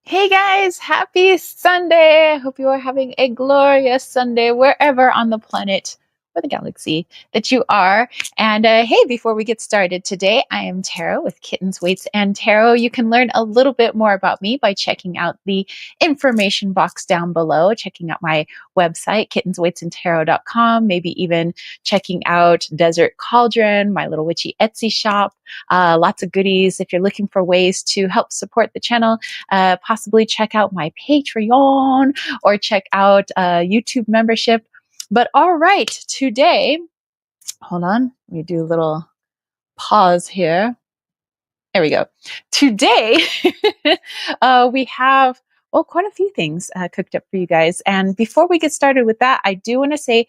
Hey guys, happy Sunday. I hope you are having a glorious Sunday wherever on the planet or the galaxy that you are. And hey, before we get started today, I am Tara with Kittens, Weights, and Tarot. You can learn a little bit more about me by checking out the information box down below, checking out my website, kittensweightsandtarot.com, maybe even checking out Desert Cauldron, my little witchy Etsy shop. Lots of goodies if you're looking for ways to help support the channel. Possibly check out my Patreon or check out YouTube membership. But all right, today, hold on, let me do a little pause here. There we go. Today, we have, well, quite a few things cooked up for you guys. And before we get started with that, I do want to say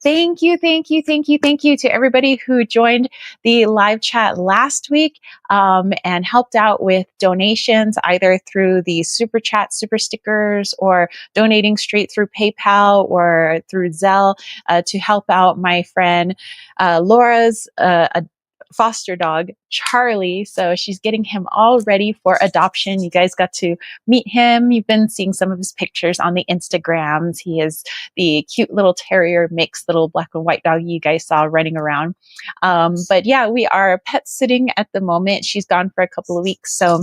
thank you, thank you, thank you, thank you to everybody who joined the live chat last week and helped out with donations, either through the super chat, super stickers, or donating straight through PayPal or through Zelle to help out my friend Laura's foster dog, Charlie. So she's getting him all ready for adoption. You guys got to meet him. You've been seeing some of his pictures on the Instagrams. He is the cute little terrier mix, little black and white dog you guys saw running around. But yeah, we are pet sitting at the moment. She's gone for a couple of weeks. So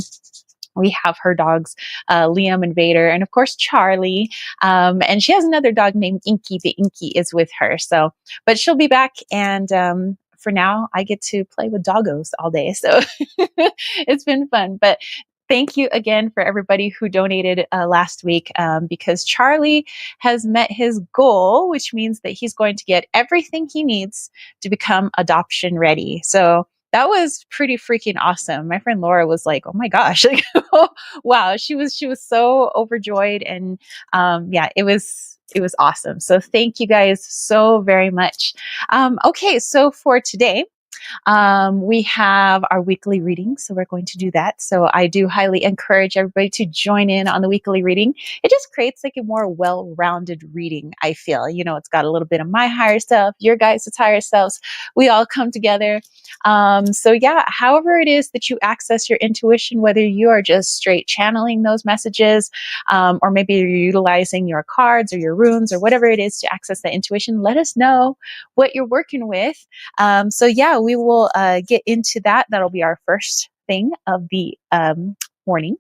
we have her dogs, Liam and Vader, and of course, Charlie. And she has another dog named Inky, but Inky is with her. So, but she'll be back. And for now, I get to play with doggos all day. So it's been fun. But thank you again for everybody who donated last week because Charlie has met his goal, which means that he's going to get everything he needs to become adoption ready. So that was pretty freaking awesome. My friend Laura was like, "Oh my gosh, like, wow!" She was so overjoyed, and yeah, it was awesome. So thank you guys so very much. Okay, so for today, we have our weekly reading, so we're going to do that. So I do highly encourage everybody to join in on the weekly reading. It just creates like a more well-rounded reading, I feel. You know, it's got a little bit of my higher self, your guys' higher selves. We all come together. So yeah, however it is that you access your intuition, whether you are just straight channeling those messages, or maybe you're utilizing your cards or your runes or whatever it is to access that intuition, let us know what you're working with. So yeah, we will get into that. That'll be our first thing of the morning.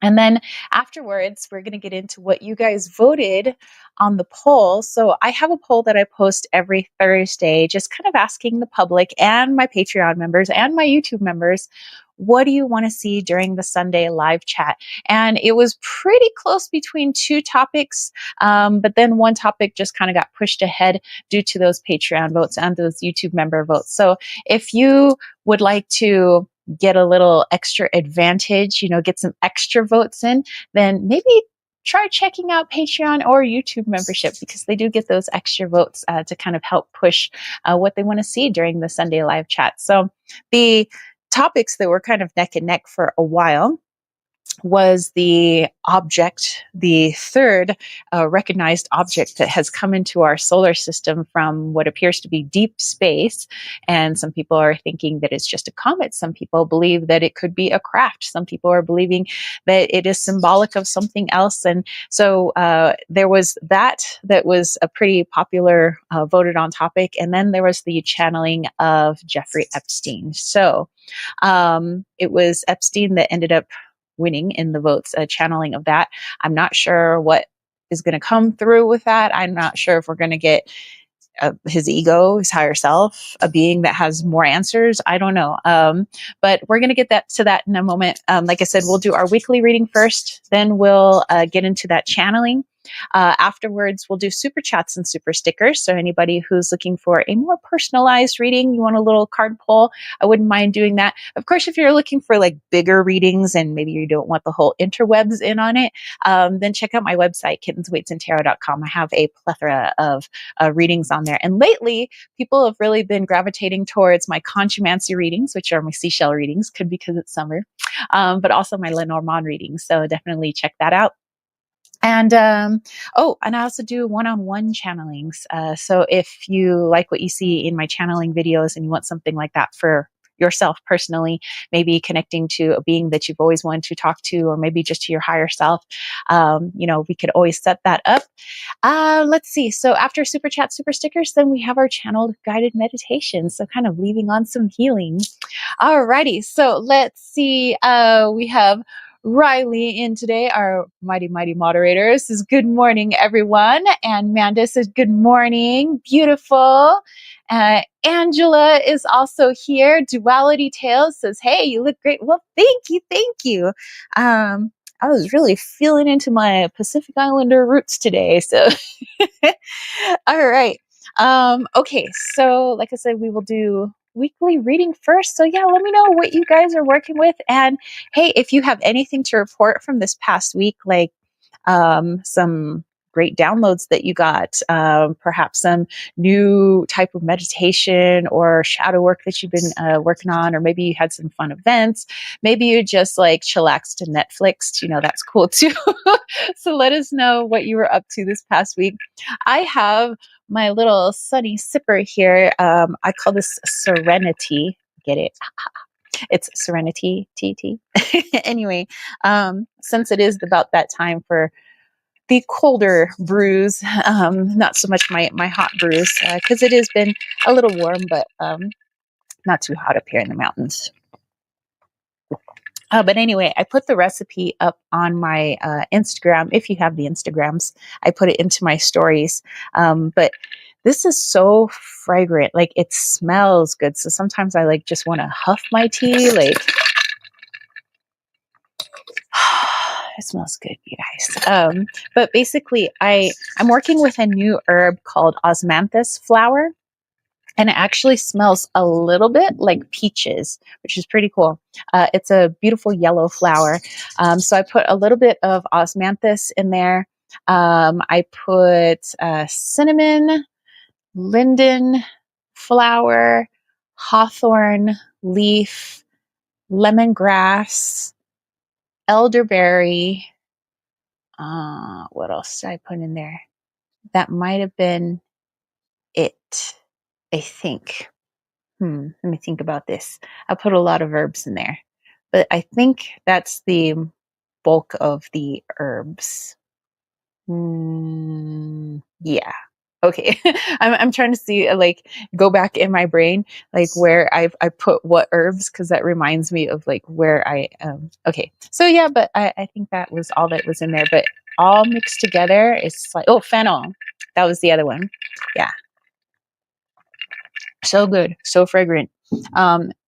And then afterwards, we're going to get into what you guys voted on the poll. So I have a poll that I post every Thursday, just kind of asking the public and my Patreon members and my YouTube members, what do you want to see during the Sunday live chat? And it was pretty close between two topics, but then one topic just kind of got pushed ahead due to those Patreon votes and those YouTube member votes. So if you would like to get a little extra advantage, get some extra votes in, then maybe try checking out Patreon or YouTube membership because they do get those extra votes to kind of help push what they want to see during the Sunday live chat. So the topics that were kind of neck and neck for a while was the object, the third recognized object that has come into our solar system from what appears to be deep space. And some people are thinking that it's just a comet. Some people believe that it could be a craft. Some people are believing that it is symbolic of something else. And so there was that was a pretty popular voted on topic. And then there was the channeling of Jeffrey Epstein. So it was Epstein that ended up winning in the votes, channeling of that. I'm not sure what is going to come through with that. I'm not sure if we're going to get his ego, his higher self, a being that has more answers. I don't know. But we're going to get to that in a moment. Like I said, we'll do our weekly reading first, then we'll get into that channeling. Afterwards, we'll do super chats and super stickers. So anybody who's looking for a more personalized reading, you want a little card pull, I wouldn't mind doing that. Of course, if you're looking for like bigger readings and maybe you don't want the whole interwebs in on it, then check out my website, kittensweightsandtarot.com. I have a plethora of readings on there. And lately, people have really been gravitating towards my contumancy readings, which are my seashell readings, could be because it's summer, but also my Lenormand readings. So definitely check that out. And and I also do one-on-one channelings. So if you like what you see in my channeling videos and you want something like that for yourself personally, maybe connecting to a being that you've always wanted to talk to, or maybe just to your higher self. We could always set that up. Let's see. So after super chat, super stickers, then we have our channeled guided meditation. So kind of leaving on some healing. Alrighty. So let's see. We have Riley in today, our mighty, mighty moderator. Says, good morning, everyone. And Manda says, good morning. Beautiful. Angela is also here. Duality Tales says, hey, you look great. Well, thank you. Thank you. I was really feeling into my Pacific Islander roots today. So, all right. Okay. So, like I said, we will do weekly reading first. So, yeah, let me know what you guys are working with. And hey, if you have anything to report from this past week, like some great downloads that you got, perhaps some new type of meditation or shadow work that you've been working on, or maybe you had some fun events. Maybe you just like chillaxed to Netflix, that's cool too. So let us know what you were up to this past week. I have my little sunny sipper here. I call this Serenity. Get it? It's Serenity TT. Anyway, since it is about that time for the colder brews, not so much my hot brews, because it has been a little warm, but not too hot up here in the mountains. But anyway, I put the recipe up on my Instagram. If you have the Instagrams, I put it into my stories. But this is so fragrant. Like, it smells good. So sometimes I just want to huff my tea. It smells good, you guys. But basically, I'm working with a new herb called osmanthus flower. And it actually smells a little bit like peaches, which is pretty cool. It's a beautiful yellow flower. So I put a little bit of osmanthus in there. I put cinnamon, linden flower, hawthorn leaf, lemongrass, elderberry. What else did I put in there? That might have been it, I think. Let me think about this. I put a lot of herbs in there, but I think that's the bulk of the herbs. Yeah. Okay. I'm trying to see, go back in my brain, where I put what herbs, because that reminds me of where I okay. So yeah, but I think that was all that was in there, but all mixed together is fennel. That was the other one. Yeah. So good, so fragrant.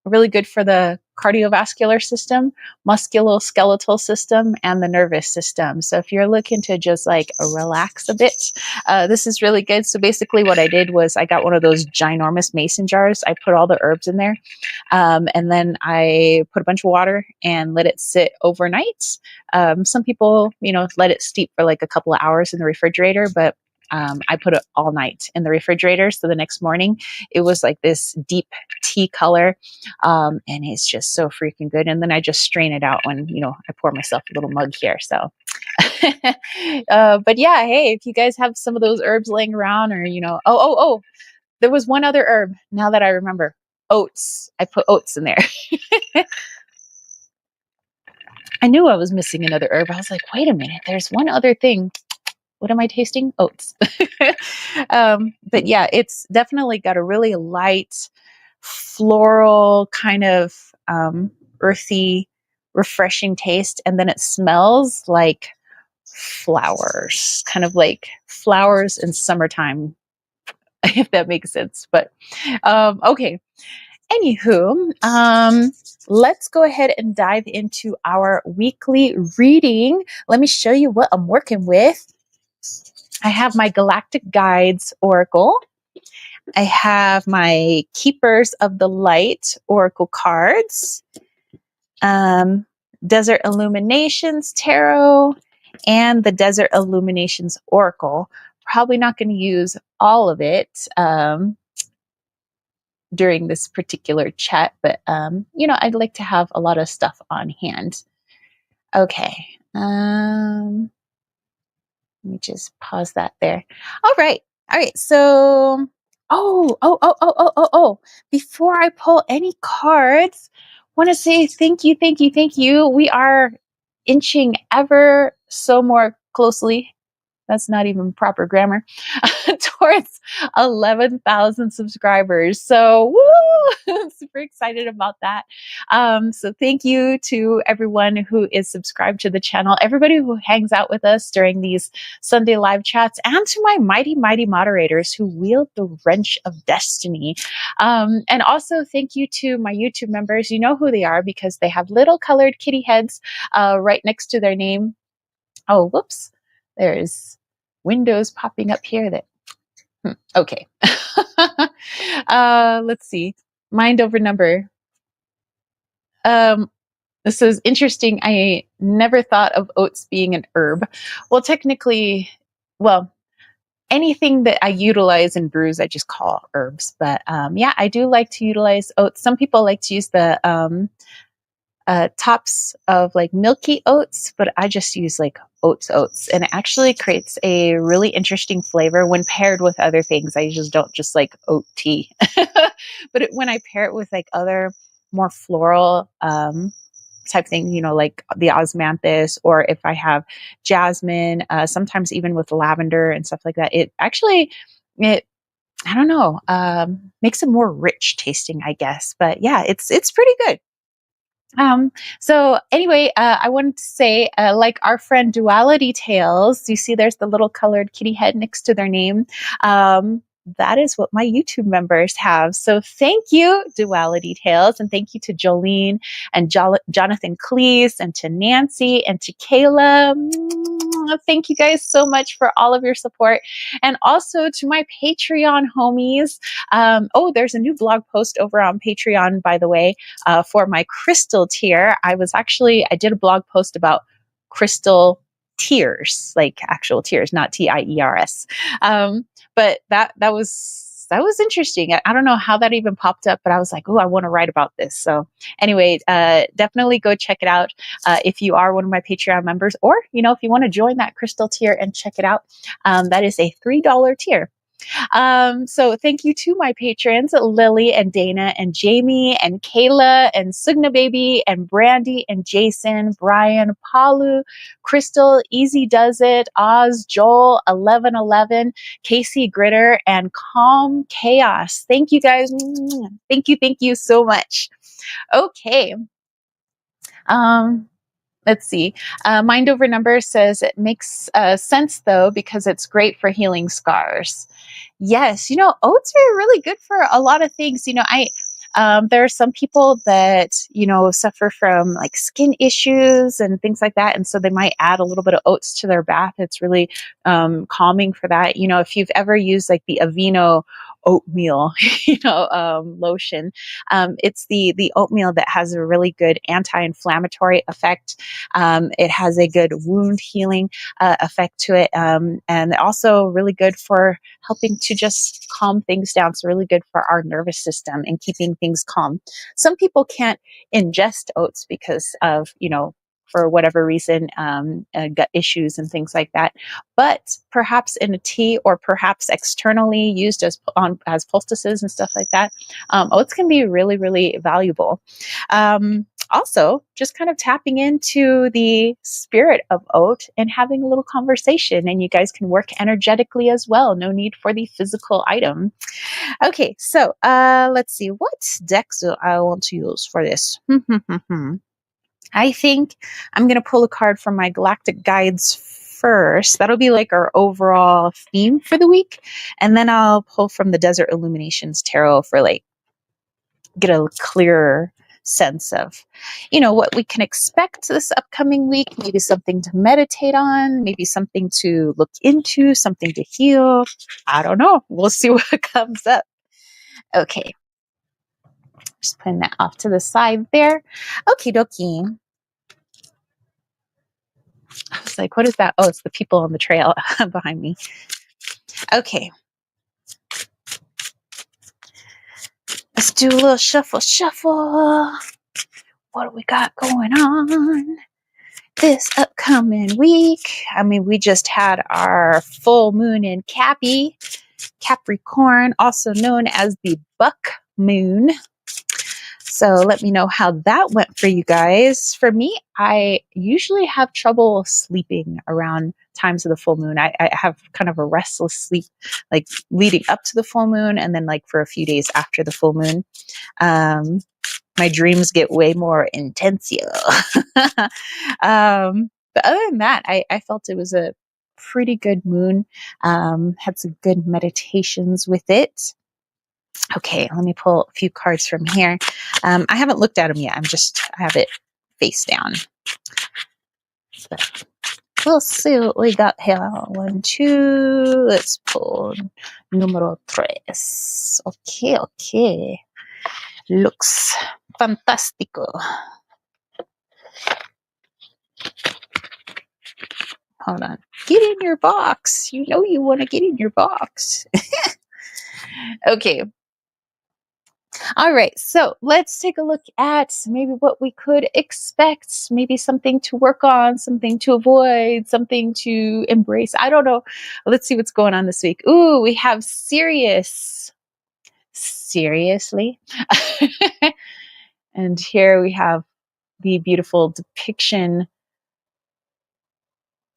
Really good for the cardiovascular system, musculoskeletal system, and the nervous system. So if you're looking to just relax a bit, this is really good. So basically what I did was I got one of those ginormous mason jars. I put all the herbs in there. And then I put a bunch of water and let it sit overnight. Some people, let it steep for a couple of hours in the refrigerator, but I put it all night in the refrigerator. So the next morning, it was like this deep tea color. And it's just so freaking good. And then I just strain it out when, I pour myself a little mug here. So, but yeah, hey, if you guys have some of those herbs laying around, or, there was one other herb now that I remember. Oats. I put oats in there. I knew I was missing another herb. I was like, wait a minute, there's one other thing. What am I tasting? Oats. But yeah, it's definitely got a really light, floral, kind of earthy, refreshing taste. And then it smells like flowers, kind of like flowers in summertime, if that makes sense. But okay. Anywho, let's go ahead and dive into our weekly reading. Let me show you what I'm working with. I have my Galactic Guides Oracle. I have my Keepers of the Light Oracle cards, Desert Illuminations Tarot, and the Desert Illuminations Oracle. Probably not going to use all of it during this particular chat, but I'd like to have a lot of stuff on hand. Okay. Let me just pause that there. All right. So Oh. Before I pull any cards, want to say thank you, thank you, thank you. We are inching ever so more closely, that's not even proper grammar, towards 11,000 subscribers. So, woo! Super excited about that. So, thank you to everyone who is subscribed to the channel, everybody who hangs out with us during these Sunday live chats, and to my mighty, mighty moderators who wield the wrench of destiny. And also, thank you to my YouTube members. You know who they are because they have little colored kitty heads right next to their name. Oh, whoops. There's windows popping up here that, okay. Let's see. Mind over number. This is interesting. I never thought of oats being an herb. Well, technically, well, anything that I utilize in brews, I just call herbs. But yeah, I do like to utilize oats. Some people like to use the tops of like milky oats, but I just use like oats, and it actually creates a really interesting flavor when paired with other things. I just don't just like oat tea, but when I pair it with like other more floral type things, you know, like the osmanthus, or if I have jasmine, sometimes even with lavender and stuff like that, it actually it I don't know, makes it more rich tasting, I guess. But yeah, it's pretty good. So anyway, I wanted to say, like our friend Duality Tales, you see there's the little colored kitty head next to their name. That is what my YouTube members have. So thank you, Duality Tales, and thank you to Jolene and Jonathan Cleese and to Nancy and to Kayla. Thank you guys so much for all of your support. And also to my Patreon homies. There's a new blog post over on Patreon, by the way, for my crystal tier. I did a blog post about crystal tears, like actual tears, not TIERS. But that was interesting. I don't know how that even popped up, but I was like, oh, I want to write about this. So anyway, definitely go check it out if you are one of my Patreon members, or, you know, if you want to join that crystal tier and check it out. That is a $3 tier. So thank you to my patrons, Lily and Dana and Jamie and Kayla and Sugna Baby and Brandy and Jason, Brian, Palu, Crystal, Easy Does It, Oz, Joel, 1111, Casey Gritter, and Calm Chaos. Thank you guys. Thank you so much. Okay. Let's see. Mind over number says it makes sense though, because it's great for healing scars. Yes, you know, oats are really good for a lot of things. You know, there are some people that, you know, suffer from like skin issues and things like that. And so they might add a little bit of oats to their bath. It's really calming for that. You know, if you've ever used like the Aveeno oatmeal, lotion, it's the oatmeal that has a really good anti-inflammatory effect. It has a good wound healing effect to it, and also really good for helping to just calm things down. So really good for our nervous system and keeping things calm. Some people can't ingest oats because of, you know, for whatever reason, gut issues and things like that. But perhaps in a tea, or perhaps externally used as poultices and stuff like that, oats can be really, really valuable. Also, just kind of tapping into the spirit of oat and having a little conversation, and you guys can work energetically as well. No need for the physical item. Okay, so let's see. What decks do I want to use for this? I think I'm going to pull a card from my Galactic Guides first. That'll be like our overall theme for the week. And then I'll pull from the Desert Illuminations Tarot for like, get a clearer sense of, you know, what we can expect this upcoming week. Maybe something to meditate on, maybe something to look into, something to heal. I don't know. We'll see what comes up. Okay. Just putting that off to the side there. Okie dokie. I was like, what is that? Oh, it's the people on the trail behind me. Okay. Let's do a little shuffle. What do we got going on this upcoming week? I mean, we just had our full moon in Cappy. Capricorn, also known as the buck moon. So let me know how that went for you guys. For me, I usually have trouble sleeping around times of the full moon. I have kind of a restless sleep, like leading up to the full moon, and then like for a few days after the full moon. My dreams get way more intense. But other than that, I felt it was a pretty good moon. Had some good meditations with it. Okay, let me pull a few cards from here. I haven't looked at them yet. I have it face down. But we'll see what we got here. 1, 2. Let's pull numero tres. Okay. Looks fantastico. Hold on. Get in your box. You know you want to get in your box. Okay. All right. So let's take a look at maybe what we could expect. Maybe something to work on, something to avoid, something to embrace. I don't know. Let's see what's going on this week. Ooh, we have Sirius. Seriously? And here we have the beautiful depiction.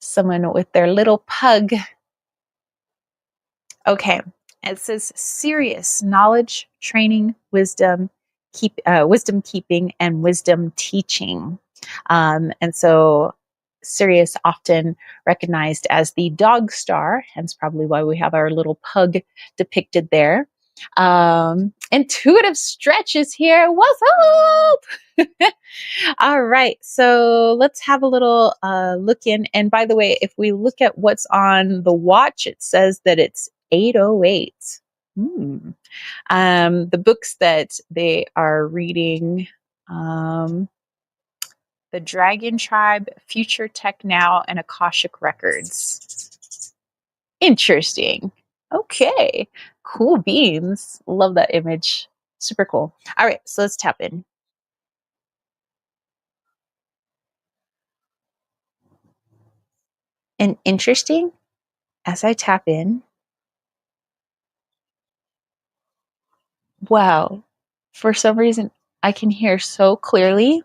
Someone with their little pug. Okay, it says Sirius, knowledge, training, wisdom, wisdom keeping, and wisdom teaching. And so Sirius often recognized as the dog star, hence probably why we have our little pug depicted there. Intuitive stretch is here. What's up? All right, so let's have a little look in. And by the way, if we look at what's on the watch, it says that it's 8:08. The books that they are reading, The Dragon Tribe, Future Tech Now, and Akashic Records. Interesting. Okay, cool beans. Love that image. Super cool. All right, so let's tap in. And interesting, as I tap in, wow, for some reason, I can hear so clearly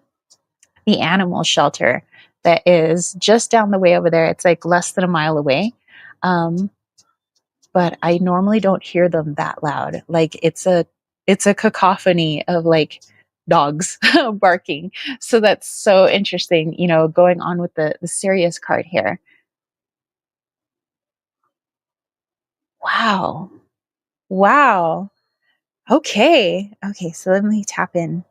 the animal shelter that is just down the way over there. It's like less than a mile away. But I normally don't hear them that loud. Like it's a cacophony of like dogs barking. So that's so interesting, going on with the Sirius card here. Wow. Wow. Okay. Okay, so let me tap in.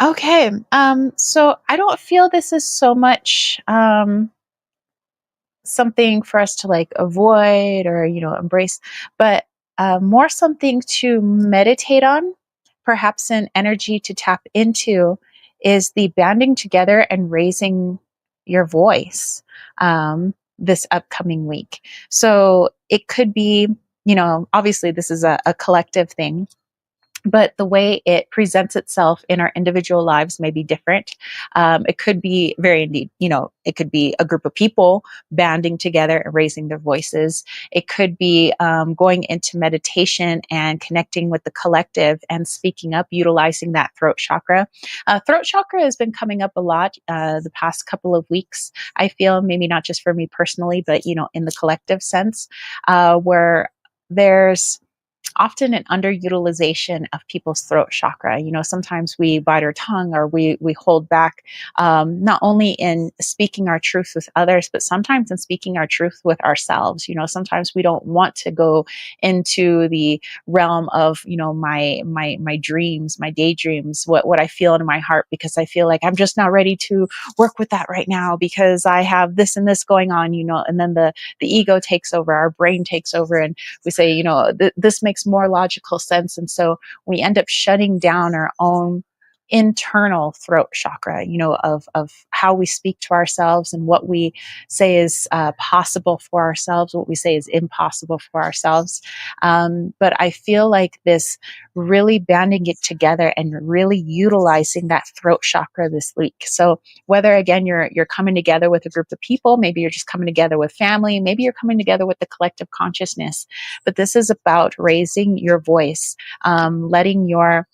Okay. So I don't feel this is so much something for us to like avoid or embrace, but more something to meditate on, perhaps an energy to tap into, is the banding together and raising your voice this upcoming week. So it could be, obviously this is a collective thing, but the way it presents itself in our individual lives may be different. It could be very indeed, it could be a group of people banding together and raising their voices. It could be going into meditation and connecting with the collective and speaking up, utilizing that throat chakra. Throat chakra has been coming up a lot the past couple of weeks. I feel maybe not just for me personally, but, in the collective sense, where there's often an underutilization of people's throat chakra. Sometimes we bite our tongue or we hold back, not only in speaking our truth with others, but sometimes in speaking our truth with ourselves. Sometimes we don't want to go into the realm of, my dreams, my daydreams, what I feel in my heart, because I feel like I'm just not ready to work with that right now because I have this and this going on, and then the ego takes over, our brain takes over, and we say, this makes more logical sense. And so we end up shutting down our own internal throat chakra, of how we speak to ourselves and what we say is possible for ourselves, what we say is impossible for ourselves. But I feel like this really banding it together and really utilizing that throat chakra this week. So whether again you're coming together with a group of people, maybe you're just coming together with family, maybe you're coming together with the collective consciousness, but this is about raising your voice, letting your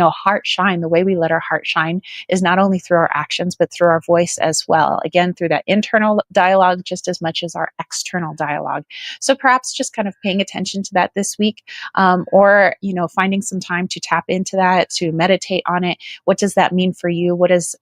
heart shine. The way we let our heart shine is not only through our actions, but through our voice as well. Again, through that internal dialogue, just as much as our external dialogue. So perhaps just kind of paying attention to that this week, or, finding some time to tap into that, to meditate on it. What does that mean for you? What is,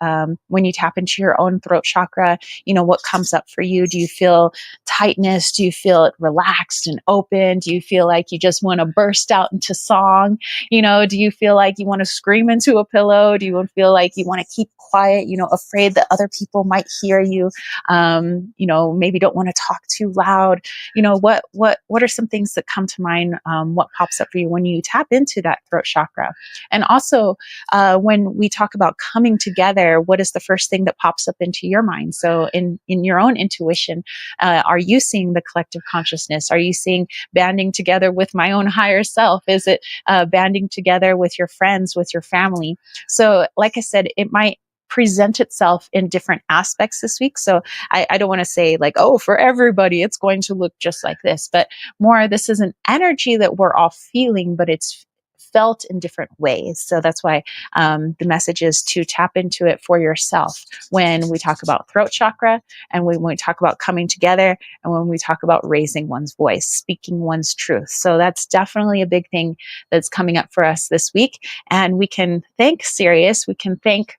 when you tap into your own throat chakra, what comes up for you? Do you feel tightness? Do you feel it relaxed and open? Do you feel like you just want to burst out into song? Do you feel like you want to scream into a pillow? Do you feel like you want to keep quiet, afraid that other people might hear you? Maybe don't want to talk too loud. What are some things that come to mind? What pops up for you when you tap into that throat chakra? And also, when we talk about coming together, what is the first thing that pops up into your mind? So in your own intuition, are you seeing the collective consciousness? Are you seeing banding together with my own higher self? Is it banding together with your friends, with your family? So like I said, it might present itself in different aspects this week. So I don't want to say like, oh, for everybody, it's going to look just like this, but more, this is an energy that we're all feeling, but it's felt in different ways. So that's why the message is to tap into it for yourself when we talk about throat chakra, and when we talk about coming together, and when we talk about raising one's voice, speaking one's truth. So that's definitely a big thing that's coming up for us this week. And we can thank Sirius. We can thank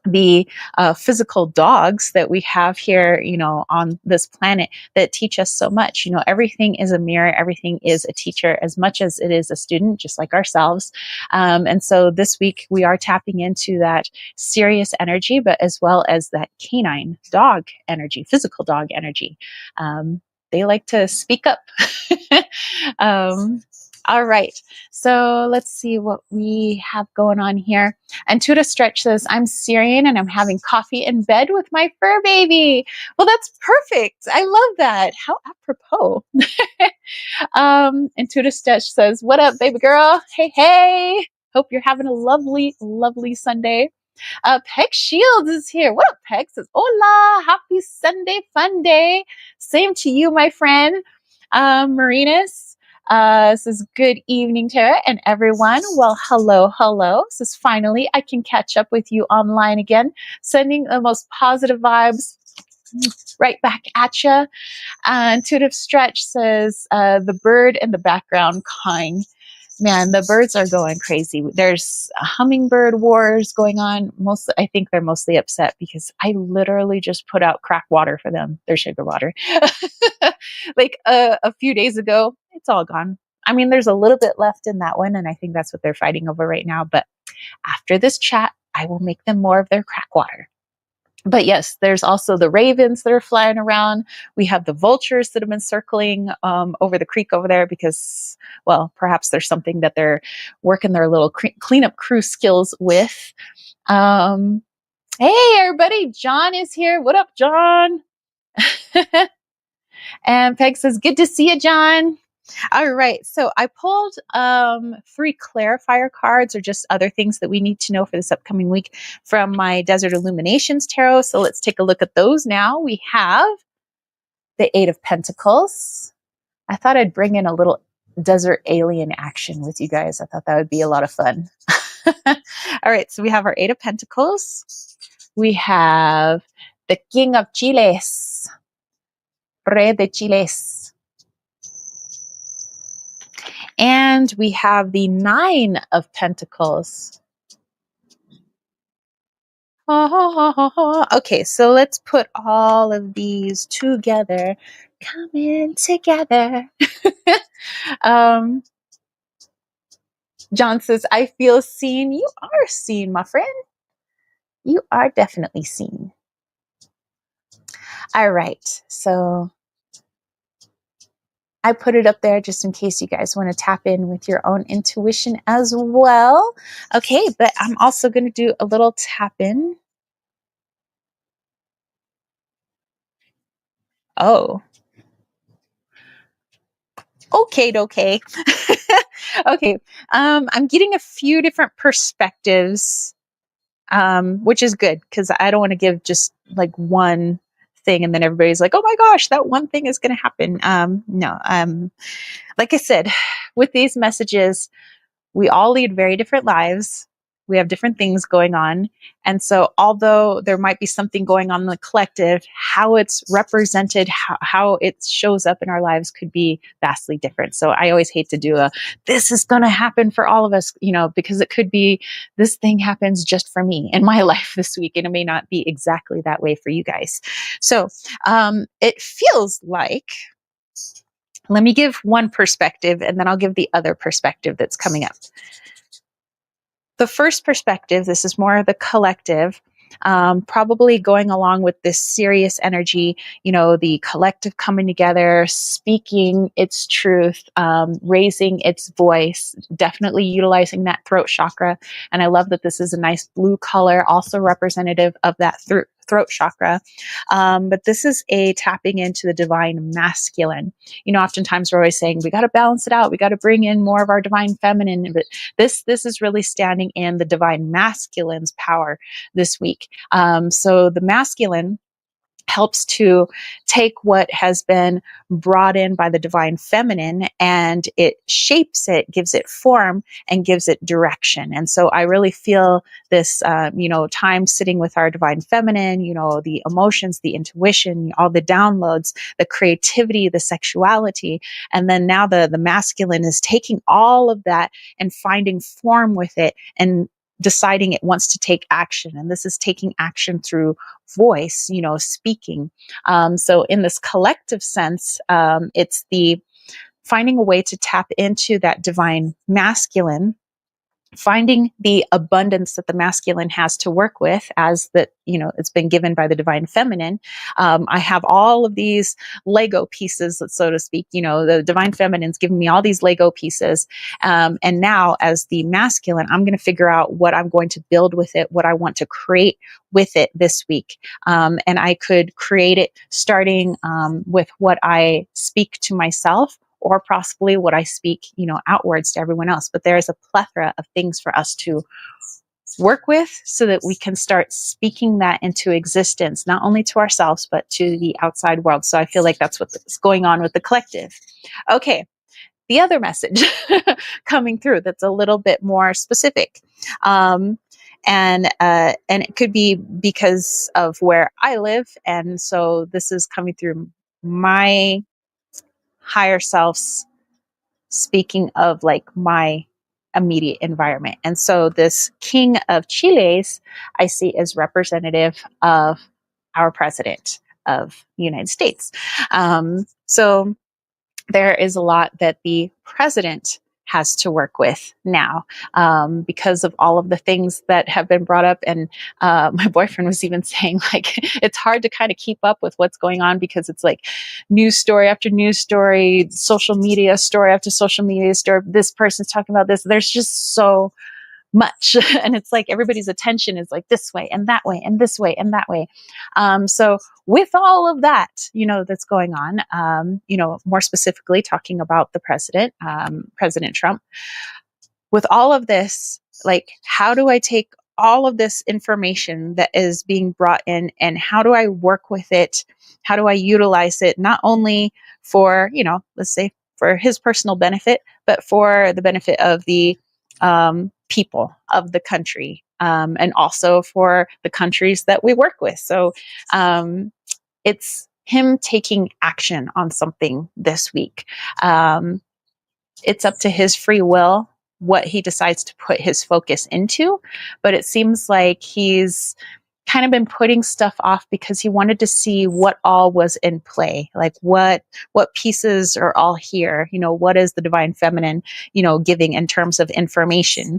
the physical dogs that we have here, on this planet that teach us so much. Everything is a mirror, everything is a teacher as much as it is a student, just like ourselves. And so this week we are tapping into that serious energy, but as well as that canine dog energy, physical dog energy. They like to speak up. All right. So let's see what we have going on here. And Tuda Stretch says, I'm Syrian and I'm having coffee in bed with my fur baby. Well, that's perfect. I love that. How apropos. And Tuda Stretch says, what up, baby girl? Hey, hey. Hope you're having a lovely, lovely Sunday. Peg Shields is here. What up, Peg? Says, hola, happy Sunday fun day. Same to you, my friend. Marinus says, good evening, Tara and everyone. Well, hello, hello. Says, finally, I can catch up with you online again. Sending the most positive vibes right back at you. Intuitive Stretch says, the bird in the background cawing. Man, the birds are going crazy. There's hummingbird wars going on. I think they're mostly upset because I literally just put out crack water for them, their sugar water. Like a few days ago, it's all gone. I mean, there's a little bit left in that one, and I think that's what they're fighting over right now. But after this chat, I will make them more of their crack water. But yes, there's also the ravens that are flying around. We have the vultures that have been circling over the creek over there because, well, perhaps there's something that they're working their little cleanup crew skills with. Hey, everybody. John is here. What up, John? And Peg says, good to see you, John. All right. So I pulled 3 clarifier cards, or just other things that we need to know for this upcoming week, from my Desert Illuminations Tarot. So let's take a look at those now. We have the 8 of Pentacles. I thought I'd bring in a little desert alien action with you guys. I thought that would be a lot of fun. All right. So we have our 8 of Pentacles. We have the King of Chiles. Rey de Chiles. And we have the 9 of Pentacles. Okay, so let's put all of these together. Coming together. John says, I feel seen. You are seen, my friend. You are definitely seen. All right, so I put it up there just in case you guys want to tap in with your own intuition as well. Okay, but I'm also going to do a little tap in. Oh, okay. Okay. I'm getting a few different perspectives, which is good because I don't want to give just like one thing and then everybody's like, oh my gosh, that one thing is going to happen. No, like I said, with these messages, we all lead very different lives. We have different things going on. And so, although there might be something going on in the collective, how it's represented, how it shows up in our lives could be vastly different. So, I always hate to do this is going to happen for all of us, because it could be this thing happens just for me in my life this week, and it may not be exactly that way for you guys. So, it feels like, let me give one perspective and then I'll give the other perspective that's coming up. The first perspective, this is more of the collective, probably going along with this Sirius energy, the collective coming together, speaking its truth, raising its voice, definitely utilizing that throat chakra. And I love that this is a nice blue color, also representative of that throat chakra. But this is a tapping into the divine masculine. Oftentimes we're always saying, we got to balance it out. We got to bring in more of our divine feminine. But this is really standing in the divine masculine's power this week. So the masculine helps to take what has been brought in by the divine feminine and it shapes it, gives it form, and gives it direction. And so I really feel this, time sitting with our divine feminine, the emotions, the intuition, all the downloads, the creativity, the sexuality. And then now the masculine is taking all of that and finding form with it and deciding it wants to take action. And this is taking action through voice, speaking. So in this collective sense, it's the finding a way to tap into that divine masculine, finding the abundance that the masculine has to work with as that, it's been given by the divine feminine. I have all of these Lego pieces, so to speak, the divine feminine's giving me all these Lego pieces. And now as the masculine, I'm going to figure out what I'm going to build with it, what I want to create with it this week. And I could create it starting with what I speak to myself, or possibly what I speak, outwards to everyone else. But there's a plethora of things for us to work with so that we can start speaking that into existence, not only to ourselves, but to the outside world. So I feel like that's what's going on with the collective. Okay. The other message coming through that's a little bit more specific. And it could be because of where I live. And so this is coming through my higher self's speaking of like my immediate environment. And so this King of Chiles I see as representative of our president of the United States. So there is a lot that the president has to work with now because of all of the things that have been brought up. And my boyfriend was even saying, like, it's hard to kind of keep up with what's going on because it's like news story after news story, social media story after social media story. This person's talking about this. There's just so much. And it's like everybody's attention is like this way and that way and this way and that way. So with all of that, that's going on, more specifically talking about the president, President Trump, with all of this, like, how do I take all of this information that is being brought in and how do I work with it? How do I utilize it? Not only for, let's say for his personal benefit, but for the benefit of the people of the country, and also for the countries that we work with. So it's him taking action on something this week. It's up to his free will what he decides to put his focus into, but it seems like he's kind of been putting stuff off because he wanted to see what all was in play, like what pieces are all here, what is the divine feminine, giving in terms of information.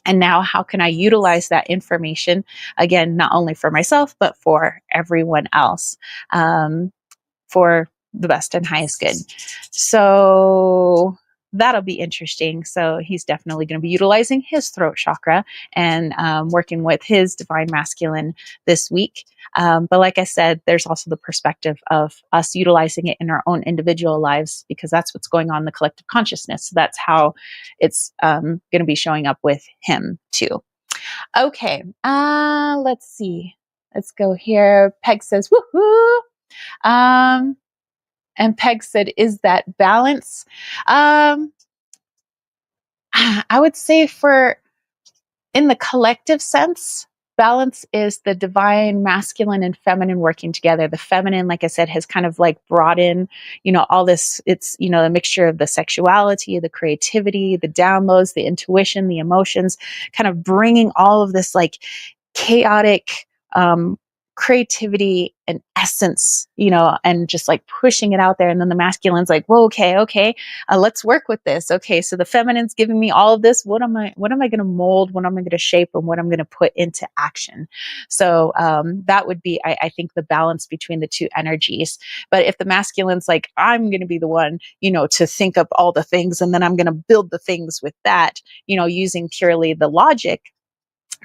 And now how can I utilize that information, again, not only for myself, but for everyone else, for the best and highest good. So that'll be interesting. So he's definitely going to be utilizing his throat chakra and working with his divine masculine this week. But like I said, there's also the perspective of us utilizing it in our own individual lives, because that's what's going on in the collective consciousness. So that's how it's going to be showing up with him too. Okay, let's see. Let's go here. Peg says, woohoo. And Peg said, is that balance? I would say for in the collective sense, balance is the divine masculine and feminine working together. The feminine, like I said, has kind of like brought in, all this, it's, a mixture of the sexuality, the creativity, the downloads, the intuition, the emotions, kind of bringing all of this like chaotic, creativity and essence, and just like pushing it out there. And then the masculine's like, whoa, okay, let's work with this. Okay, so the feminine's giving me all of this. What am I going to mold? What am I going to shape? And what I'm going to put into action? So that would be, I think, the balance between the two energies. But if the masculine's like, I'm going to be the one, to think up all the things, and then I'm going to build the things with that, using purely the logic,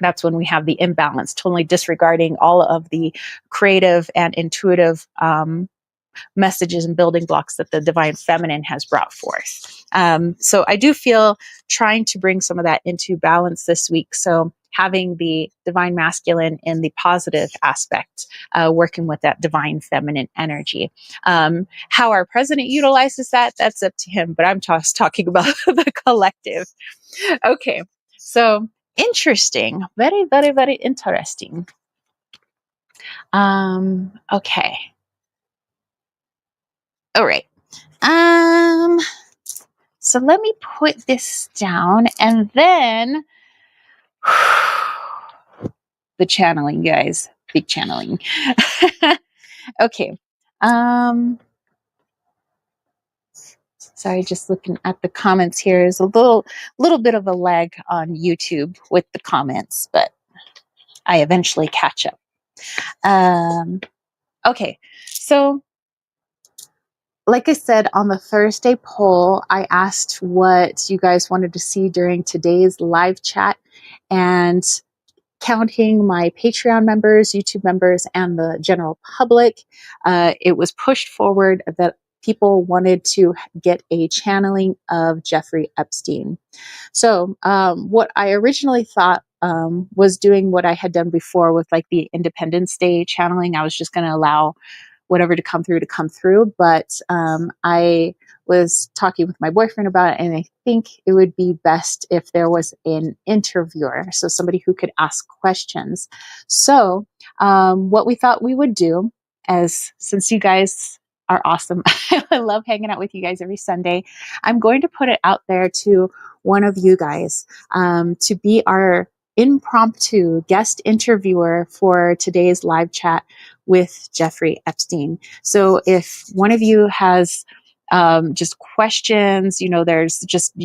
that's when we have the imbalance, totally disregarding all of the creative and intuitive messages and building blocks that the divine feminine has brought forth. So I do feel trying to bring some of that into balance this week. So having the divine masculine in the positive aspect, working with that divine feminine energy. How our president utilizes that, that's up to him, but I'm just talking about the collective. Okay, so interesting. Very, very, very interesting. Okay. All right. So let me put this down, and then the channeling, guys. Big channeling. Okay. Sorry, just looking at the comments here. There's a little bit of a lag on YouTube with the comments, but I eventually catch up. Okay, so like I said, on the Thursday poll, I asked what you guys wanted to see during today's live chat, and counting my Patreon members, YouTube members, and the general public, it was pushed forward that people wanted to get a channeling of Jeffrey Epstein. So what I originally thought was doing what I had done before with like the Independence Day channeling. I was just going to allow whatever to come through. But I was talking with my boyfriend about it, and I think it would be best if there was an interviewer, so somebody who could ask questions. So what we thought we would do, since you guys are awesome, I love hanging out with you guys every Sunday, I'm going to put it out there to one of you guys to be our impromptu guest interviewer for today's live chat with Jeffrey Epstein. So if one of you has just questions, there's just,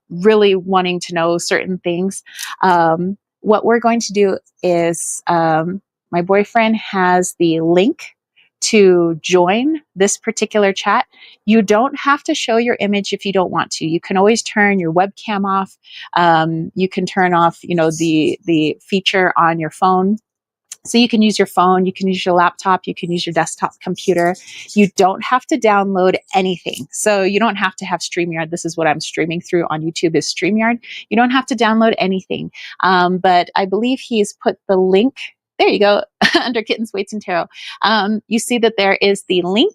really wanting to know certain things, what we're going to do is my boyfriend has the link to join this particular chat. You don't have to show your image if you don't want to. You can always turn your webcam off. You can turn off, the feature on your phone. So you can use your phone, you can use your laptop, you can use your desktop computer. You don't have to download anything. So you don't have to have StreamYard. This is what I'm streaming through on YouTube is StreamYard. You don't have to download anything. But I believe he's put the link, there you go, under Kittens, Weights, and Tarot. You see that there is the link.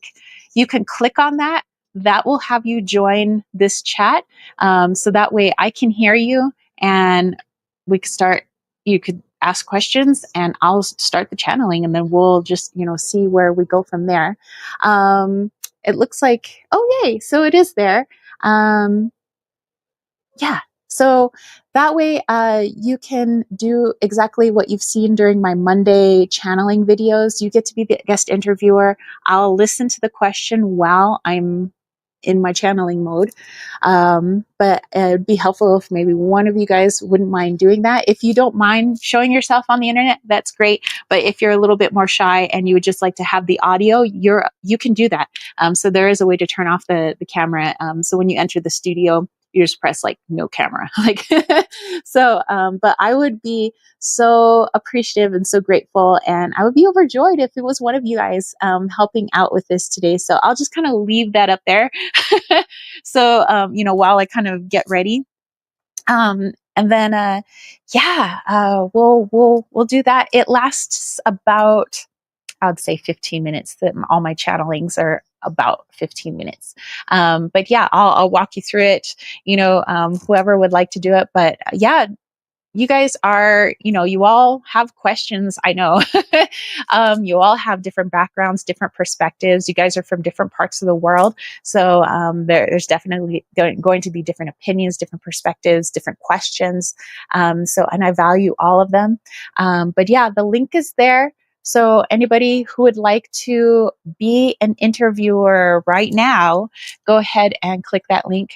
You can click on that. That will have you join this chat. So that way I can hear you and we could start, you could ask questions and I'll start the channeling, and then we'll just, see where we go from there. It looks like, oh, yay. So it is there. Yeah. So that way, you can do exactly what you've seen during my Monday channeling videos. You get to be the guest interviewer. I'll listen to the question while I'm in my channeling mode. But it'd be helpful if maybe one of you guys wouldn't mind doing that. If you don't mind showing yourself on the internet, that's great. But if you're a little bit more shy and you would just like to have the audio, you can do that. So there is a way to turn off the camera. So when you enter the studio, you just press like no camera. Like so, but I would be so appreciative and so grateful, and I would be overjoyed if it was one of you guys helping out with this today. So I'll just kind of leave that up there. So while I kind of get ready, and then we'll do that. It lasts about, I would say, 15 minutes. That all my channelings are about 15 minutes. But yeah, I'll walk you through it, whoever would like to do it. But yeah, you guys are, you all have questions. I know. You all have different backgrounds, different perspectives. You guys are from different parts of the world. So there's definitely going to be different opinions, different perspectives, different questions. And I value all of them. But yeah, the link is there. So anybody who would like to be an interviewer right now, go ahead and click that link.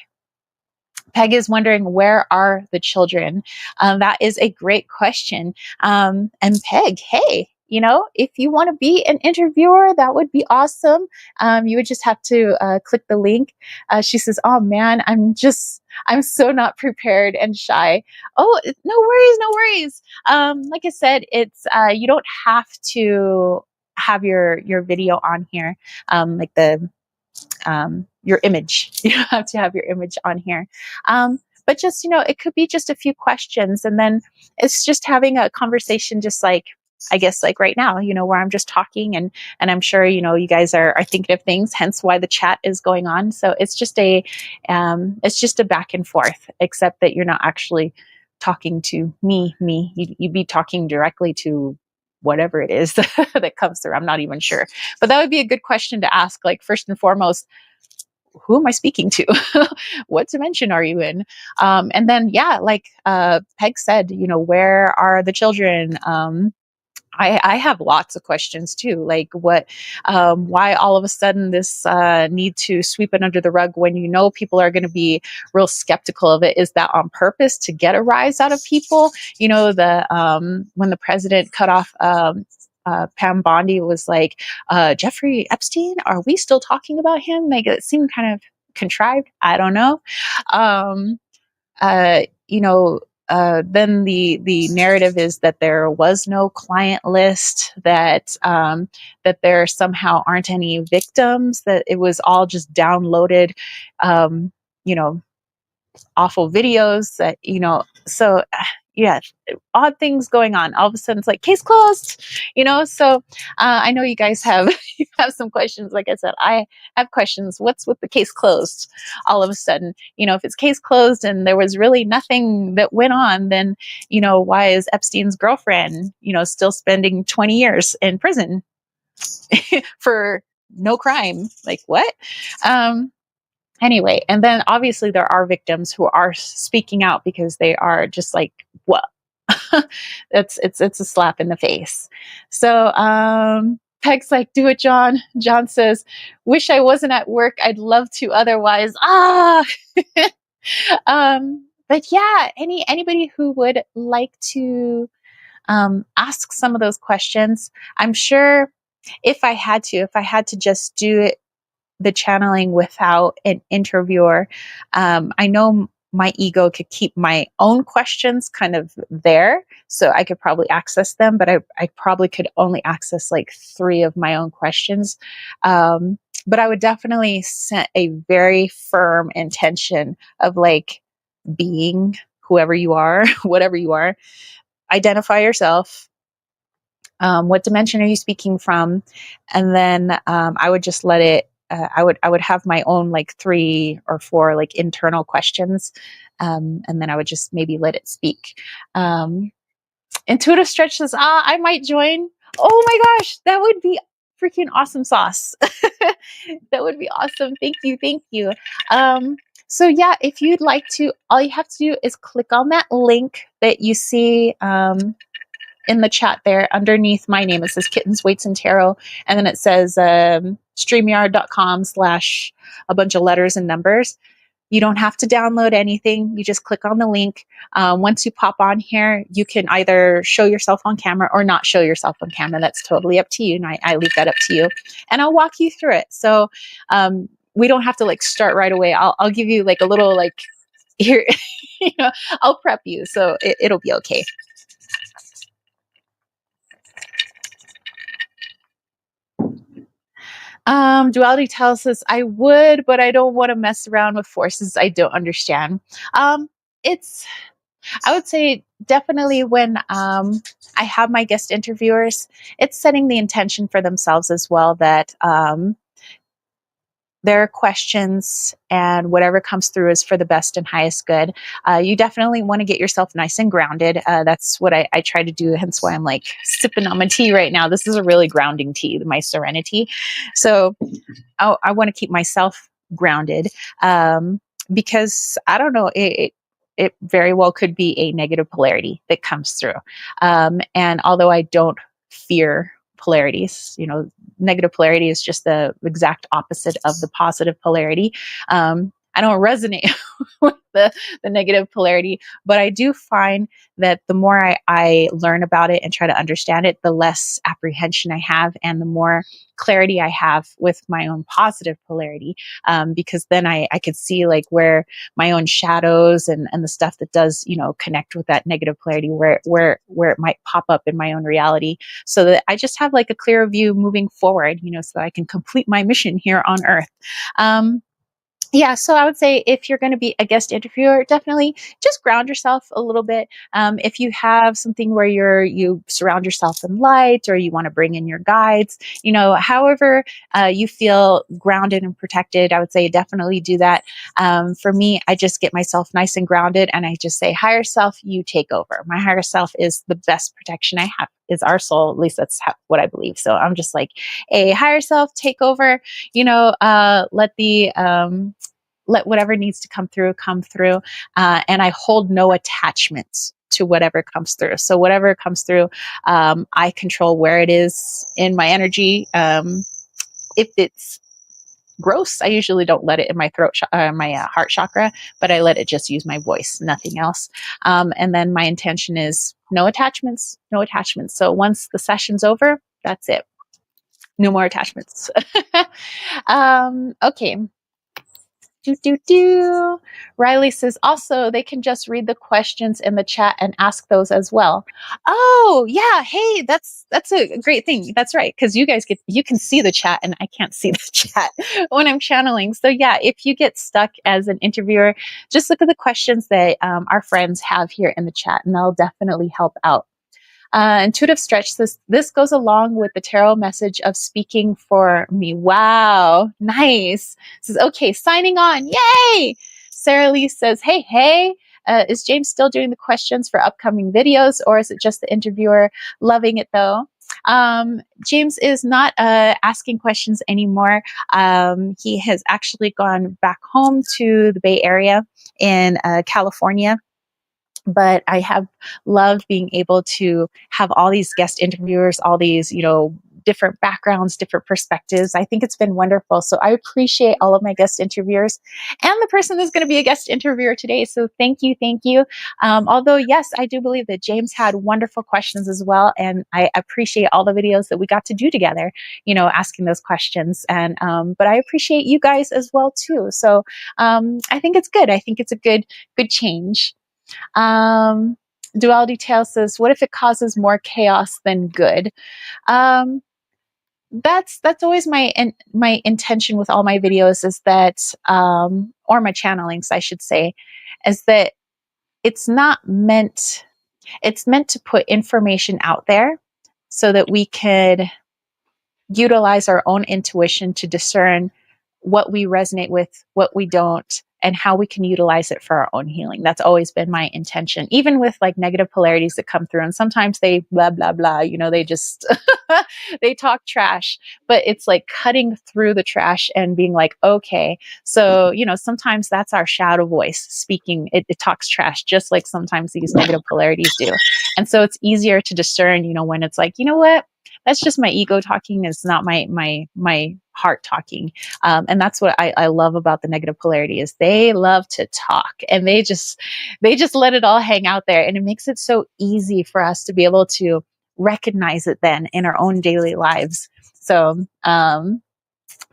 Peg is wondering, where are the children? That is a great question. And Peg, hey, if you want to be an interviewer, that would be awesome. You would just have to click the link. She says, oh man, I'm so not prepared and shy. Oh, no worries, no worries. Like I said, it's, you don't have to have your video on here, like your image. You don't have to have your image on here. But just, it could be just a few questions, and then it's just having a conversation, just like, I guess, like right now, where I'm just talking, and I'm sure, you guys are thinking of things, hence why the chat is going on. So it's just a back and forth, except that you're not actually talking to me. You'd be talking directly to whatever it is that comes through. I'm not even sure, but that would be a good question to ask. Like, first and foremost, who am I speaking to? What dimension are you in? And then, yeah, like Peg said, where are the children? I have lots of questions too, like why all of a sudden this need to sweep it under the rug when people are going to be real skeptical of it? Is that on purpose to get a rise out of people? When the president cut off Pam Bondi, was like, Jeffrey Epstein, are we still talking about him? Like, it seemed kind of contrived. I don't know. Uh, you know, then the narrative is that there was no client list, that that there somehow aren't any victims, that it was all just downloaded, you know, awful videos that, so yeah, odd things going on. All of a sudden it's like, case closed, so I know you guys have you have some questions. Like I said, I have questions. What's with the case closed all of a sudden? If it's case closed and there was really nothing that went on, then why is Epstein's girlfriend still spending 20 years in prison for no crime? Like, what? Anyway, and then obviously there are victims who are speaking out because they are just like, what? it's a slap in the face. So Peg's like, do it, John. John says, wish I wasn't at work. I'd love to otherwise. But yeah, anybody who would like to ask some of those questions. I'm sure if I had to just do it, the channeling without an interviewer, I know my ego could keep my own questions kind of there, so I could probably access them, but I probably could only access like 3 of my own questions. But I would definitely set a very firm intention of like being whoever you are, whatever you are, identify yourself. What dimension are you speaking from? And then I would just let it. I would have my own like 3 or 4 like internal questions, and then I would just maybe let it speak. Intuitive Stretch says, I might join. Oh my gosh, that would be freaking awesome sauce. That would be awesome. Thank you. So yeah, if you'd like to, all you have to do is click on that link that you see in the chat there underneath my name. It says Kittens, Weights, and Tarot. And then it says StreamYard.com/ a bunch of letters and numbers. You don't have to download anything. You just click on the link. Once you pop on here, you can either show yourself on camera or not show yourself on camera. That's totally up to you. And I leave that up to you. And I'll walk you through it. So we don't have to like start right away. I'll give you like a little like here, you know, I'll prep you. So it'll be okay. Duality tells us I would, but I don't want to mess around with forces I don't understand. It's, I would say definitely when I have my guest interviewers, it's setting the intention for themselves as well that their questions and whatever comes through is for the best and highest good. You definitely want to get yourself nice and grounded. That's what I try to do. Hence why I'm like sipping on my tea right now. This is a really grounding tea, my Serenity. So I want to keep myself grounded because I don't know, it very well could be a negative polarity that comes through. And although I don't fear polarities, you know, negative polarity is just the exact opposite of the positive polarity. I don't resonate with the negative polarity, but I do find that the more I learn about it and try to understand it, the less apprehension I have and the more clarity I have with my own positive polarity. Because then I could see like where my own shadows and the stuff that does, you know, connect with that negative polarity, where it might pop up in my own reality, so that I just have like a clearer view moving forward, you know, so that I can complete my mission here on Earth. Yeah, so I would say if you're going to be a guest interviewer, definitely just ground yourself a little bit. If you have something where you surround yourself in light, or you want to bring in your guides, you know, however you feel grounded and protected, I would say definitely do that. For me, I just get myself nice and grounded, and I just say, higher self, you take over. My higher self is the best protection I have. Is our soul. At least that's what I believe. So I'm just like, a higher self, take over. You know, let whatever needs to come through, and I hold no attachments to whatever comes through. So whatever comes through, I control where it is in my energy. If it's gross, I usually don't let it in my throat, my heart chakra, but I let it just use my voice, nothing else. And then my intention is no attachments, no attachments. So once the session's over, that's it. No more attachments. Okay. Riley says also they can just read the questions in the chat and ask those as well. Oh yeah, hey, that's a great thing. That's right, because you can see the chat and I can't see the chat when I'm channeling. So yeah, if you get stuck as an interviewer, just look at the questions that our friends have here in the chat, and they'll definitely help out. Intuitive Stretch says, this goes along with the tarot message of speaking for me. Wow, nice. Says, okay, signing on. Yay. Sarah Lee says, hey, is James still doing the questions for upcoming videos, or is it just the interviewer? Loving it though. James is not asking questions anymore. He has actually gone back home to the Bay Area in California. But I have loved being able to have all these guest interviewers, all these, you know, different backgrounds, different perspectives. I think it's been wonderful. So I appreciate all of my guest interviewers and the person that's going to be a guest interviewer today. So thank you. Thank you. Although, yes, I do believe that James had wonderful questions as well. And I appreciate all the videos that we got to do together, you know, asking those questions. And, but I appreciate you guys as well, too. So I think it's good. I think it's a good change. Duality Tale says, what if it causes more chaos than good? That's always my intention with all my videos, is that, or my channelings, I should say, is that it's meant to put information out there so that we could utilize our own intuition to discern what we resonate with, what we don't, and how we can utilize it for our own healing. That's always been my intention, even with like negative polarities that come through. And sometimes they blah, blah, blah, they just, they talk trash, but it's like cutting through the trash and being like, okay, so, sometimes that's our shadow voice speaking. It talks trash, just like sometimes these negative polarities do. And so it's easier to discern, when it's like, you know what? That's just my ego talking. It's not my heart talking. And that's what I love about the negative polarity is they love to talk, and they just let it all hang out there. And it makes it so easy for us to be able to recognize it then in our own daily lives. So,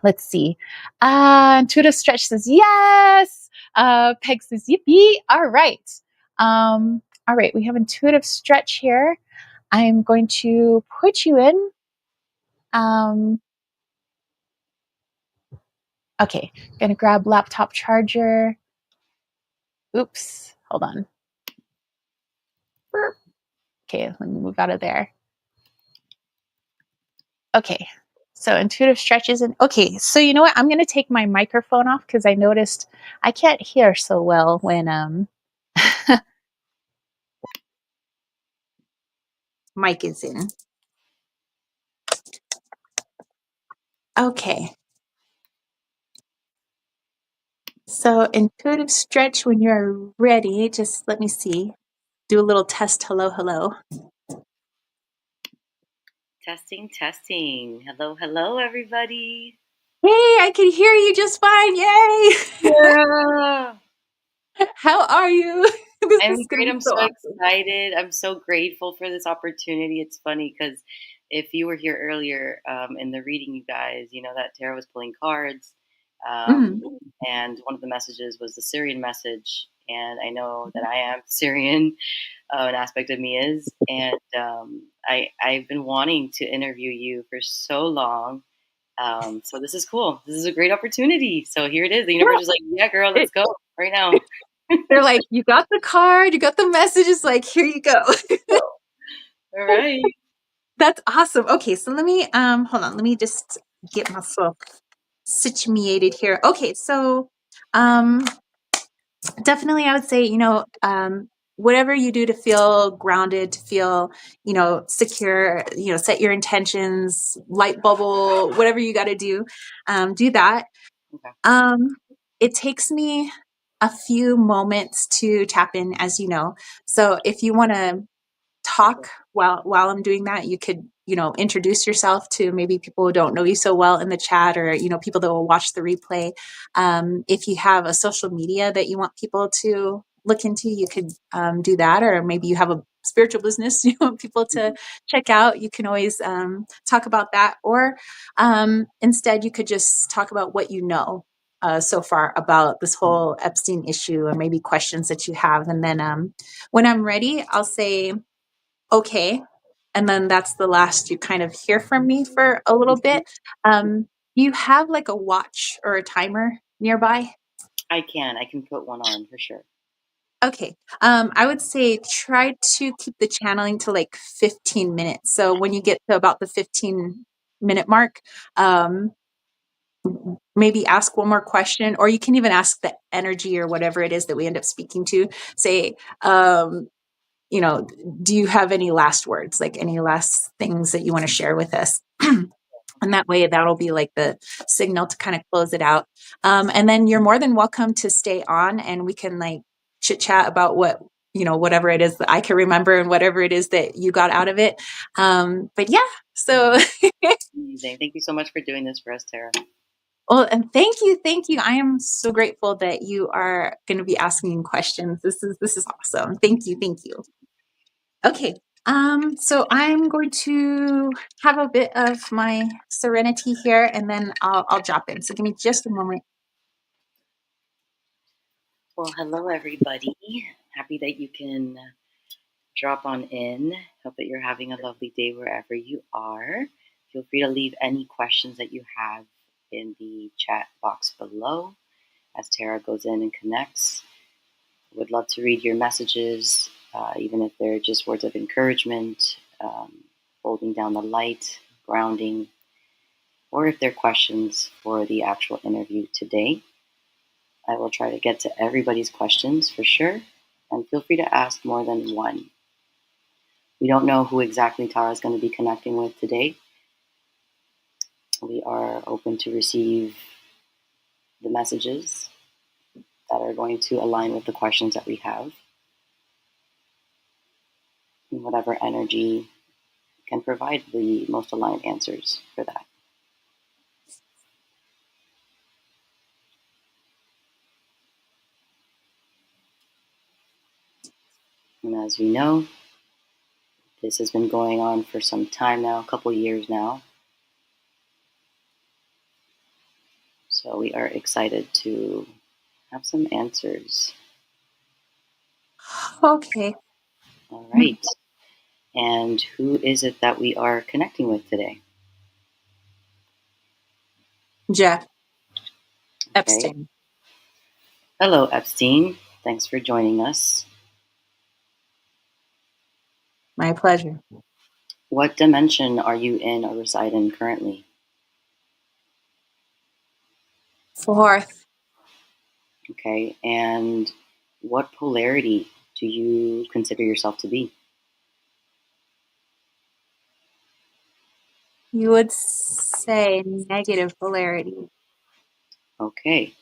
let's see. Intuitive Stretch says yes. Peg says yippee. All right. All right. We have Intuitive Stretch here. I'm going to put you in. Okay. Going to grab laptop charger. Oops. Hold on. Okay. Let me move out of there. Okay. So Intuitive Stretch isn't. Okay. So you know what? I'm going to take my microphone off because I noticed I can't hear so well when mic is in. Okay. So Intuitive Stretch, when you're ready, just let me see. Do a little test. Hello, hello. Testing, testing. Hello, hello, everybody. Hey, I can hear you just fine. Yay! Yeah. How are you? This I'm is going great. to be I'm so so awesome. excited. I'm so grateful for this opportunity. It's funny because if you were here earlier in the reading, you guys, you know that Tara was pulling cards. Um, Mm. and one of the messages was the Syrian message. And I know that I am Syrian, an aspect of me is. And I've been wanting to interview you for so long. So this is cool. This is a great opportunity. So here it is. The universe is like, yeah, girl, let's go right now. They're like, you got the card, you got the messages, like, here you go. All right. That's awesome. Okay, so let me hold on, let me just get myself situated here. Okay, so um definitely I would say, whatever you do to feel grounded, to feel, secure, set your intentions, light bubble, whatever you got to do that. Okay. It takes me a few moments to tap in, as you know. So if you want to talk while I'm doing that, you could, introduce yourself to maybe people who don't know you so well in the chat, or, people that will watch the replay. If you have a social media that you want people to look into, you could do that. Or maybe you have a spiritual business you want people to check out. You can always talk about that. Or instead, you could just talk about what you know so far about this whole Epstein issue, or maybe questions that you have. And then when I'm ready, I'll say, okay. And then that's the last you kind of hear from me for a little bit. Do you have like a watch or a timer nearby? I can put one on for sure. Okay. I would say try to keep the channeling to like 15 minutes. So when you get to about the 15-minute mark, um, maybe ask one more question, or you can even ask the energy or whatever it is that we end up speaking to. Say, do you have any last words, like any last things that you want to share with us? And that way, that'll be like the signal to kind of close it out. And then you're more than welcome to stay on, and we can like chit chat about whatever it is that I can remember and whatever it is that you got out of it. But yeah, so. Amazing. Thank you so much for doing this for us, Tara. Well, and thank you. I am so grateful that you are going to be asking questions. This is awesome. Thank you. Okay. So I'm going to have a bit of my Serenity here, and then I'll drop in. So give me just a moment. Well, hello, everybody. Happy that you can drop on in. Hope that you're having a lovely day wherever you are. Feel free to leave any questions that you have in the chat box below as Tara goes in and connects. Would love to read your messages, even if they're just words of encouragement, holding down the light, grounding, or if they're questions for the actual interview today. I will try to get to everybody's questions for sure, and feel free to ask more than one. We don't know who exactly Tara is going to be connecting with today. We are open to receive the messages that are going to align with the questions that we have, and whatever energy can provide the most aligned answers for that. And as we know, this has been going on for some time now, a couple years now. So we are excited to have some answers. Okay. All right. And who is it that we are connecting with today? Jeff Okay. Epstein. Hello, Epstein. Thanks for joining us. My pleasure. What dimension are you in or reside in currently? Fourth, Okay. And what polarity do you consider yourself to be? you would say negative polarity. Okay.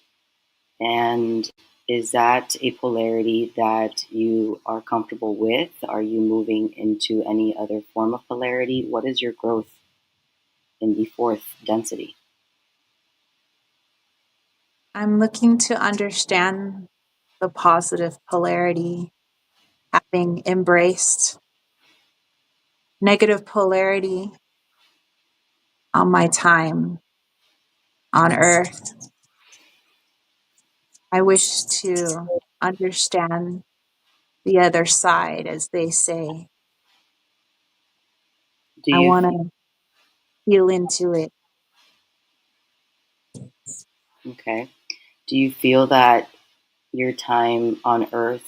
And is that a polarity that you are comfortable with? Are you moving into any other form of polarity? What is your growth in the fourth density? I'm looking to understand the positive polarity, having embraced negative polarity on my time on Earth. I wish to understand the other side, as they say. Do I you want to feel into it. okay? Do you feel that your time on Earth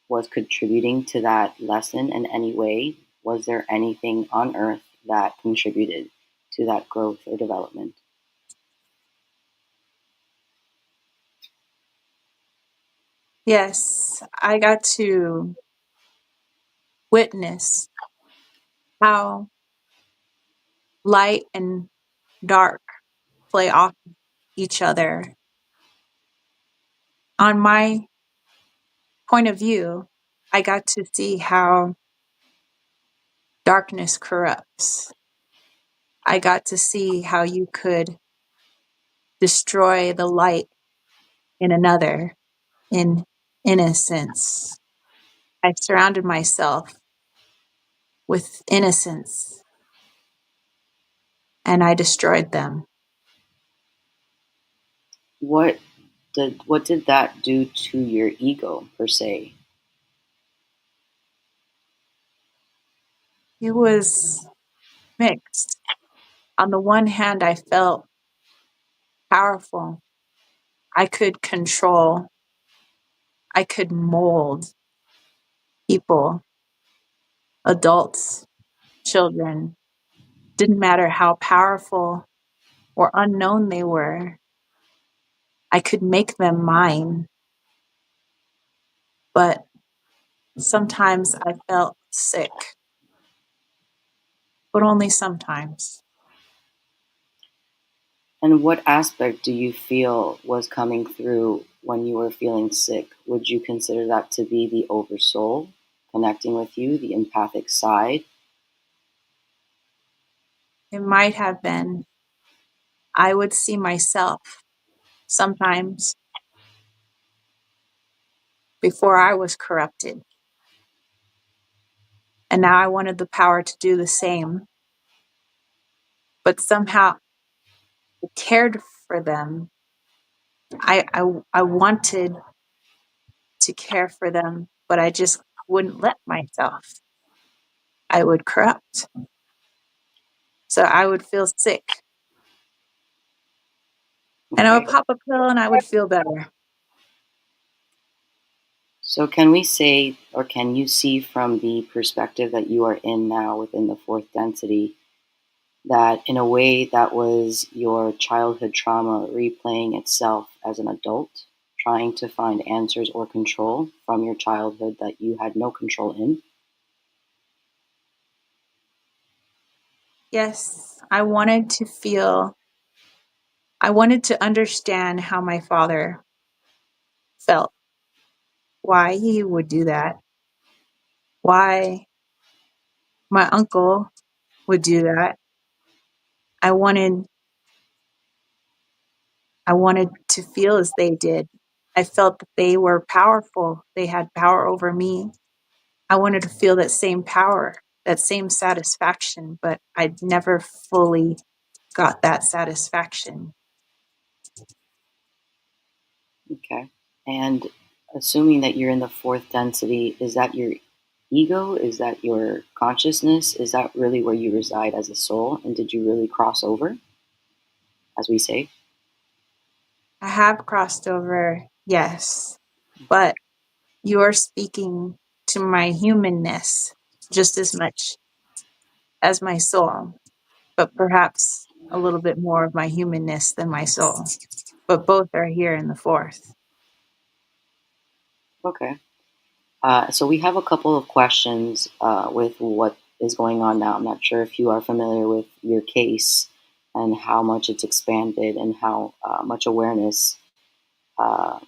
was contributing to that lesson in any way? Was there anything on Earth that contributed to that growth or development? Yes, I got to witness how light and dark play off each other. On my point of view, I got to see how darkness corrupts. I got to see how you could destroy the light in another in innocence. I surrounded myself with innocence and I destroyed them. What what did that do to your ego per se? It was mixed. On the one hand, I felt powerful. I could control, I could mold people, adults, children. Didn't matter how powerful or unknown they were, I could make them mine. But sometimes I felt sick, but only sometimes. And what aspect do you feel was coming through when you were feeling sick? Would you consider that to be the oversoul connecting with you, the empathic side? It might have been. I would see myself sometimes before I was corrupted. And now I wanted the power to do the same. But somehow I cared for them. I wanted to care for them, but I just wouldn't let myself. I would corrupt. So I would feel sick. And I would Okay. pop a pill and I would feel better. So, can we say, or can you see from the perspective that you are in now within the fourth density, that in a way that was your childhood trauma replaying itself as an adult, trying to find answers or control from your childhood that you had no control in? Yes, I wanted to understand how my father felt, why he would do that, why my uncle would do that. I wanted I wanted to feel as they did. I felt that they were powerful. They had power over me. I wanted to feel that same power, that same satisfaction, but I'd never fully got that satisfaction. Okay. And assuming that you're in the fourth density, is that your ego? Is that your consciousness? Is that really where you reside as a soul? And did you really cross over, as we say? I have crossed over, yes, but you're speaking to my humanness just as much as my soul, but perhaps a little bit more of my humanness than my soul. But both are here in the fourth. Okay. So we have a couple of questions with what is going on now. I'm not sure if you are familiar with your case and how much it's expanded and how much awareness uh,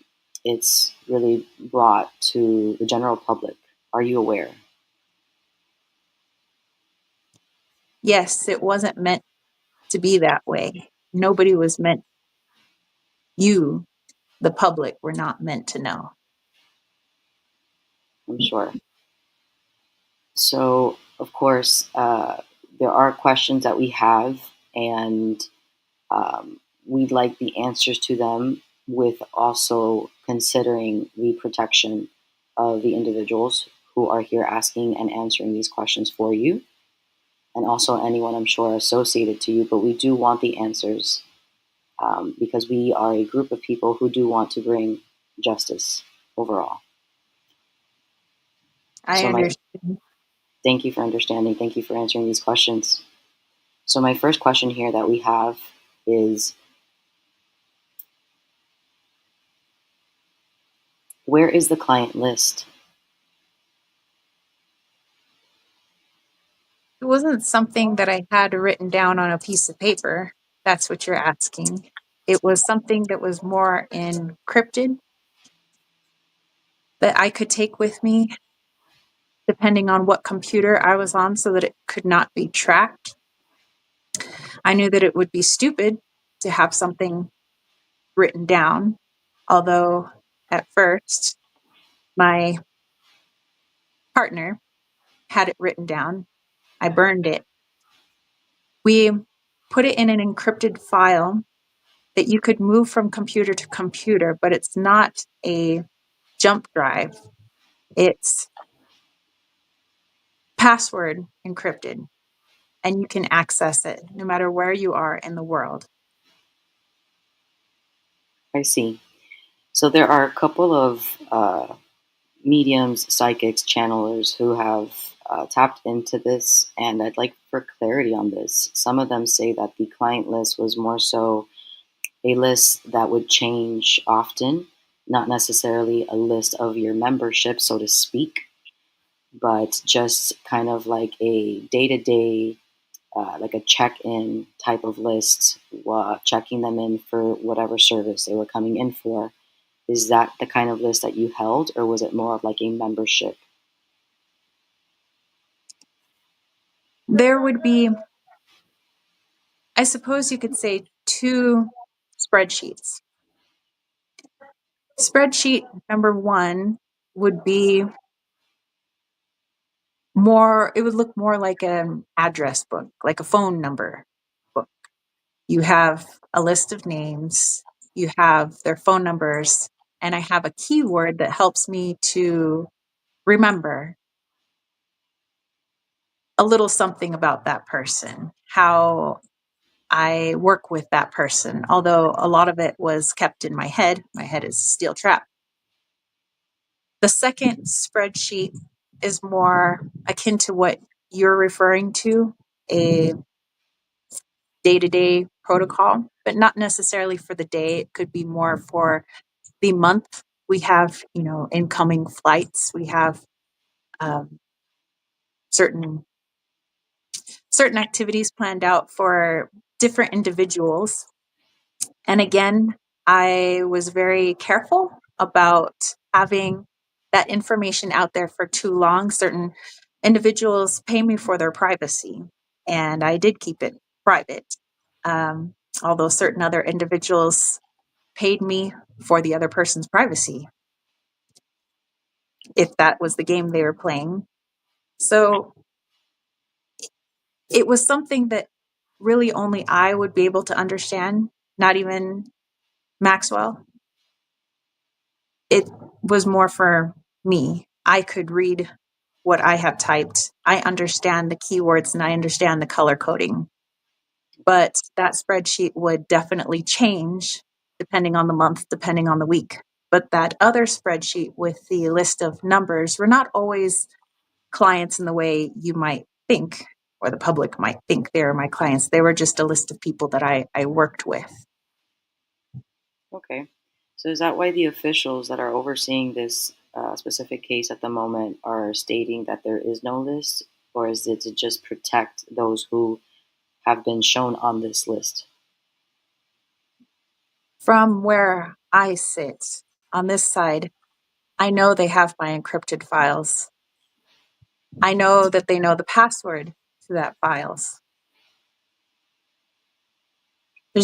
it's really brought to the general public. Are you aware? Yes, it wasn't meant to be that way. Nobody was meant, you, the public, were not meant to know. I'm sure. So, of course, there are questions that we have, and we'd like the answers to them with also considering the protection of the individuals who are here asking and answering these questions for you, and also anyone I'm sure associated to you. But we do want the answers because we are a group of people who do want to bring justice overall. I So, my understand. thank you for understanding. Thank you for answering these questions. So, my first question here that we have is, where is the client list? It wasn't something that I had written down on a piece of paper. That's what you're asking. It was something that was more encrypted that I could take with me depending on what computer I was on so that it could not be tracked. I knew that it would be stupid to have something written down, although at first my partner had it written down. I burned it. We put it in an encrypted file that you could move from computer to computer, but it's not a jump drive. It's password encrypted, and you can access it no matter where you are in the world. I see. So there are a couple of mediums, psychics, channelers who have tapped into this, and I'd like for clarity on this. Some of them say that the client list was more so a list that would change often, not necessarily a list of your membership, so to speak, but just kind of like a day to day, like a check in type of list, checking them in for whatever service they were coming in for. Is that the kind of list that you held, or was it more of like a membership? There would be, I suppose you could say, two spreadsheets. Spreadsheet number one would be more, it would look more like an address book, like a phone number book. You have a list of names, you have their phone numbers, and I have a keyword that helps me to remember a little something about that person, how I work with that person, although a lot of it was kept in my head. My head is a steel trap. The second spreadsheet is more akin to what you're referring to, a day to day protocol, but not necessarily for the day. It could be more for the month. We have, incoming flights. We have um, certain activities planned out for different individuals. And again, I was very careful about having that information out there for too long. Certain individuals pay me for their privacy, and I did keep it private. Um, Although certain other individuals paid me for the other person's privacy, if that was the game they were playing. So it was something that really only I would be able to understand, not even Maxwell. It was more for me. I could read what I have typed. I understand the keywords and I understand the color coding. But that spreadsheet would definitely change depending on the month, depending on the week. But that other spreadsheet with the list of numbers were not always clients in the way you might think, or the public might think they're my clients. They were just a list of people that I worked with. Okay. So is that why the officials that are overseeing this specific case at the moment are stating that there is no list, or is it to just protect those who have been shown on this list? From where I sit on this side, I know they have my encrypted files. I know that they know the password to that files.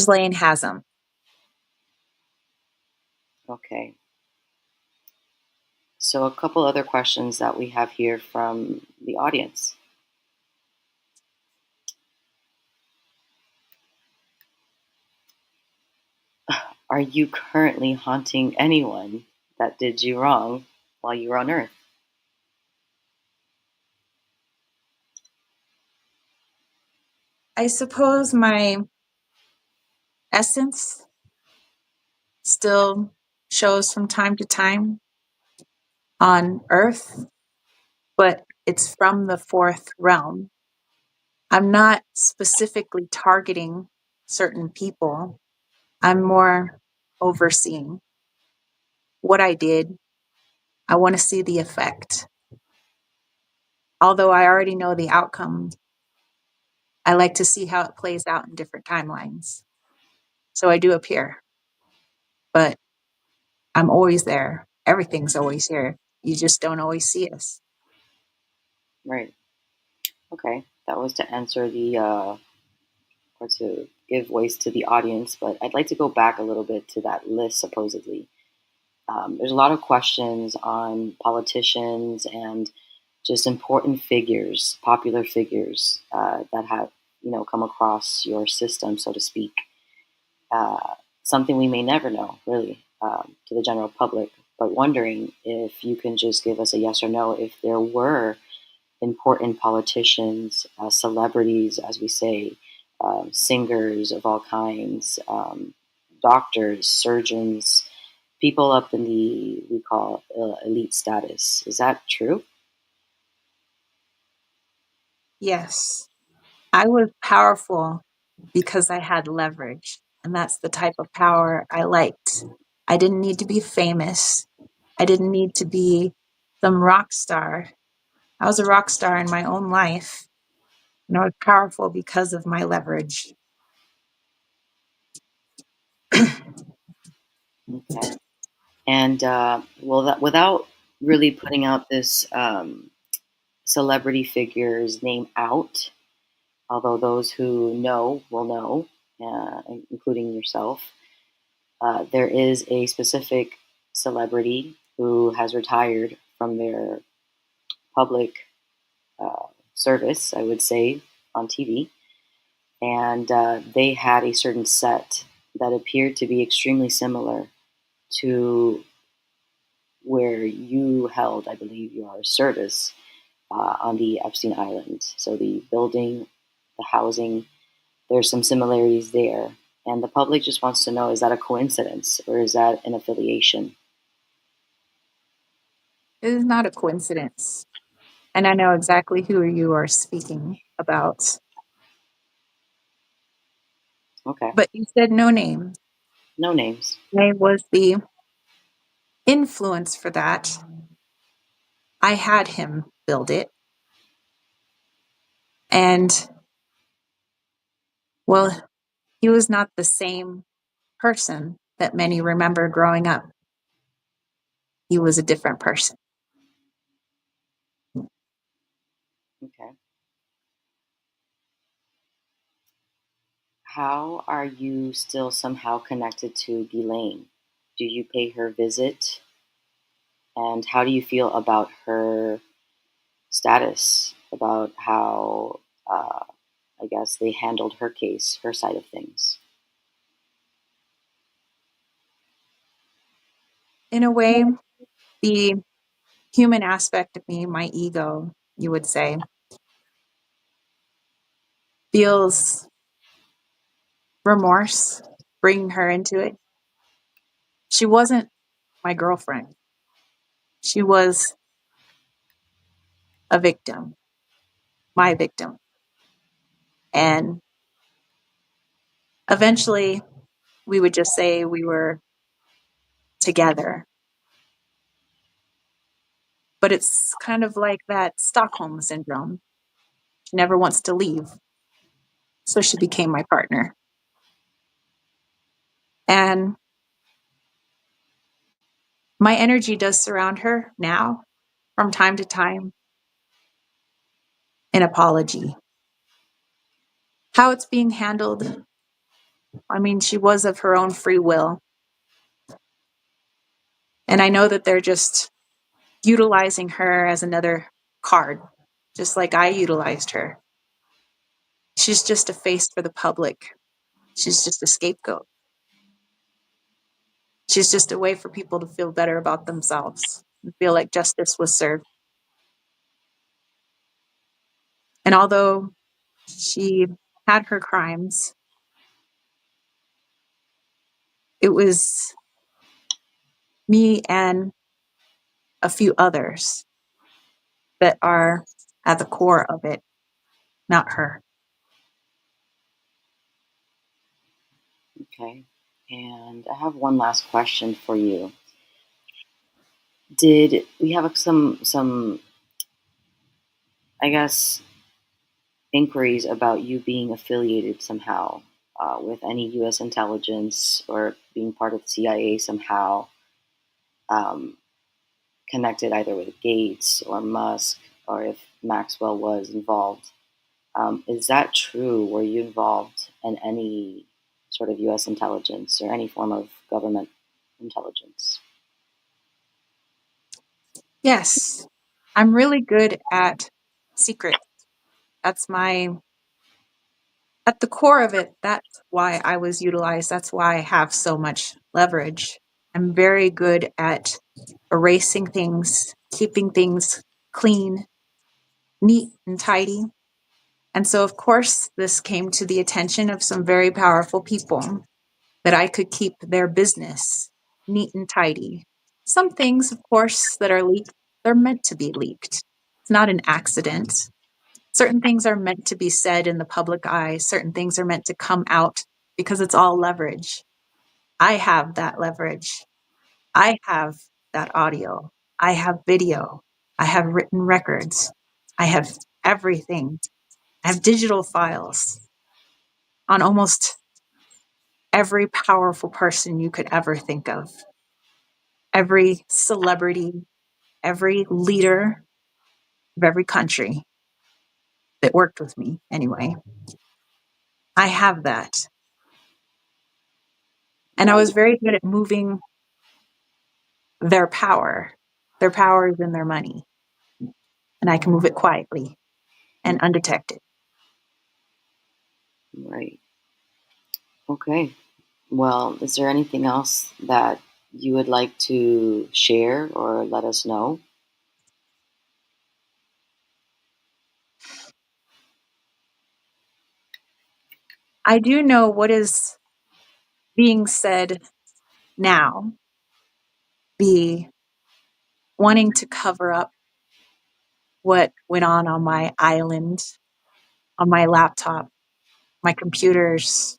Lane has them. Okay. So a couple other questions that we have here from the audience. Are you currently haunting anyone that did you wrong while you were on Earth? I suppose my essence still shows from time to time on Earth, but it's from the fourth realm. I'm not specifically targeting certain people. I'm more overseeing what I did. I want to see the effect. Although I already know the outcome, I like to see how it plays out in different timelines. So I do appear, but I'm always there. Everything's always here. You just don't always see us. Right. Okay. That was to answer the or to give voice to the audience, but I'd like to go back a little bit to that list, supposedly. There's a lot of questions on politicians and just important figures, popular figures that have, come across your system, so to speak. Something we may never know, really, to the general public, but wondering if you can just give us a yes or no if there were important politicians, celebrities, as we say, singers of all kinds, doctors, surgeons, people up in the we call elite status. Is that true? Yes, I was powerful because I had leverage, and that's the type of power I liked. I didn't need to be famous. I didn't need to be some rock star. I was a rock star in my own life, and I was powerful because of my leverage. Okay. And well, without really putting out this celebrity figure's name out, although those who know will know, including yourself, there is a specific celebrity who has retired from their public uh, service, I would say, on TV. And they had a certain set that appeared to be extremely similar to where you held, I believe, your service on the Epstein Island. So the building, the housing, there's some similarities there. And the public just wants to know, is that a coincidence or is that an affiliation? It is not a coincidence. And I know exactly who you are speaking about. Okay. But you said no name. No names. I was the influence for that. I had him build it. And, well, he was not the same person that many remember growing up. He was a different person. Okay. How are you still somehow connected to Ghislaine? Do you pay her visit? And how do you feel about her status, about how, I guess, they handled her case, her side of things? In a way, the human aspect of me, my ego, you would say, feels remorse bringing her into it. She wasn't my girlfriend. She was a victim, my victim. And eventually we would just say we were together. But it's kind of like that Stockholm syndrome. She never wants to leave. So she became my partner. And my energy does surround her now from time to time, an apology. How it's being handled, I mean, she was of her own free will. And I know that they're just utilizing her as another card, just like I utilized her. She's just a face for the public. She's just a scapegoat. She's just a way for people to feel better about themselves and feel like justice was served. And although she had her crimes, it was me and a few others that are at the core of it, not her. Okay. And I have one last question for you. Did we have some I guess inquiries about you being affiliated somehow with any U.S. intelligence or being part of the CIA somehow, um, connected either with Gates or Musk, or if Maxwell was involved? Is that true? Were you involved in any sort of U.S. intelligence or any form of government intelligence? Yes, I'm really good at secrets. That's at the core of it, that's why I was utilized. That's why I have so much leverage. I'm very good at erasing things, keeping things clean, neat, and tidy. And so, of course, this came to the attention of some very powerful people that I could keep their business neat and tidy. Some things, of course, that are leaked, they're meant to be leaked. It's not an accident. Certain things are meant to be said in the public eye. Certain things are meant to come out because it's all leverage. I have that leverage. I have that audio. I have video. I have written records. I have everything. I have digital files on almost every powerful person you could ever think of. Every celebrity, every leader of every country that worked with me anyway. I have that. And I Right. was very good at moving their power. Their power is in their money. And I can move it quietly and undetected. Right. Okay. Well, is there anything else that you would like to share or let us know? I do know what is being said now, the wanting to cover up what went on my island, on my laptop, my computers,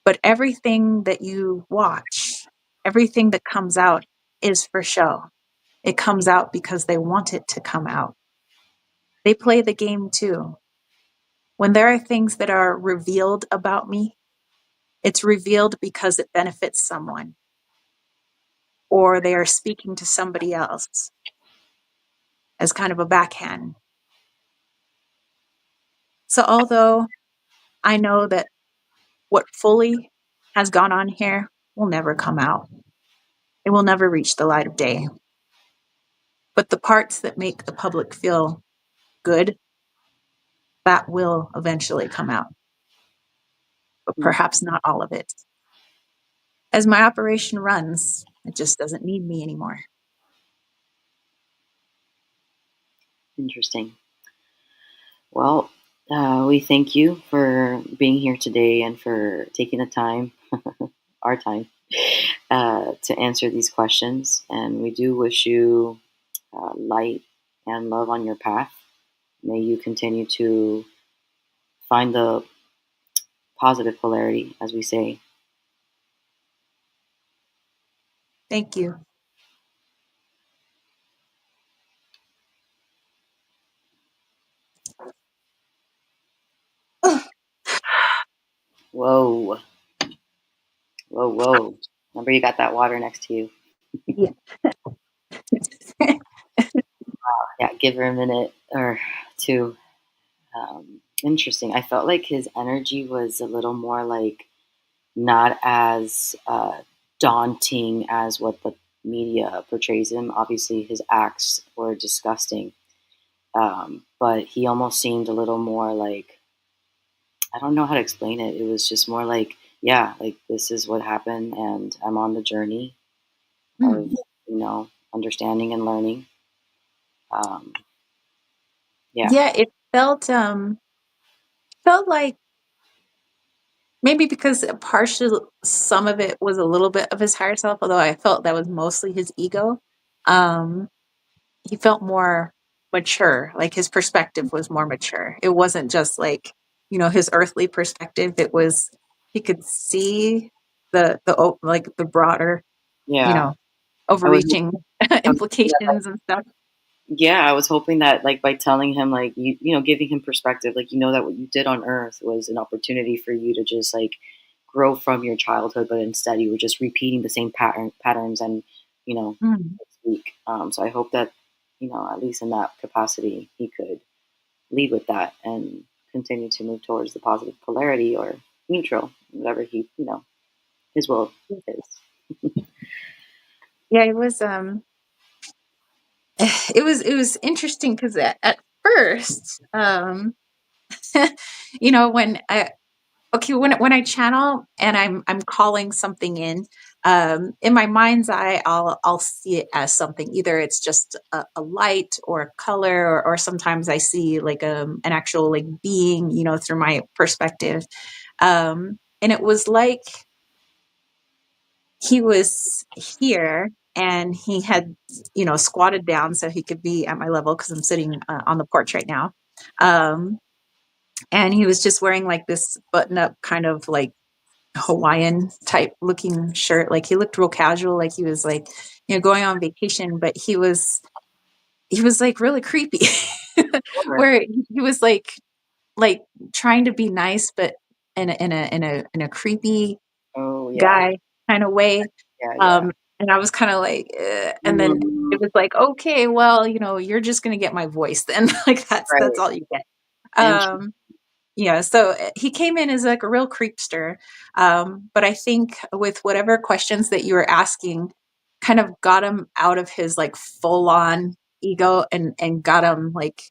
But everything that you watch, everything that comes out is for show. It comes out because they want it to come out. They play the game too. When there are things that are revealed about me, it's revealed because it benefits someone or they are speaking to somebody else as kind of a backhand. So although I know that what fully has gone on here will never come out, it will never reach the light of day. But the parts that make the public feel good, that will eventually come out, but perhaps not all of it. As my operation runs, it just doesn't need me anymore. Interesting. Well, we thank you for being here today and for taking the time, our time, to answer these questions. And we do wish you light and love on your path. May you continue to find the positive polarity, as we say. Thank you. Whoa, whoa, whoa. Remember, you got that water next to you. Yeah. Yeah, give her a minute or two. Interesting. I felt like his energy was a little more like not as daunting as what the media portrays him. Obviously, his acts were disgusting, but he almost seemed a little more like, I don't know how to explain it. It was just more like, yeah, like this is what happened, and I'm on the journey of understanding and learning. Um, yeah, Yeah, it felt like maybe because partial some of it was a little bit of his higher self, although I felt that was mostly his ego. Um, he felt more mature, like his perspective was more mature. It wasn't just like, his earthly perspective. It was he could see like the broader, you yeah. know, I was, overreaching I was hoping that, implications and stuff. yeah, I was hoping that like by telling him like giving him perspective, like that what you did on Earth was an opportunity for you to just like grow from your childhood, but instead you were just repeating the same patterns and Mm. speak. So I hope that at least in that capacity he could lead with that and continue to move towards the positive polarity or neutral, whatever he his will is. Yeah, it was it was interesting because at first, when when I channel and I'm calling something in my mind's eye, I'll see it as something. Either it's just a light or a color, or sometimes I see like an actual like being, through my perspective. And it was like he was here and he had, squatted down so he could be at my level because I'm sitting on the porch right now. Um, and he was just wearing like this button up kind of like Hawaiian type looking shirt. Like he looked real casual, like he was like, going on vacation, but he was like really creepy. Sure. Where he was like trying to be nice, but in a creepy Oh yeah, guy kind of way. yeah, yeah. And I was kind of like, and then it was like, okay, well, you're just gonna get my voice then. Like that's Right. all you get. Interesting. Um, yeah, so he came in as like a real creepster. But I think with whatever questions that you were asking, kind of got him out of his like full on ego and got him like,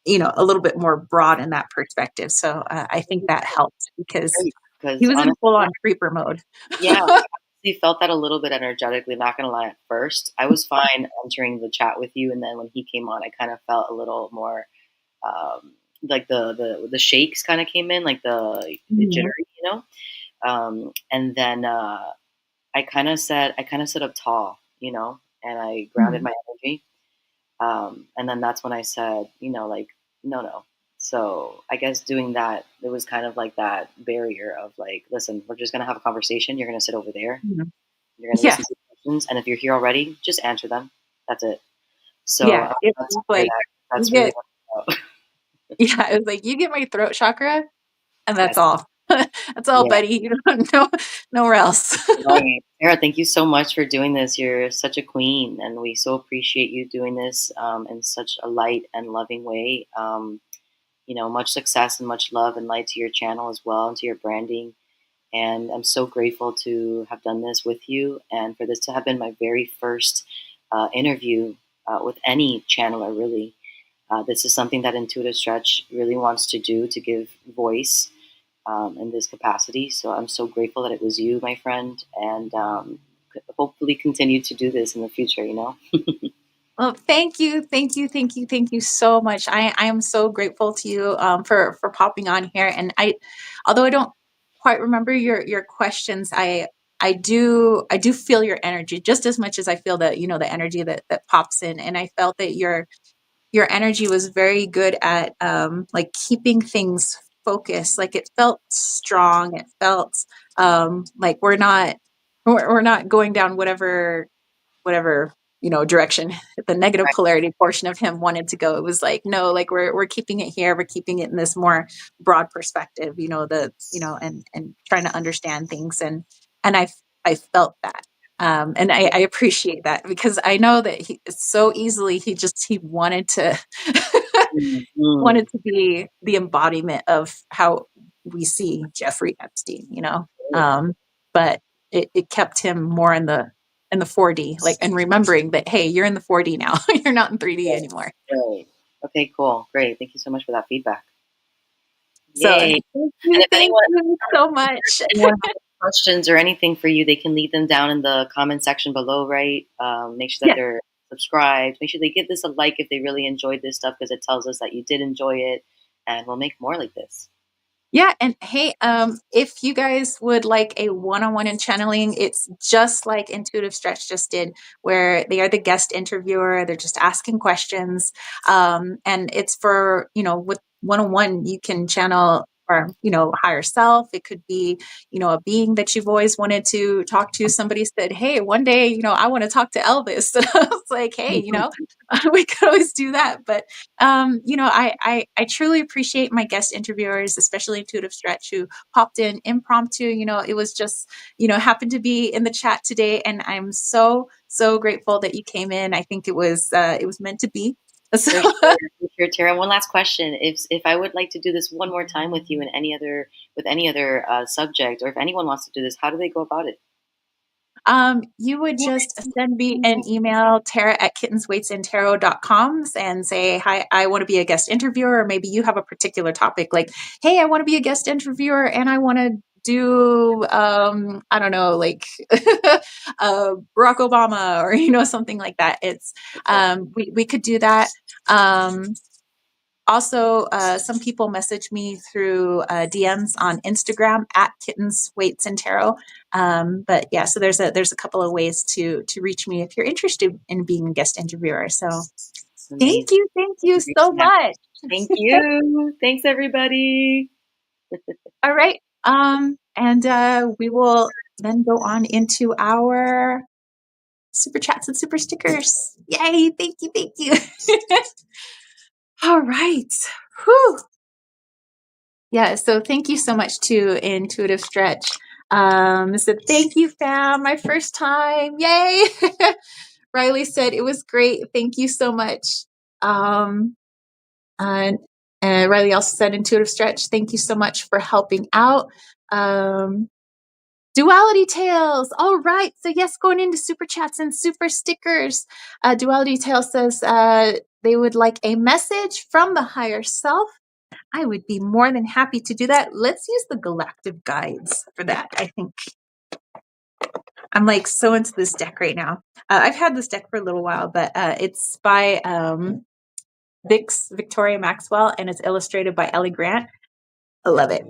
a little bit more broad in that perspective. So I think that helped because he Because was in honestly, full on creeper mode. yeah, I actually felt that a little bit energetically. Not gonna lie, at first I was fine entering the chat with you, and then when he came on, I kind of felt a little more like the shakes kind of came in, like the Yeah. jittery, and then I kind of set up tall, and I grounded Mhm. my energy, and then that's when I said, like no, no, So I guess doing that, it was kind of like that barrier of like, listen, we're just gonna have a conversation. You're gonna sit over there. Mhm. You're gonna Yeah. listen to the questions, and if you're here already, just answer them. That's it. So Yeah. I'm It glad to was hear like, that. you That's really get, what it's about. yeah, it was like, you get my throat chakra and that's Yes. all. That's all, Yeah. buddy. You don't know nowhere else. Right. Sarah, thank you so much for doing this. You're such a queen, and we so appreciate you doing this in such a light and loving way. Much success and much love and light to your channel as well and to your branding. And I'm so grateful to have done this with you and for this to have been my very first interview with any channeler, really. This is something that Intuitive Stretch really wants to do to give voice in this capacity. So I'm so grateful that it was you, my friend, and hopefully continue to do this in the future, Well, thank you, thank you, thank you, thank you so much. I am so grateful to you for popping on here. And although I don't quite remember your questions, I do feel your energy just as much as I feel the energy that pops in. And I felt that your energy was very good at like keeping things focused. Like it felt strong. It felt like we're not going down whatever direction the negative Right. polarity portion of him wanted to go. It was like, no, like we're keeping it here, we're keeping it in this more broad perspective, and trying to understand things. And I felt that, and I appreciate that, because I know that he so easily he wanted to Mhm. wanted to be the embodiment of how we see Jeffrey Epstein. But it kept him more in the 4D, like, and remembering that, hey, you're in the 4D now. You're not in 3D Right. anymore. Right. Okay, cool. Great. Thank you so much for that feedback. So Yay. And thank you so much. if anyone has any questions or anything for you, they can leave them down in the comment section below, right? Make sure that Yeah. they're subscribed. Make sure they give this a like if they really enjoyed this stuff because it tells us that you did enjoy it, and we'll make more like this. Yeah, and hey, if you guys would like a one-on-one in channeling, it's just like Intuitive Stretch just did, where they are the guest interviewer. They're just asking questions, and it's for with one-on-one, you can channel or higher self. It could be a being that you've always wanted to talk to. Somebody said, "Hey, one day, I want to talk to Elvis," and I was like, "Hey, we could always do that." But I truly appreciate my guest interviewers, especially Intuitive Stretch, who popped in impromptu. It was just, happened to be in the chat today, and I'm so so grateful that you came in. I think it was meant to be. So, For sure, Tara. One last question: if I would like to do this one more time with you in any other subject, or if anyone wants to do this, how do they go about it? you would just send me an email, tara@kittensweightsandtarot.com, and say, hi, I want to be a guest interviewer. Or maybe you have a particular topic like, hey, I want to be a guest interviewer and I want to do, I don't know, like Barack Obama, or, something like that. Okay. We could do that. Also, some people message me through DMs on Instagram at Kittens Weights and Tarot. But yeah, so there's a couple of ways to reach me if you're interested in being a guest interviewer. So Amazing. thank you so Reaching out. much. Thank you. Thanks, everybody. All right, and we will then go on into our super chats and super stickers. Yay! Thank you. All right. Whew. Yeah, so thank you so much to Intuitive Stretch. So thank you, fam. My first time. Yay. Riley said it was great. Thank you so much. Um, and, and Riley also said, Intuitive Stretch, thank you so much for helping out. Duality Tales. All right. So yes, going into super chats and super stickers. Duality Tales says they would like a message from the higher self. I would be more than happy to do that. Let's use the galactic guides for that. I think I'm like so into this deck right now. I've had this deck for a little while, but it's by Victoria Maxwell, and it's illustrated by Ellie Grant. I love it.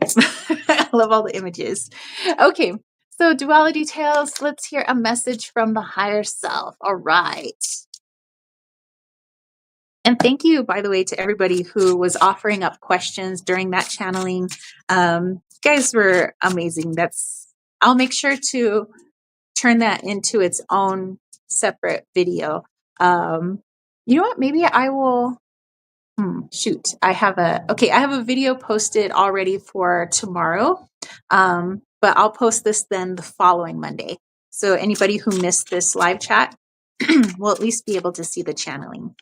I love all the images. Okay, so Duality Tales. Let's hear a message from the higher self. All right. And thank you, by the way, to everybody who was offering up questions during that channeling. You guys were amazing. I'll make sure to turn that into its own separate video. You know what? Maybe I will. Shoot, I have a video posted already for tomorrow. But I'll post this then the following Monday. So anybody who missed this live chat will at least be able to see the channeling.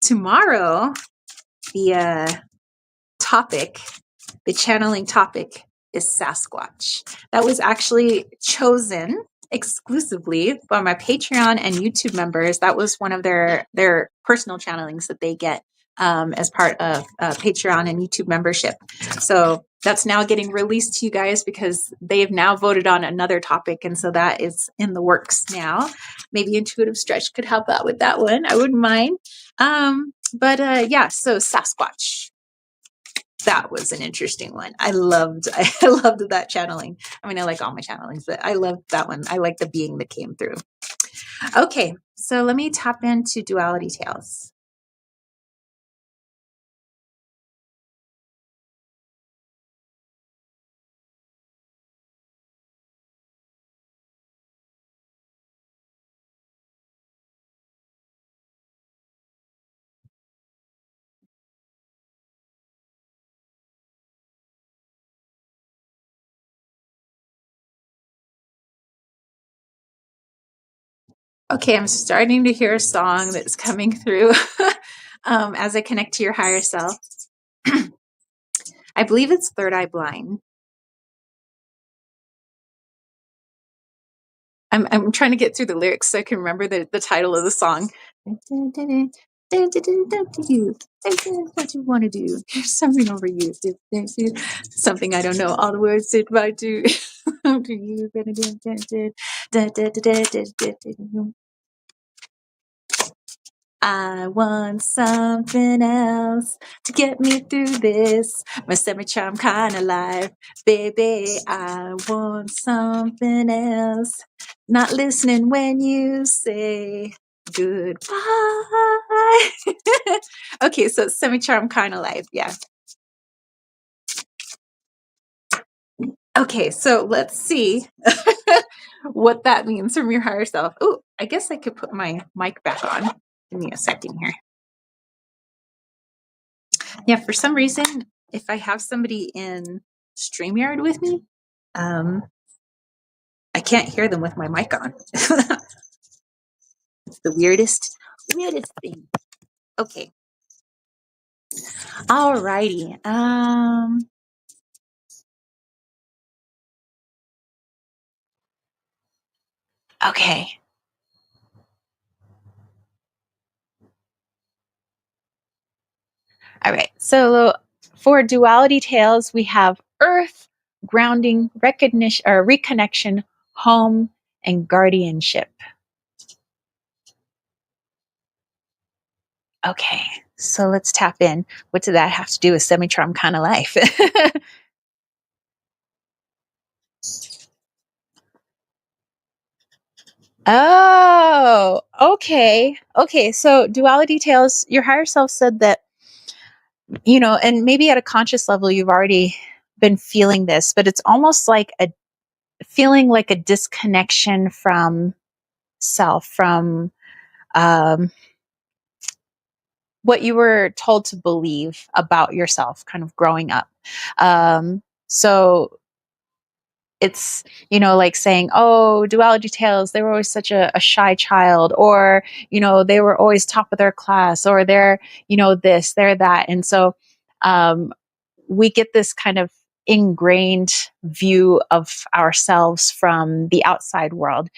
Tomorrow, the channeling topic is Sasquatch. That was actually chosen exclusively by my Patreon and YouTube members. That was one of their personal channelings that they get as part of Patreon and YouTube membership. So that's now getting released to you guys because they have now voted on another topic. And so that is in the works now. Maybe Intuitive Stretch could help out with that one. I wouldn't mind. Yeah, so Sasquatch. That was an interesting one. I loved that channeling. I mean, I like all my channelings, but I loved that one. I like the being that came through. Okay, so let me tap into Duality Tales. Okay, I'm starting to hear a song that's coming through as I connect to your higher self. I believe it's Third Eye Blind. I'm trying to get through the lyrics so I can remember the title of the song. What you want to do? There's something over you. There's something I don't know. All the words did I do? Do you gonna do? I want something else to get me through this. My semi-charm kind of life. Baby, I want something else. Not listening when you say goodbye. Okay, so semi-charm kind of life. Yeah. Okay, so let's see what that means from your higher self. Oh, I guess I could put my mic back on. Give me a second here. Yeah, for some reason, if I have somebody in StreamYard with me, I can't hear them with my mic on. It's the weirdest thing. Okay. Alrighty. Okay. All right. So for Duality Tales, we have Earth, grounding, recognition or reconnection, home, and guardianship. Okay. So let's tap in. What does that have to do with semi-charm kind of life? Oh, okay. Okay. So Duality Tales, your higher self said that, and maybe at a conscious level, you've already been feeling this, but it's almost like feeling like a disconnection from self, from what you were told to believe about yourself kind of growing up. So it's, like saying, oh, Duality Tales, they were always such a shy child, or, they were always top of their class, or they're, this, they're that. And so we get this kind of ingrained view of ourselves from the outside world,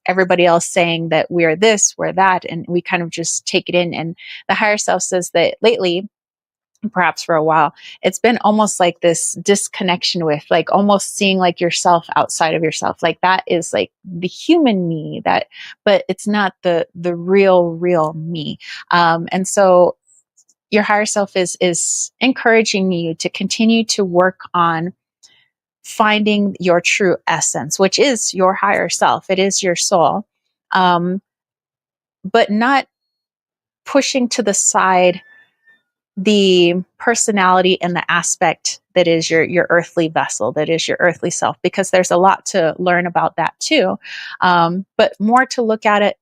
everybody else saying that we're this, we're that, and we kind of just take it in. And the higher self says that lately, perhaps for a while, it's been almost like this disconnection with, like, almost seeing like yourself outside of yourself. Like that is like the human me, but it's not the real me. And so your higher self is encouraging you to continue to work on finding your true essence, which is your higher self. It is your soul. But not pushing to the side the personality and the aspect that is your earthly vessel, that is your earthly self, because there's a lot to learn about that too. But more to look at it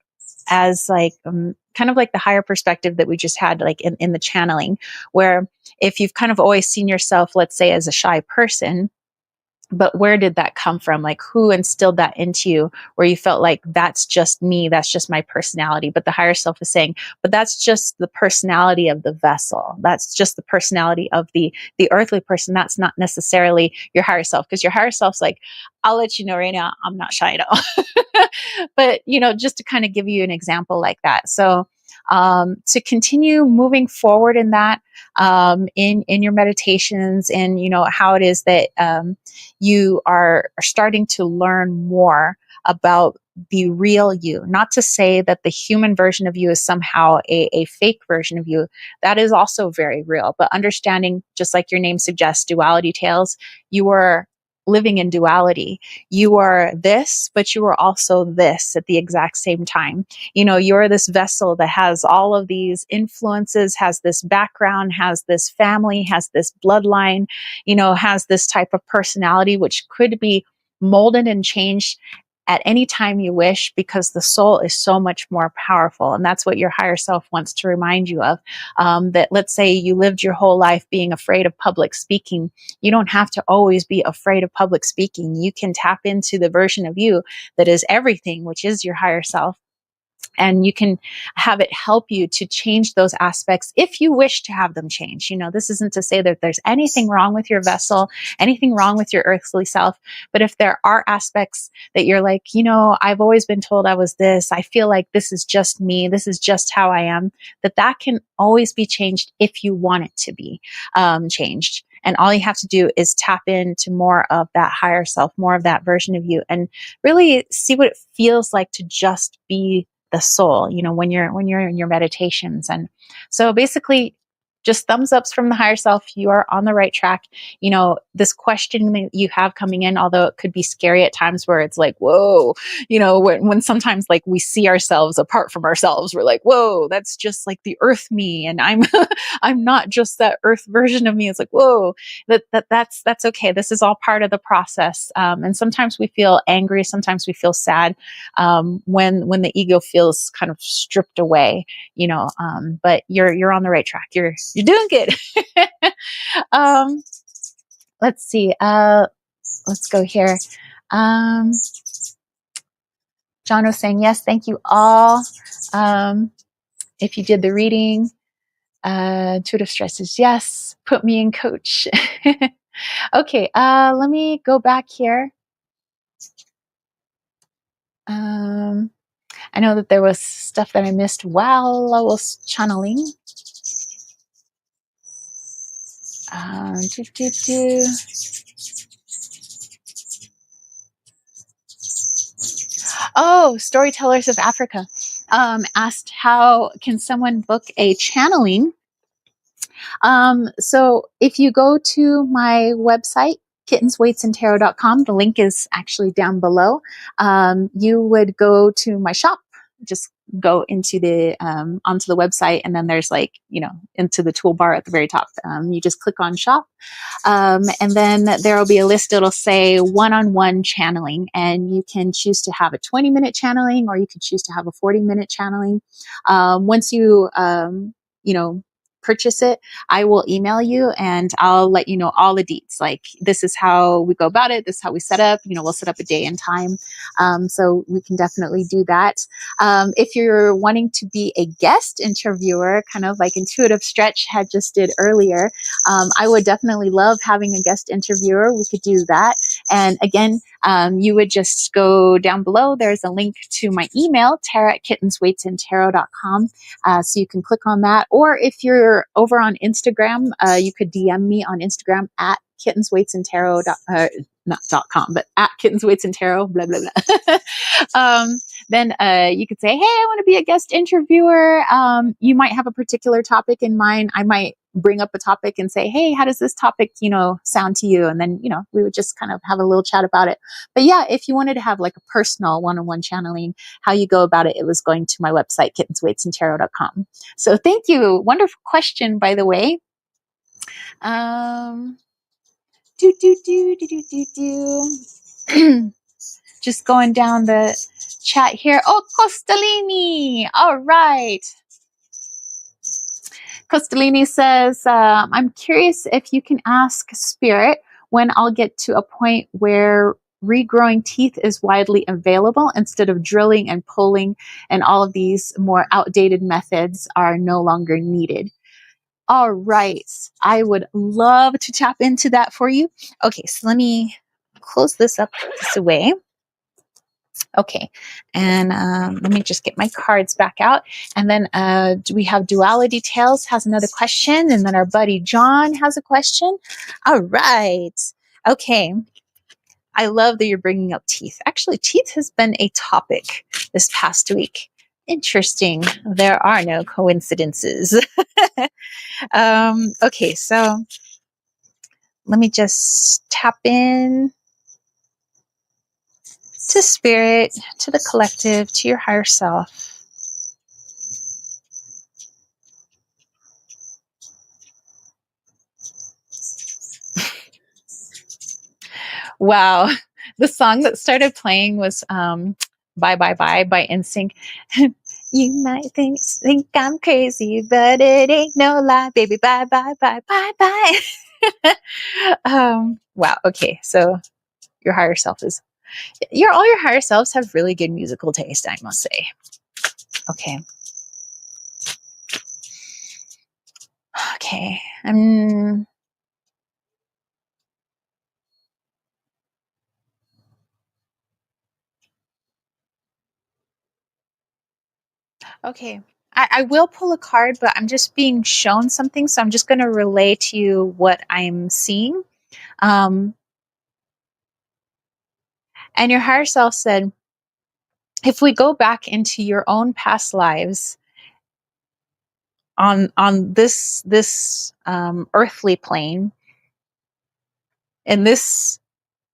as like kind of like the higher perspective that we just had, like in the channeling, where if you've kind of always seen yourself, let's say, as a shy person, but where did that come from? Like, who instilled that into you where you felt like that's just me, that's just my personality? But the higher self is saying, but that's just the personality of the vessel. That's just the personality of the earthly person. That's not necessarily your higher self, because your higher self's like, I'll let you know right now, I'm not shy at all. But, just to kind of give you an example like that. So to continue moving forward in that, in your meditations, and how it is that you are starting to learn more about the real you. Not to say that the human version of you is somehow a fake version of you. That is also very real. But understanding, just like your name suggests, duality tales, you are living in duality. You are this, but you are also this at the exact same time. You're this vessel that has all of these influences, has this background, has this family, has this bloodline, has this type of personality, which could be molded and changed at any time you wish, because the soul is so much more powerful. And that's what your higher self wants to remind you of. That, let's say you lived your whole life being afraid of public speaking. You don't have to always be afraid of public speaking. You can tap into the version of you that is everything, which is your higher self. And you can have it help you to change those aspects if you wish to have them change. This isn't to say that there's anything wrong with your vessel, anything wrong with your earthly self. But if there are aspects that you're like, I've always been told I was this, I feel like this is just me, this is just how I am, that can always be changed if you want it to be changed. And all you have to do is tap into more of that higher self, more of that version of you, and really see what it feels like to just be the soul, when you're in your meditations. And so basically, just thumbs ups from the higher self. You are on the right track. This question that you have coming in, although it could be scary at times, where it's like, whoa, when sometimes like we see ourselves apart from ourselves, we're like, whoa, that's just like the earth me, and I'm I'm not just that earth version of me. It's like, whoa, that's okay. This is all part of the process. And sometimes we feel angry, sometimes we feel sad when the ego feels kind of stripped away, but you're on the right track. You're doing good. Let's see. Let's go here. John was saying, yes, thank you all. If you did the reading, intuitive stress is yes. Put me in, coach. Okay. Let me go back here. I know that there was stuff that I missed while I was channeling. Oh, Storytellers of Africa asked, how can someone book a channeling? So if you go to my website, kittensweightsandtarot.com, the link is actually down below. You would go to my shop, just go into the onto the website, and then there's into the toolbar at the very top. You just click on shop, and then there will be a list. It'll say one-on-one channeling, and you can choose to have a 20-minute channeling, or you could choose to have a 40-minute channeling. Once you purchase it, I will email you and I'll let you know all the deets. Like, this is how we go about it. This is how we set up, we'll set up a day and time. So we can definitely do that. If you're wanting to be a guest interviewer, kind of like Intuitive Stretch had just did earlier, I would definitely love having a guest interviewer. We could do that. And again, you would just go down below. There's a link to my email, tara@kittensweightsandtarot.com. So you can click on that. Or if you're over on Instagram, you could DM me on Instagram at kittensweightsandtarot. Not .com, but at kittensweightsandtarot, blah, blah, blah. Then you could say, hey, I want to be a guest interviewer. You might have a particular topic in mind. I might bring up a topic and say, hey, how does this topic, sound to you? And then, we would just kind of have a little chat about it. But yeah, if you wanted to have like a personal one-on-one channeling, how you go about it, it was going to my website, kittensweightsandtarot.com. So thank you. Wonderful question, by the way. Just going down the chat here. Oh, Costalini. All right. Costalini says, I'm curious if you can ask Spirit when I'll get to a point where regrowing teeth is widely available instead of drilling and pulling, and all of these more outdated methods are no longer needed. All right. I would love to tap into that for you. Okay, so let me close this up this away. Okay, and let me just get my cards back out. And then we have Duality Tales has another question, and then our buddy John has a question. All right. Okay. I love that you're bringing up teeth. Actually, teeth has been a topic this past week. Interesting. There are no coincidences. Okay, so let me just tap in to Spirit, to the collective, to your higher self. Wow. The song that started playing was Bye Bye Bye by NSYNC. You might think I'm crazy, but it ain't no lie, baby. Bye bye bye bye bye. Wow. Okay. So your higher self is all your higher selves have really good musical taste, I must say. Okay. Okay. Okay. I will pull a card, but I'm just being shown something. So I'm just going to relay to you what I'm seeing. And your higher self said, if we go back into your own past lives on this earthly plane, in this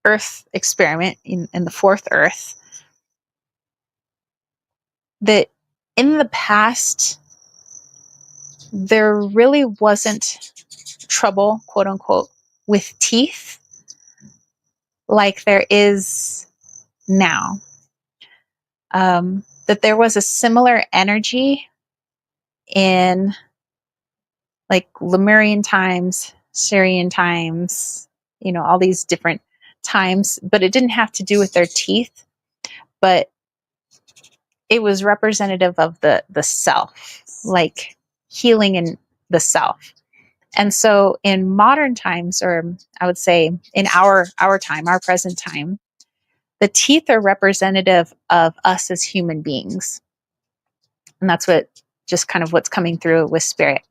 earth experiment, in the fourth earth, that in the past, there really wasn't trouble, quote unquote, with teeth like there is now. That there was a similar energy in like Lemurian times, Syrian times, all these different times, but it didn't have to do with their teeth, but it was representative of the self, like healing in the self. And so in modern times, or I would say in our time, our present time, the teeth are representative of us as human beings. And that's just kind of what's coming through with Spirit.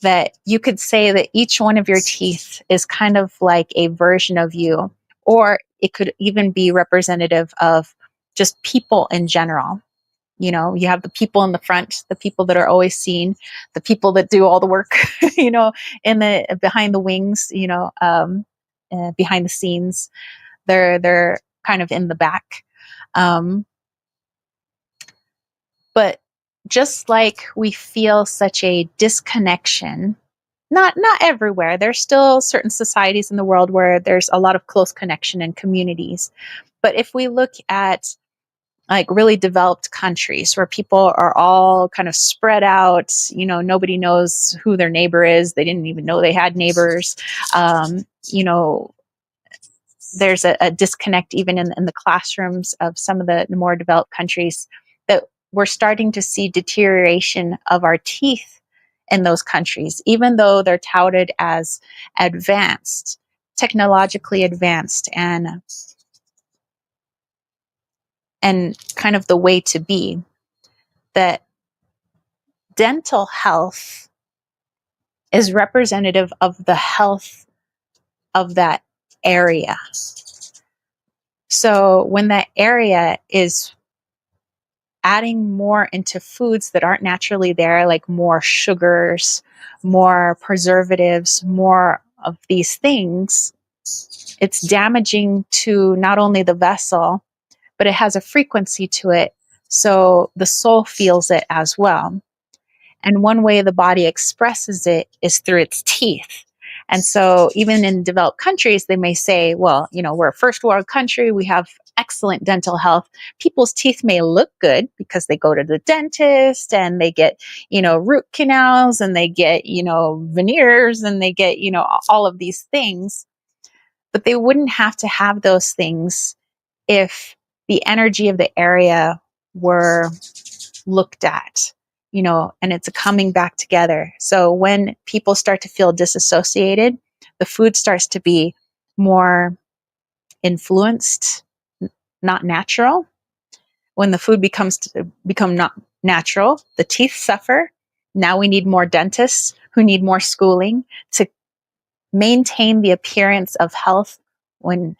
That you could say that each one of your teeth is kind of like a version of you, or it could even be representative of just people in general. You have the people in the front, the people that are always seen, the people that do all the work, in the behind the wings, behind the scenes. They're kind of in the back. But just like we feel such a disconnection, not everywhere. There's still certain societies in the world where there's a lot of close connection and communities. But if we look at like really developed countries where people are all kind of spread out, nobody knows who their neighbor is. They didn't even know they had neighbors. There's a disconnect even in the classrooms of some of the more developed countries, that we're starting to see deterioration of our teeth in those countries, even though they're touted as advanced, technologically advanced, and kind of the way to be. That dental health is representative of the health of that area. So when that area is adding more into foods that aren't naturally there, like more sugars, more preservatives, more of these things, it's damaging to not only the vessel, but it has a frequency to it. So the soul feels it as well. And one way the body expresses it is through its teeth. And so even in developed countries, they may say, well, we're a first world country. We have excellent dental health. People's teeth may look good because they go to the dentist and they get, root canals and they get, veneers and they get, all of these things. But they wouldn't have to have those things if the energy of the area were looked at, and it's a coming back together. So when people start to feel disassociated, the food starts to be more influenced, not natural. When the food become not natural, the teeth suffer. Now we need more dentists who need more schooling to maintain the appearance of health when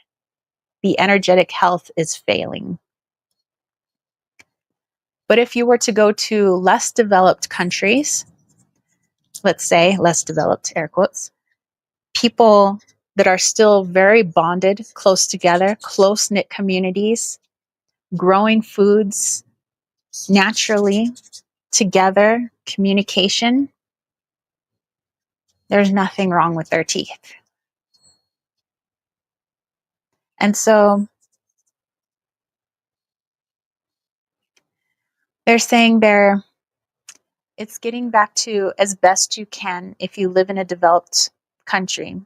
the energetic health is failing. But if you were to go to less developed countries, let's say less developed, air quotes, people that are still very bonded, close together, close-knit communities, growing foods naturally together, communication, there's nothing wrong with their teeth. And so they're saying it's getting back to as best you can if you live in a developed country,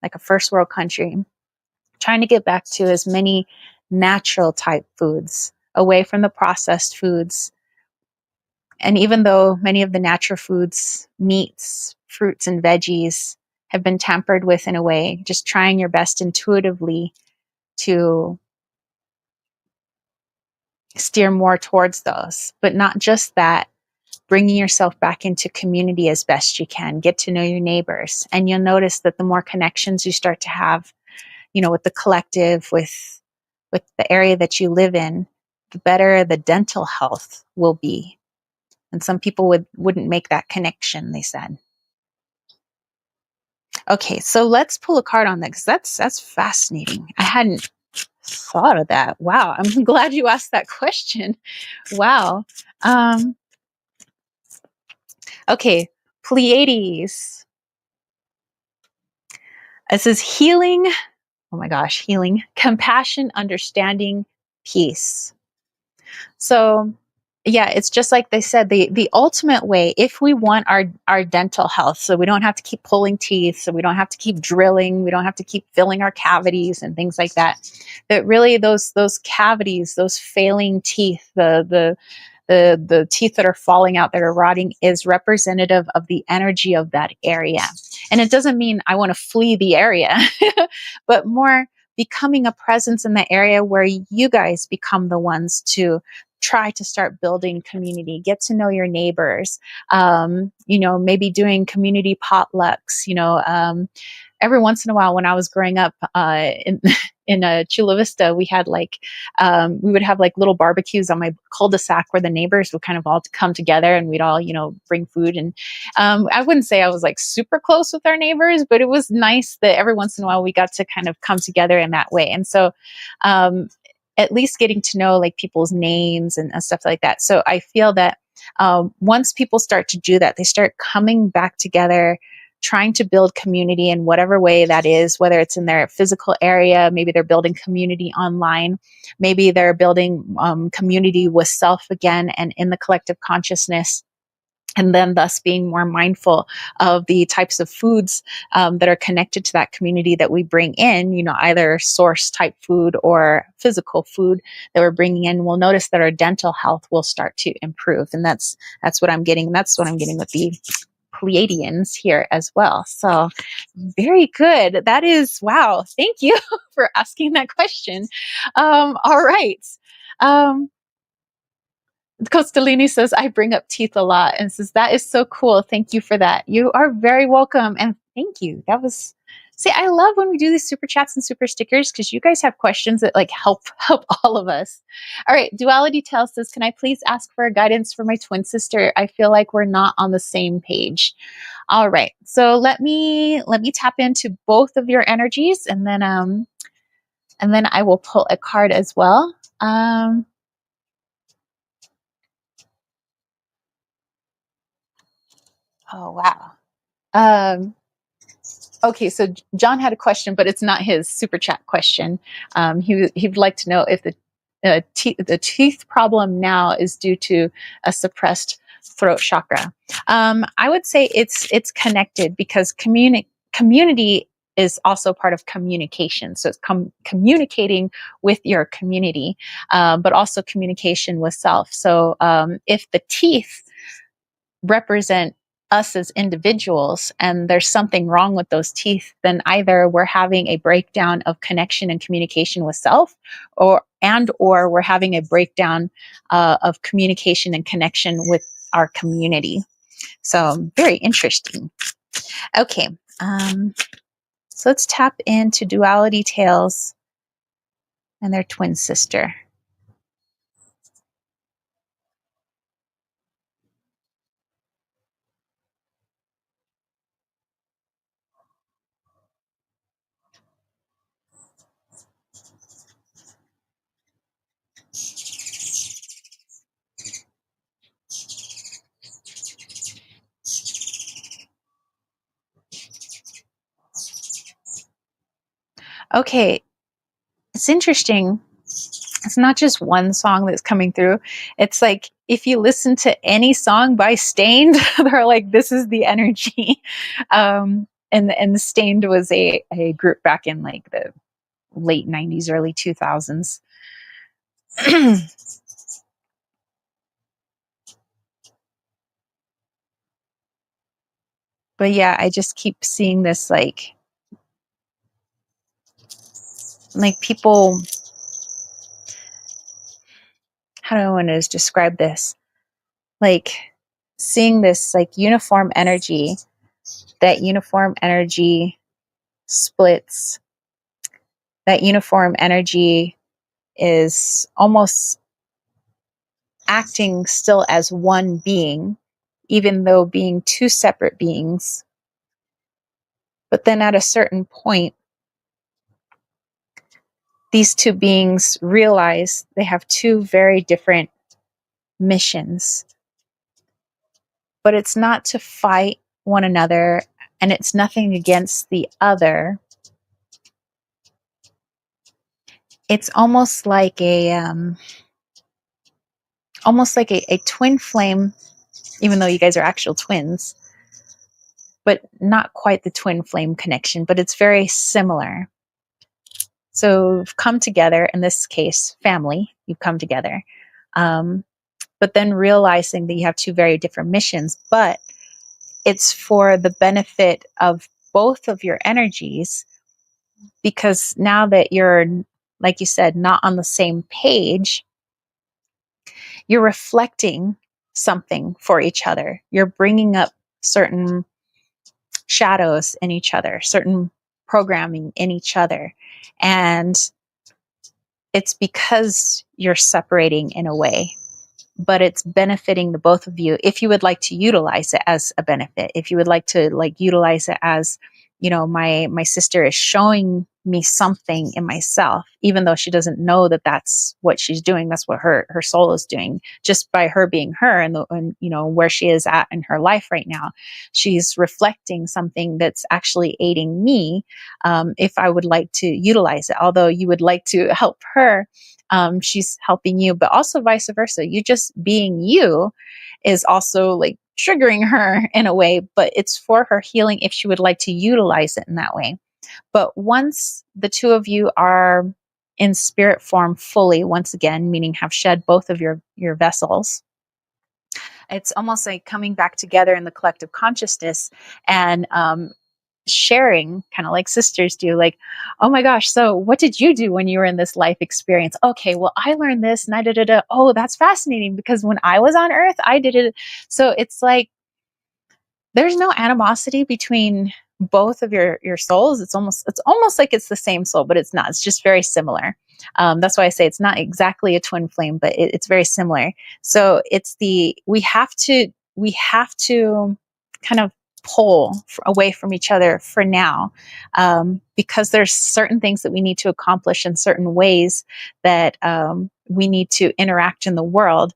like a first world country, trying to get back to as many natural type foods, away from the processed foods. And even though many of the natural foods, meats, fruits, and veggies have been tampered with in a way, just trying your best intuitively to steer more towards those. But not just that, bringing yourself back into community as best you can. Get to know your neighbors. And you'll notice that the more connections you start to have, with the collective, with the area that you live in, the better the dental health will be. And some people wouldn't make that connection, they said. Okay, so let's pull a card on that because that's fascinating. I hadn't thought of that. Wow, I'm glad you asked that question. Wow. Okay, Pleiades. This is healing. Oh my gosh, healing, compassion, understanding, peace. So yeah, it's just like they said, the ultimate way, if we want our dental health, so we don't have to keep pulling teeth, so we don't have to keep drilling, we don't have to keep filling our cavities and things like that, that really those cavities, those failing teeth, the teeth that are falling out, that are rotting, is representative of the energy of that area. And it doesn't mean I want to flee the area, but more becoming a presence in the area where you guys become the ones to try to start building community, get to know your neighbors, maybe doing community potlucks, every once in a while when I was growing up in Chula Vista, we had we would have little barbecues on my cul-de-sac where the neighbors would kind of all come together and we'd all, bring food. And I wouldn't say I was super close with our neighbors, but it was nice that every once in a while we got to kind of come together in that way. And so at least getting to know people's names and stuff like that. So I feel that once people start to do that, they start coming back together, trying to build community in whatever way that is, whether it's in their physical area, maybe they're building community online, maybe they're building community with self again and in the collective consciousness. And then thus being more mindful of the types of foods that are connected to that community that we bring in, either source type food or physical food that we're bringing in. We'll notice that our dental health will start to improve. And that's what I'm getting. That's what I'm getting with the Pleiadians here as well. So very good. That is, wow. Thank you for asking that question. All right. Costalini says, I bring up teeth a lot, and says, that is so cool. Thank you for that. You are very welcome. And thank you. That was See, I love when we do these super chats and super stickers because you guys have questions that like help all of us. All right, Duality Tales says, "Can I please ask for guidance for my twin sister? I feel like we're not on the same page." All right, so let me tap into both of your energies, and then I will pull a card as well. Oh wow. Okay, so John had a question, but it's not his super chat question. He'd like to know if the teeth problem now is due to a suppressed throat chakra. I would say it's connected because community is also part of communication. So it's communicating with your community, but also communication with self. So if the teeth represent us as individuals and there's something wrong with those teeth, then either we're having a breakdown of connection and communication with self, or we're having a breakdown of communication and connection with our community. So very interesting. Okay, so let's tap into Duality Tales and their twin sister. Okay, it's interesting. It's not just one song that's coming through. It's like if you listen to any song by Stained, they're like, this is the energy. And Stained was a group back in like the late 90s, early 2000s. But yeah, I just keep seeing this like people, how do I want to describe this? Like seeing this like uniform energy, that uniform energy splits, that uniform energy is almost acting still as one being, even though being two separate beings. But then at a certain point, these two beings realize they have two very different missions. But it's not to fight one another, and it's nothing against the other. It's almost like a twin flame, even though you guys are actual twins, but not quite the twin flame connection, but it's very similar. So you've come together, in this case, family, you've come together. But then realizing that you have two very different missions, but it's for the benefit of both of your energies, because now that you're, like you said, not on the same page, you're reflecting something for each other. You're bringing up certain shadows in each other, certain programming in each other. And it's because you're separating in a way, but it's benefiting the both of you if you would like to utilize it as a benefit. If you would like to like utilize it as, my sister is showing me something in myself, even though she doesn't know that that's what she's doing. That's what her soul is doing, just by her being her, and where she is at in her life right now. She's reflecting something that's actually aiding me, if I would like to utilize it. Although you would like to help her, she's helping you, but also vice versa. You just being you is also like triggering her in a way, but it's for her healing if she would like to utilize it in that way. But once the two of you are in spirit form fully, once again, meaning have shed both of your vessels, it's almost like coming back together in the collective consciousness and sharing, kind of like sisters do, like, oh my gosh, so what did you do when you were in this life experience? Okay, well, I learned this and I did it. Oh, that's fascinating, because when I was on earth, I did it. So it's like there's no animosity between both of your souls, it's almost like it's the same soul, but it's not. It's just very similar. That's why I say it's not exactly a twin flame, but it's very similar. So we have to kind of pull away from each other for now, because there's certain things that we need to accomplish in certain ways that we need to interact in the world.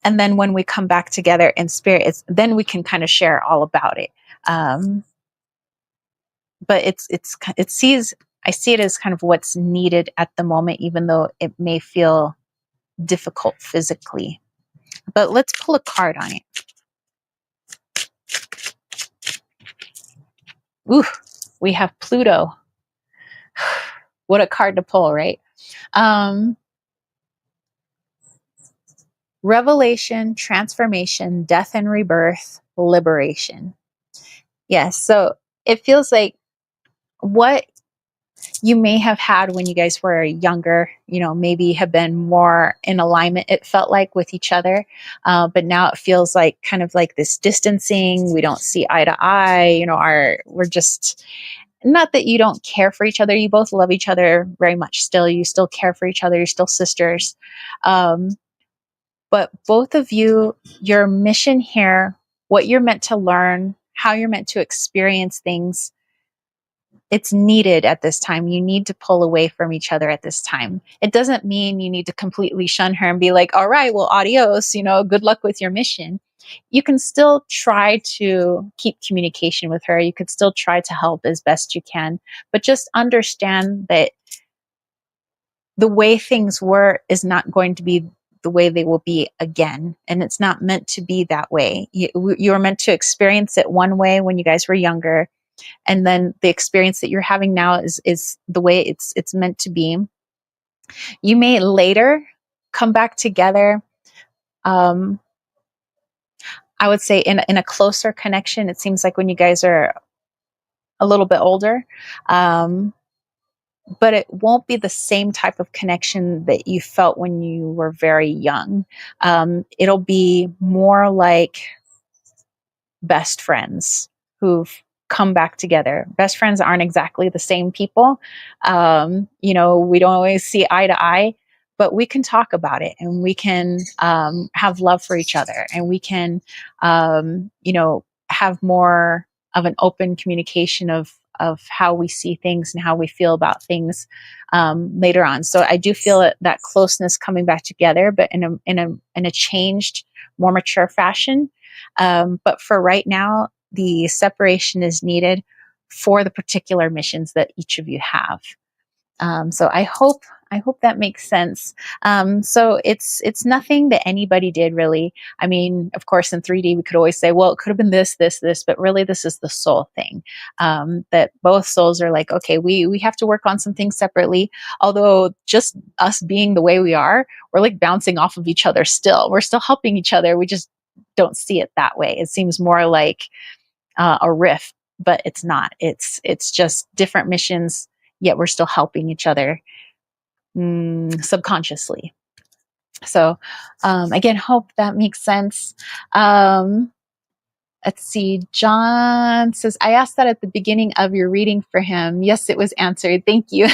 And then when we come back together in spirit, then we can kind of share all about it. But I see it as kind of what's needed at the moment, even though it may feel difficult physically. But let's pull a card on it. Ooh, we have Pluto. What a card to pull, right? Revelation, transformation, death and rebirth, liberation. Yes, so it feels like what you may have had when you guys were younger, maybe have been more in alignment, it felt like, with each other. But now it feels like kind of like this distancing. We don't see eye to eye, we're just, not that you don't care for each other. You both love each other very much still. You still care for each other. You're still sisters. But both of you, your mission here, what you're meant to learn, how you're meant to experience things, it's needed at this time. You need to pull away from each other at this time. It doesn't mean you need to completely shun her and be like, all right, well, adios, good luck with your mission. You can still try to keep communication with her. You could still try to help as best you can, but just understand that the way things were is not going to be the way they will be again. And it's not meant to be that way. You were meant to experience it one way when you guys were younger. And then the experience that you're having now is the way it's meant to be. You may later come back together. I would say in a closer connection. It seems like when you guys are a little bit older, but it won't be the same type of connection that you felt when you were very young. It'll be more like best friends who've come back together. Best friends aren't exactly the same people. We don't always see eye to eye, but we can talk about it, and we can have love for each other, and we can, have more of an open communication of how we see things and how we feel about things later on. So I do feel that closeness coming back together, but in a changed, more mature fashion. But for right now, the separation is needed for the particular missions that each of you have. So I hope that makes sense. So it's nothing that anybody did, really. I mean, of course, in 3D, we could always say, well, it could have been this, but really this is the soul thing. That both souls are like, okay, we have to work on some things separately. Although just us being the way we are, we're like bouncing off of each other still. We're still helping each other. We just don't see it that way. It seems more like a rift, but it's not. It's just different missions, yet we're still helping each other subconsciously. So again, hope that makes sense. Let's see. John says, I asked that at the beginning of your reading for him. Yes, it was answered. Thank you.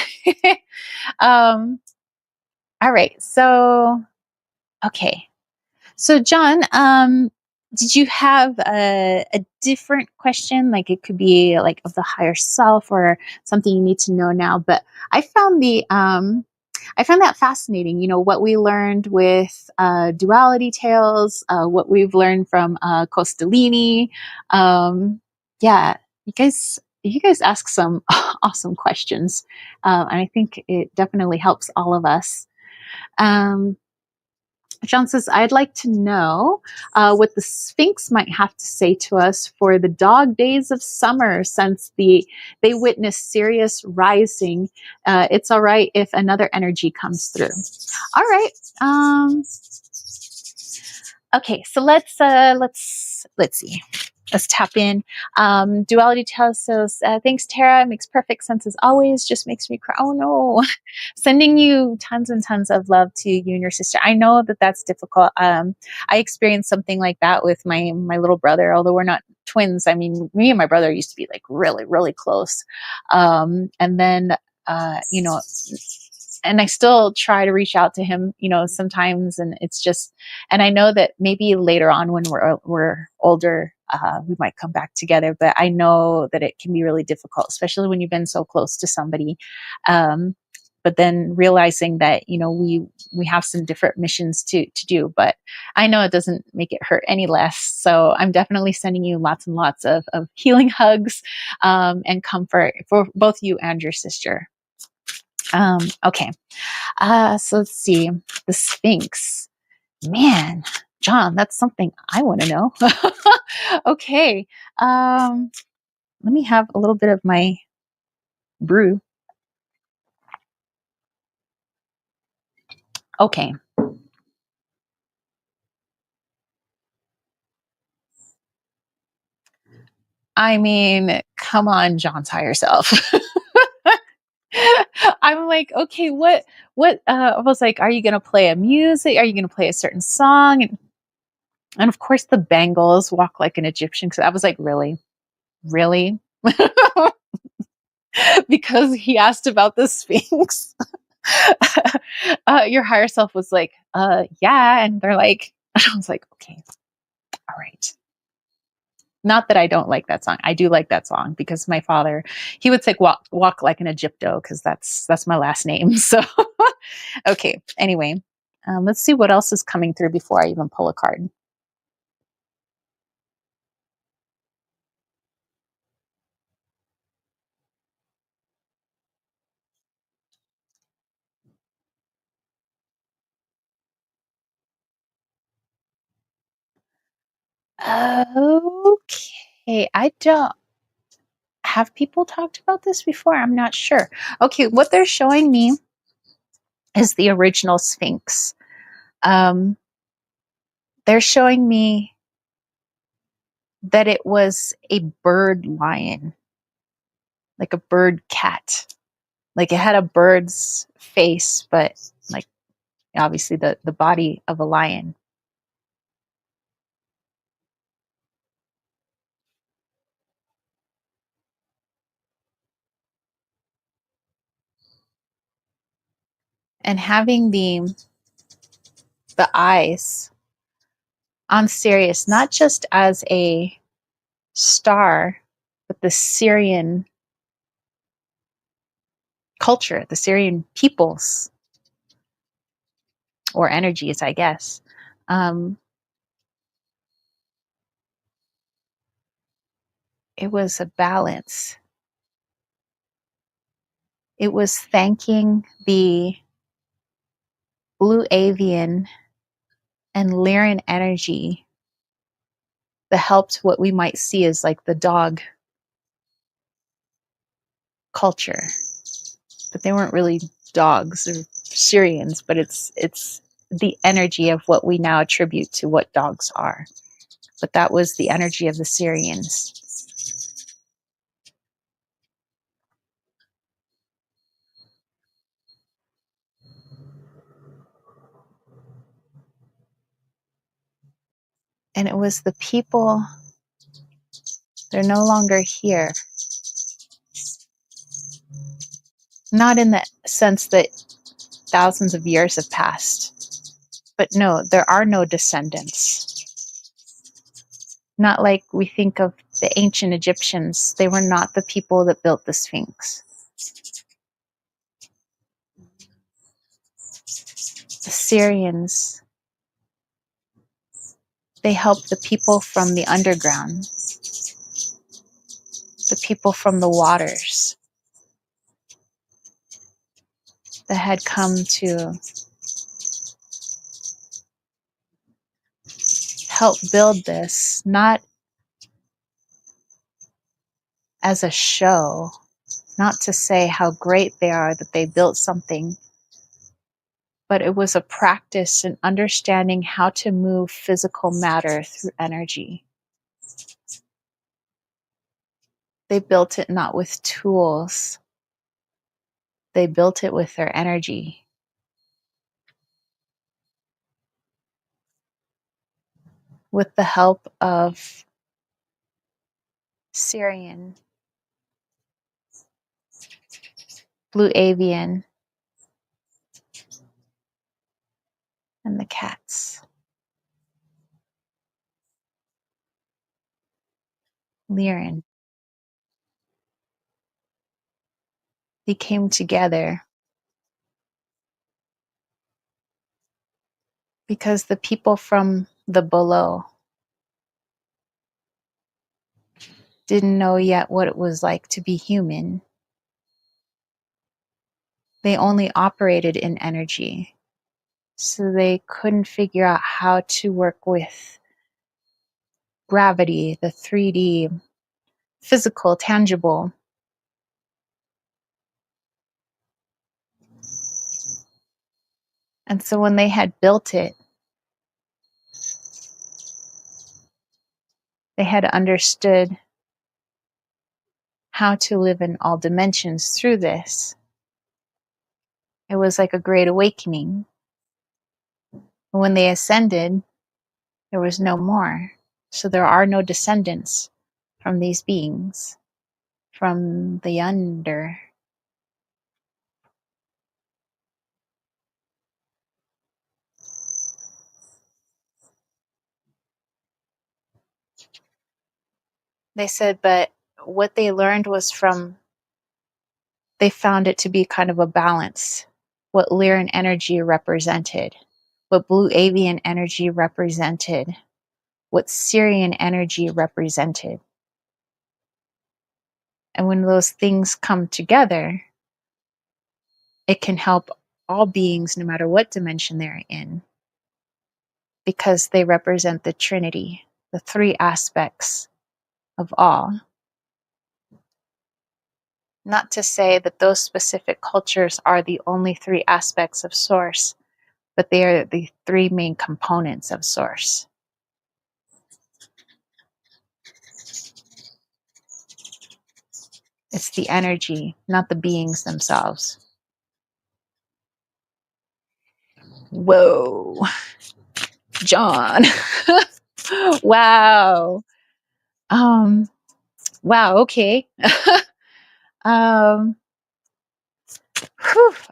All right. So, okay. So, John, did you have a different question? Like it could be like of the higher self or something you need to know now. But I found that fascinating. What we learned with duality tales, what we've learned from Costellini. Yeah, you guys ask some awesome questions, and I think it definitely helps all of us. John says, I'd like to know what the Sphinx might have to say to us for the dog days of summer since they witnessed Sirius rising. It's all right if another energy comes through. All right. Okay, so let's see. Let's tap in. Duality tells us, thanks, Tara. Makes perfect sense as always. Just makes me cry. Oh, no. Sending you tons and tons of love to you and your sister. I know that that's difficult. I experienced something like that with my little brother, although we're not twins. I mean, me and my brother used to be like really, really close. And then, you know, and I still try to reach out to him, you know, sometimes. And it's just, and I know that maybe later on when we're older, we might come back together, but I know that it can be really difficult, especially when you've been so close to somebody. But then realizing that, you know, we have some different missions to do, but I know it doesn't make it hurt any less. So I'm definitely sending you lots and lots of healing hugs, and comfort for both you and your sister. Okay. So let's see. The Sphinx. Man, John, that's something I want to know. Okay. Let me have a little bit of my brew. Okay. I mean, come on, John, tie yourself. I'm like, okay, I was like, are you going to play a music? Are you going to play a certain song? And of course the Bengals, Walk Like an Egyptian. Cause I was like, really? Really? Because he asked about the Sphinx. Your higher self was like, yeah. And they're like, I was like, okay, all right. Not that I don't like that song. I do like that song because my father, he would say walk like an Egypto because that's my last name. So, okay. Anyway, let's see what else is coming through before I even pull a card. Okay. I don't have people talked about this before. I'm not sure. Okay. What they're showing me is the original Sphinx. Um, they're showing me that it was a bird lion, like a bird cat. Like it had a bird's face, but like obviously the body of a lion. And having the eyes on Sirius, not just as a star, but the Syrian culture, the Syrian peoples or energies, I guess. It was a balance. It was thanking the blue avian and Lyran energy that helped what we might see as like the dog culture. But they weren't really dogs or Syrians, but it's the energy of what we now attribute to what dogs are. But that was the energy of the Syrians. And it was the people, they're no longer here. Not in the sense that thousands of years have passed, but no, there are no descendants. Not like we think of the ancient Egyptians. They were not the people that built the Sphinx. The Syrians, they helped the people from the underground, the people from the waters that had come to help build this, not as a show, not to say how great they are that they built something, but it was a practice in understanding how to move physical matter through energy. They built it not with tools, they built it with their energy. With the help of Syrian, blue avian, and the cats. Lyran. They came together because the people from the below didn't know yet what it was like to be human. They only operated in energy, so they couldn't figure out how to work with gravity, the 3D, physical, tangible. And so when they had built it, they had understood how to live in all dimensions through this. It was like a great awakening. When they ascended, there was no more. So there are no descendants from these beings, from the under. They said, but what they learned was they found it to be kind of a balance. What Lyran energy represented, what blue avian energy represented, what Syrian energy represented. And when those things come together, it can help all beings, no matter what dimension they're in, because they represent the Trinity, the three aspects of all. Not to say that those specific cultures are the only three aspects of Source, but they are the three main components of Source. It's the energy, not the beings themselves. Whoa, John. Wow. Wow, okay.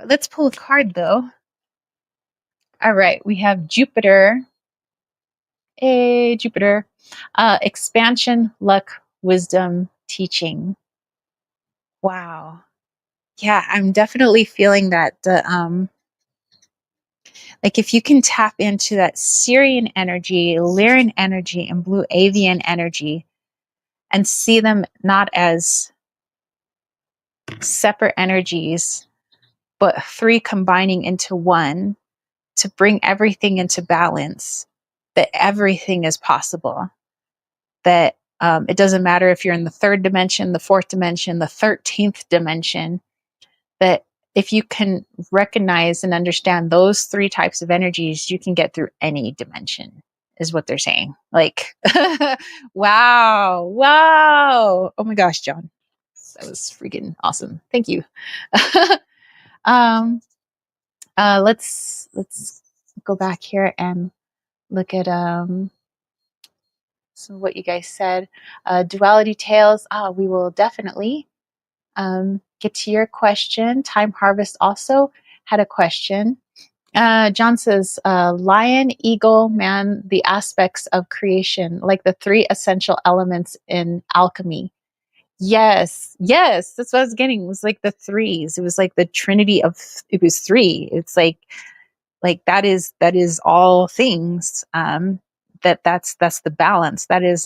Let's pull a card though. All right, we have Jupiter. Hey, Jupiter. Expansion, luck, wisdom, teaching. Wow. Yeah, I'm definitely feeling that. Like if you can tap into that Syrian energy, Lyran energy, and blue avian energy, and see them not as separate energies, but three combining into one to bring everything into balance, that everything is possible. That it doesn't matter if you're in the third dimension, the fourth dimension, the 13th dimension, that if you can recognize and understand those three types of energies, you can get through any dimension, is what they're saying. Like, wow, wow. Oh my gosh, John. That was freaking awesome. Thank you. Let's go back here and look at some of what you guys said. Duality tales. We will definitely get to your question. Time Harvest also had a question. John says, lion, eagle, man, the aspects of creation, like the three essential elements in alchemy. Yes, yes, that's what I was getting. It was like the threes. It was like the trinity of, it was three. It's like that is all things. That's the balance. That is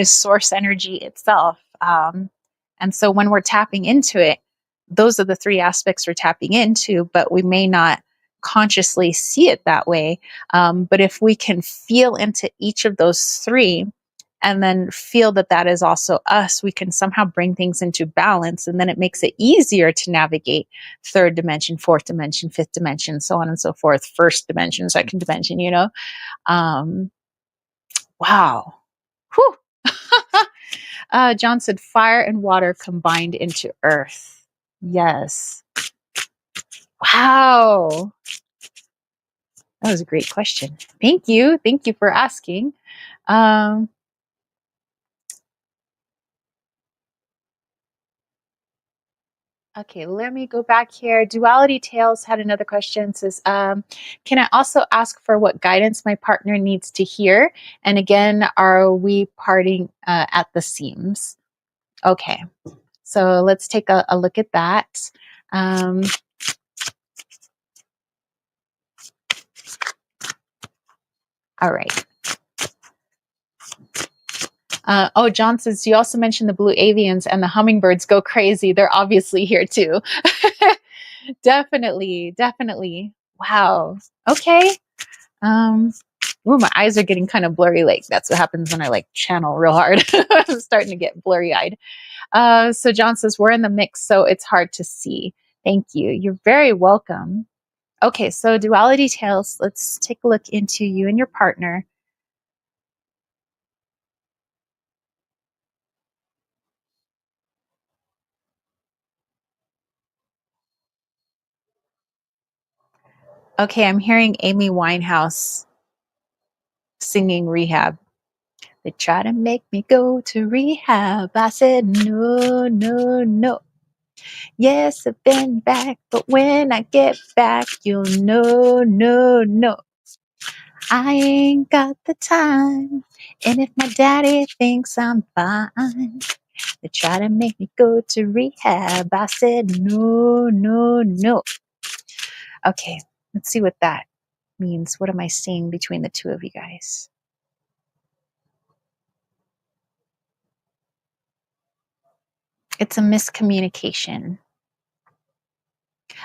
source energy itself. And so when we're tapping into it, those are the three aspects we're tapping into, but we may not consciously see it that way. But if we can feel into each of those three and then feel that that is also us, we can somehow bring things into balance. And then it makes it easier to navigate third dimension, fourth dimension, fifth dimension, so on and so forth, first dimension, second dimension, Wow. Whew. John said fire and water combined into earth. Yes. Wow. That was a great question. Thank you. Thank you for asking. Okay, let me go back here. Duality Tales had another question. It says, can I also ask for what guidance my partner needs to hear? And again, are we parting at the seams? Okay, so let's take a look at that. All right. John says, you also mentioned the blue avians and the hummingbirds go crazy. They're obviously here too. Definitely, definitely. Wow. Okay. Ooh, my eyes are getting kind of blurry. Like that's what happens when I like channel real hard. I'm starting to get blurry eyed. So John says, we're in the mix, so it's hard to see. Thank you. You're very welcome. Okay, so duality tales. Let's take a look into you and your partner. Okay, I'm hearing Amy Winehouse singing Rehab. They try to make me go to rehab. I said, no, no, no. Yes, I've been back, but when I get back, you'll know, no, no. I ain't got the time. And if my daddy thinks I'm fine, they try to make me go to rehab. I said, no, no, no. Okay, let's see what that means. What am I seeing between the two of you guys? It's a miscommunication.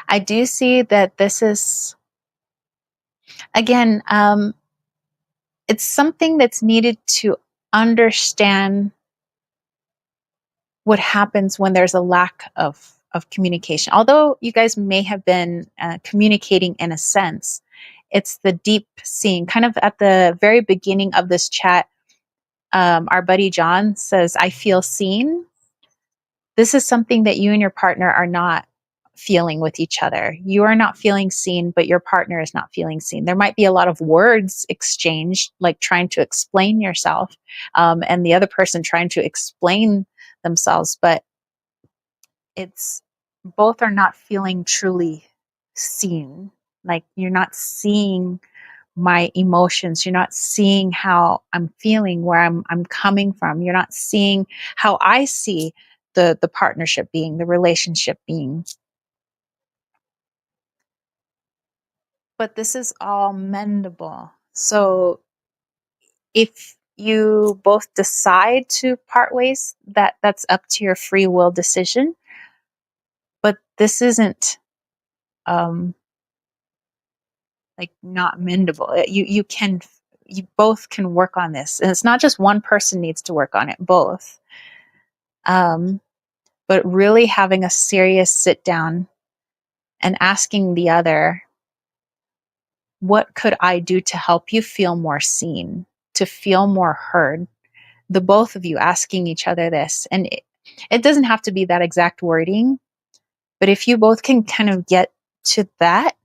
I do see that this is, again, it's something that's needed to understand what happens when there's a lack of communication. Although you guys may have been communicating in a sense, it's the deep seeing. Kind of at the very beginning of this chat, our buddy John says, I feel seen. This is something that you and your partner are not feeling with each other. You are not feeling seen, but your partner is not feeling seen. There might be a lot of words exchanged, like trying to explain yourself, and the other person trying to explain themselves, but it's both are not feeling truly seen. Like you're not seeing my emotions. You're not seeing how I'm feeling, where I'm coming from. You're not seeing how I see the partnership being, the relationship being. But this is all mendable. So if you both decide to part ways, that's up to your free will decision. But this isn't like not mendable. You both can work on this, and it's not just one person needs to work on it. Both. But really having a serious sit down and asking the other, what could I do to help you feel more seen, to feel more heard? The both of you asking each other this. And it doesn't have to be that exact wording, but if you both can kind of get to that,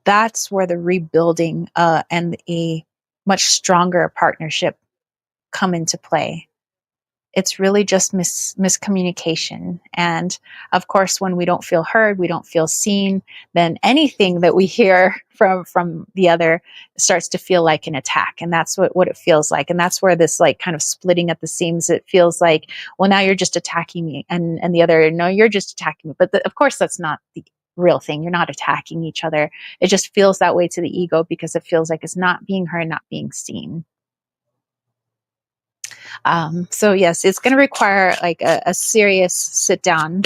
that's where the rebuilding and a much stronger partnership come into play. It's really just miscommunication. And of course, when we don't feel heard, we don't feel seen, then anything that we hear from the other starts to feel like an attack. And that's what it feels like. And that's where this like kind of splitting at the seams, it feels like, well, now you're just attacking me. And the other, no, you're just attacking me. But of course, that's not the real thing. You're not attacking each other. It just feels that way to the ego because it feels like it's not being heard, not being seen. So yes, it's going to require like a serious sit down,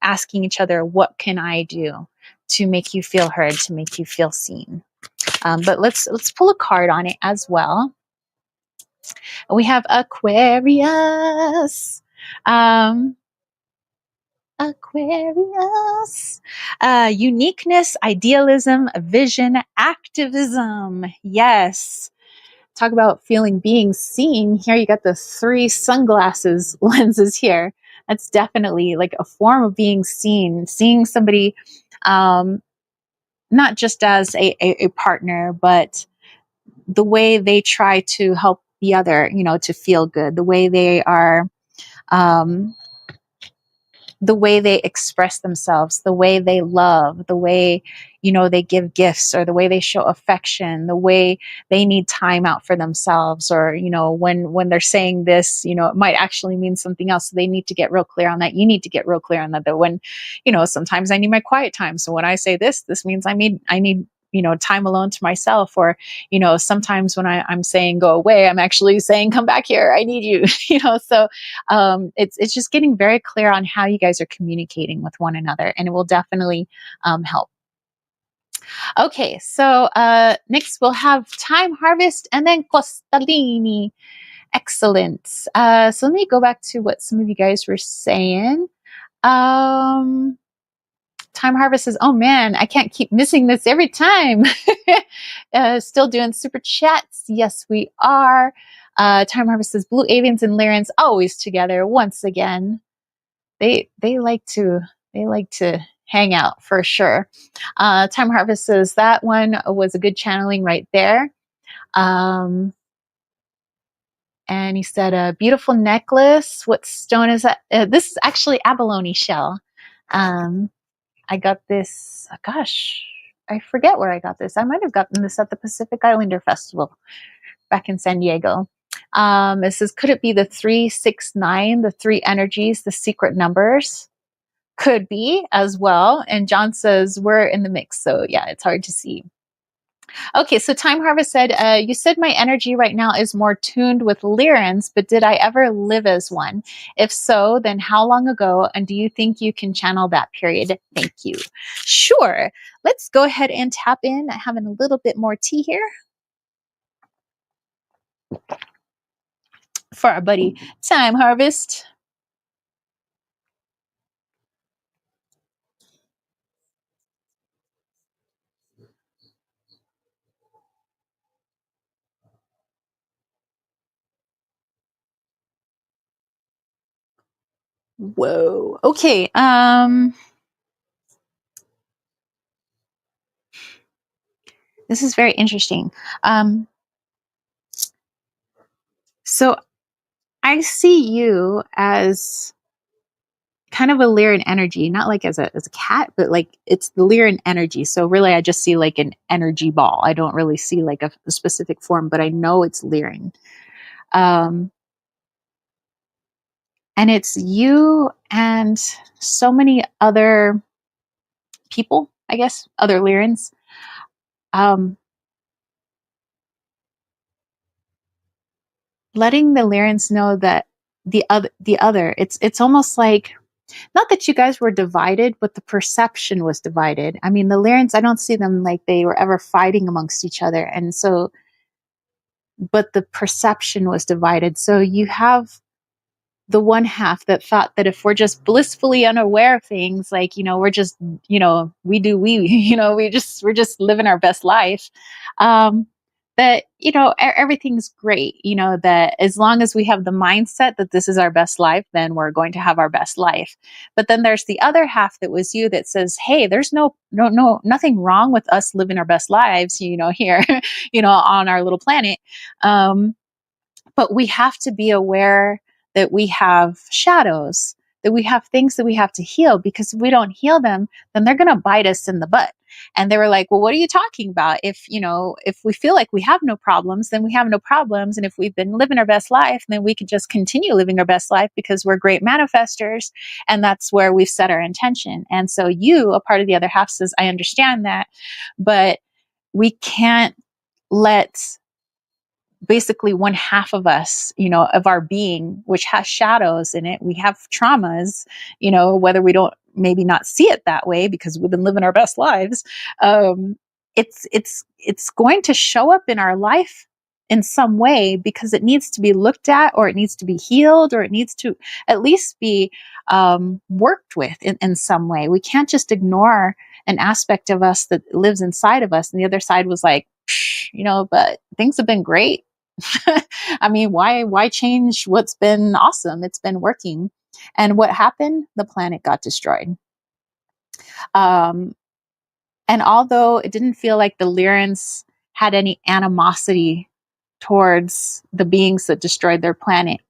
asking each other, what can I do to make you feel heard, to make you feel seen? But let's pull a card on it as well. We have Aquarius. Aquarius. Uniqueness, idealism, vision, activism. Yes. Talk about feeling being seen. Here you got the 3 sunglasses lenses here. That's definitely like a form of being seen, seeing somebody not just as a partner, but the way they try to help the other, to feel good, the way they are the way they express themselves, the way they love, the way, they give gifts, or the way they show affection, the way they need time out for themselves, or, when they're saying this, it might actually mean something else. So they need to get real clear on that. You need to get real clear on that. That when, sometimes I need my quiet time. So when I say this means I need, time alone to myself. Or, sometimes when I'm saying go away, I'm actually saying come back here. I need you, so it's just getting very clear on how you guys are communicating with one another, and it will definitely help. Okay, so next we'll have time harvest and then costalini. Excellent. So let me go back to what some of you guys were saying. Time harvest is, oh man, I can't keep missing this every time. Still doing super chats. Yes, we are. Time harvest says blue avians and Lyrians always together once again. They like to hang out for sure. Time harvest says that one was a good channeling right there. And he said a beautiful necklace. What stone is that? This is actually abalone shell. I got this, gosh, I forget where I got this. I might have gotten this at the Pacific Islander Festival back in San Diego. It says, could it be the 369, the three energies, the secret numbers? Could be as well. And John says, we're in the mix. So yeah, it's hard to see. Okay, so Time Harvest said, you said my energy right now is more tuned with Lyrans, but did I ever live as one? If so, then how long ago? And do you think you can channel that period? Thank you. Sure. Let's go ahead and tap in. I'm having a little bit more tea here for our buddy Time Harvest. Whoa. Okay. This is very interesting. So I see you as kind of a Lyran energy, not like as a cat, but like it's the Lyran energy. So really, I just see like an energy ball. I don't really see like a specific form, but I know it's Lyran. And it's you and so many other people, I guess, other Lyrans. Letting the Lyrans know that the other, it's almost like, not that you guys were divided, but the perception was divided. I mean, the Lyrans, I don't see them like they were ever fighting amongst each other. And so, but the perception was divided. So you have the one half that thought that if we're just blissfully unaware of things, like, we're just, we, we're just living our best life. That, everything's great, that as long as we have the mindset that this is our best life, then we're going to have our best life. But then there's the other half that was you that says, hey, there's nothing wrong with us living our best lives, here, on our little planet. But we have to be aware that we have shadows, that we have things that we have to heal, because if we don't heal them, then they're going to bite us in the butt. And they were like, well, what are you talking about? If we feel like we have no problems, then we have no problems. And if we've been living our best life, then we can just continue living our best life because we're great manifestors. And that's where we've set our intention. And so you, a part of the other half, says, I understand that, but we can't let basically one half of us, of our being, which has shadows in it. We have traumas, whether we don't maybe not see it that way because we've been living our best lives. It's going to show up in our life in some way because it needs to be looked at, or it needs to be healed, or it needs to at least be worked with in some way. We can't just ignore an aspect of us that lives inside of us. And the other side was like, but things have been great. I mean, why change what's been awesome? It's been working. And what happened? The planet got destroyed. And although it didn't feel like the Lyrans had any animosity towards the beings that destroyed their planet,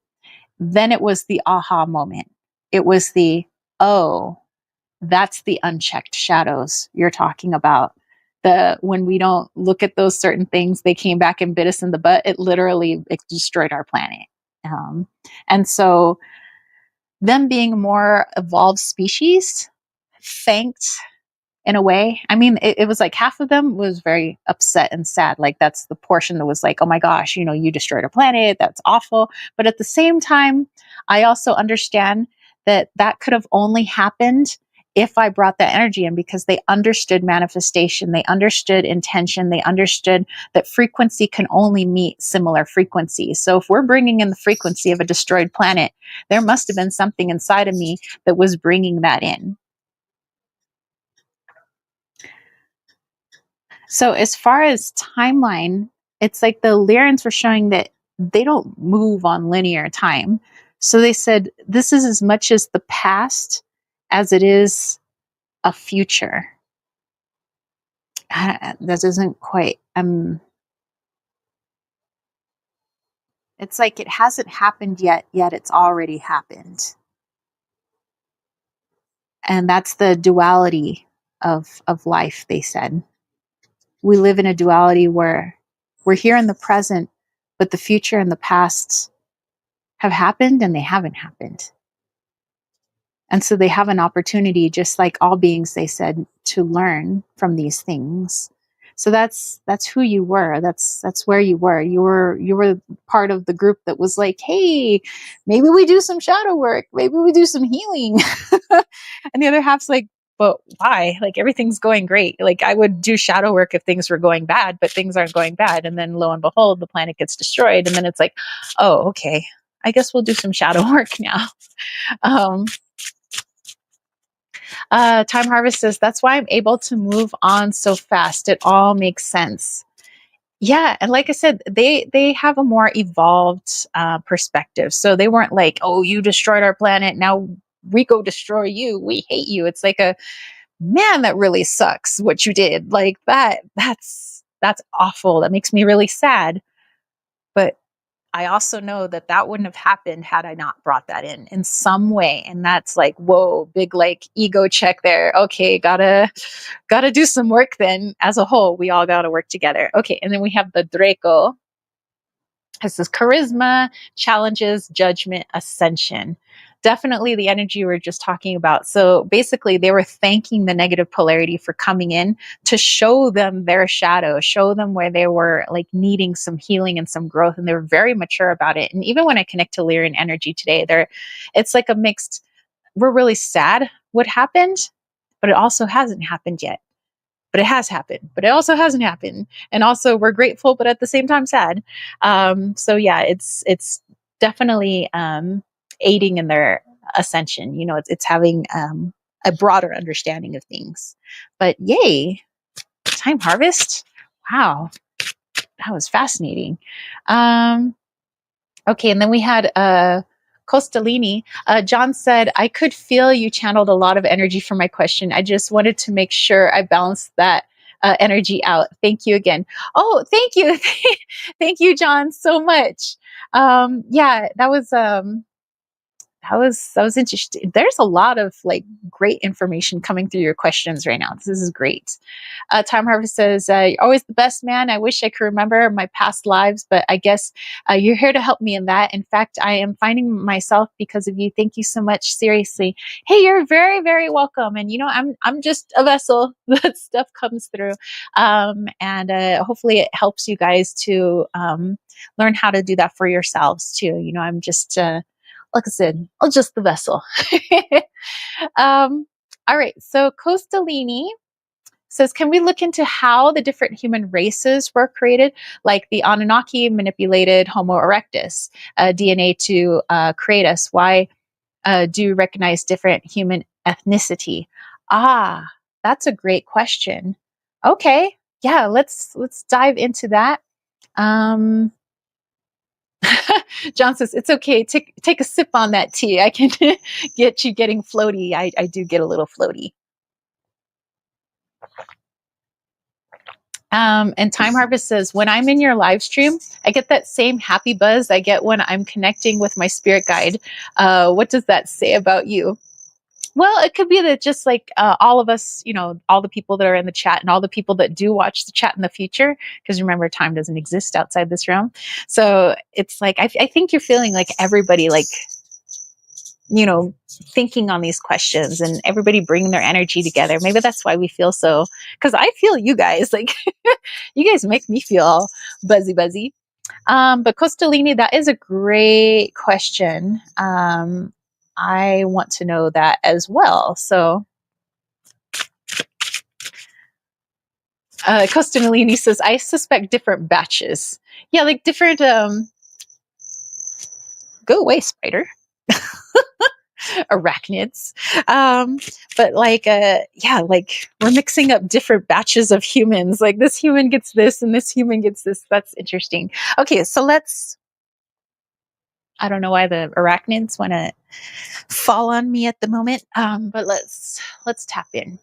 then it was the aha moment. It was the, oh, that's the unchecked shadows you're talking about. When we don't look at those certain things, they came back and bit us in the butt. It destroyed our planet. And so them being a more evolved species thanked in a way. I mean, it was like half of them was very upset and sad. Like that's the portion that was like, oh my gosh, you destroyed our planet. That's awful. But at the same time, I also understand that that could have only happened if I brought that energy in, because they understood manifestation. They understood intention. They understood that frequency can only meet similar frequencies. So if we're bringing in the frequency of a destroyed planet, there must have been something inside of me that was bringing that in. So as far as timeline, it's like the Lyrians were showing that they don't move on linear time. So they said this is as much as the past as it is a future. That isn't quite, it's like it hasn't happened yet it's already happened. And that's the duality of life, they said. We live in a duality where we're here in the present, but the future and the past have happened and they haven't happened. And so they have an opportunity, just like all beings, they said, to learn from these things. So that's who you were. That's where you were. You were part of the group that was like, hey, maybe we do some shadow work. Maybe we do some healing. And the other half's like, but why? Like everything's going great. Like I would do shadow work if things were going bad, but things aren't going bad. And then lo and behold, the planet gets destroyed. And then it's like, oh, okay, I guess we'll do some shadow work now. Time Harvest says, that's why I'm able to move on so fast. It all makes sense. Yeah. And like I said, they have a more evolved perspective. So they weren't like, oh, you destroyed our planet. Now we go destroy you. We hate you. It's like man, that really sucks what you did. Like that's awful. That makes me really sad. But I also know that wouldn't have happened had I not brought that in some way. And that's like, whoa, big like ego check there. Okay, gotta do some work then. As a whole, we all gotta work together. Okay, and then we have the Draco. It says charisma, challenges, judgment, ascension. Definitely the energy we were just talking about. So basically, they were thanking the negative polarity for coming in to show them their shadow, show them where they were like needing some healing and some growth. And they were very mature about it. And even when I connect to Lyrian energy today, it's like a mixed, we're really sad what happened, but it also hasn't happened yet. But it has happened, but it also hasn't happened. And also we're grateful, but at the same time sad. So yeah, it's definitely aiding in their ascension. It's having a broader understanding of things. But yay, Time Harvest. Wow, that was fascinating. Okay, and then we had Costalini. John said, I could feel you channeled a lot of energy for my question. I just wanted to make sure I balanced that energy out. Thank you again. Oh, thank you. Thank you, John, so much. Yeah, that was interesting. There's a lot of like great information coming through your questions right now. This is great. Time Harvest says, you're always the best, man. I wish I could remember my past lives, but I guess you're here to help me in that. In fact, I am finding myself because of you. Thank you so much. Seriously. Hey, you're very, very welcome. And I'm just a vessel that stuff comes through. And hopefully it helps you guys to learn how to do that for yourselves too. I'm just, like I said, I'm just the vessel. All right. So Costalini says, can we look into how the different human races were created? Like the Anunnaki manipulated Homo erectus DNA to create us. Why do you recognize different human ethnicity? That's a great question. Okay. Yeah, let's dive into that. John says, it's okay. Take a sip on that tea. I can get you getting floaty. I do get a little floaty. And Time Harvest says, when I'm in your live stream, I get that same happy buzz I get when I'm connecting with my spirit guide. What does that say about you? Well, it could be that just like all of us, all the people that are in the chat and all the people that do watch the chat in the future, because remember, time doesn't exist outside this realm. So it's like, I think you're feeling like everybody, like, thinking on these questions and everybody bringing their energy together. Maybe that's why we feel so, because I feel you guys, like, you guys make me feel buzzy. But Costalini, that is a great question. I want to know that as well. So, Costalini says, I suspect different batches. Yeah, like different, go away, spider. Arachnids. But like, yeah, like we're mixing up different batches of humans. Like this human gets this and this human gets this. That's interesting. Okay, so I don't know why the arachnids want to fall on me at the moment. But let's tap in.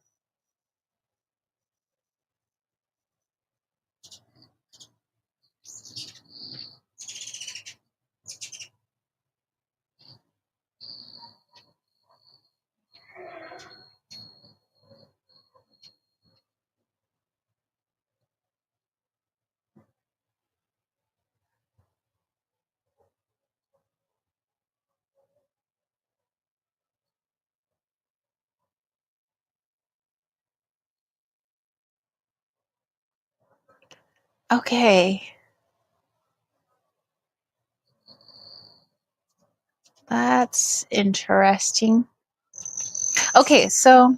Okay. That's interesting. Okay, so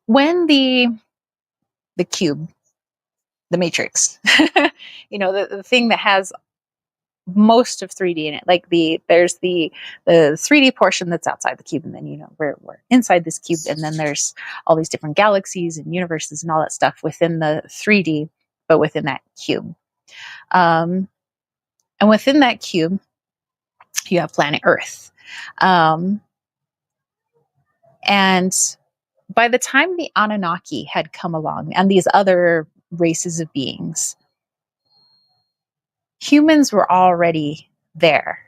when the cube, the matrix, the thing that has most of 3D in it, like there's the 3D portion that's outside the cube, and then we're inside this cube, and then there's all these different galaxies and universes and all that stuff within the 3D, but within that cube. And within that cube, you have planet Earth. And by the time the Anunnaki had come along and these other races of beings, humans were already there.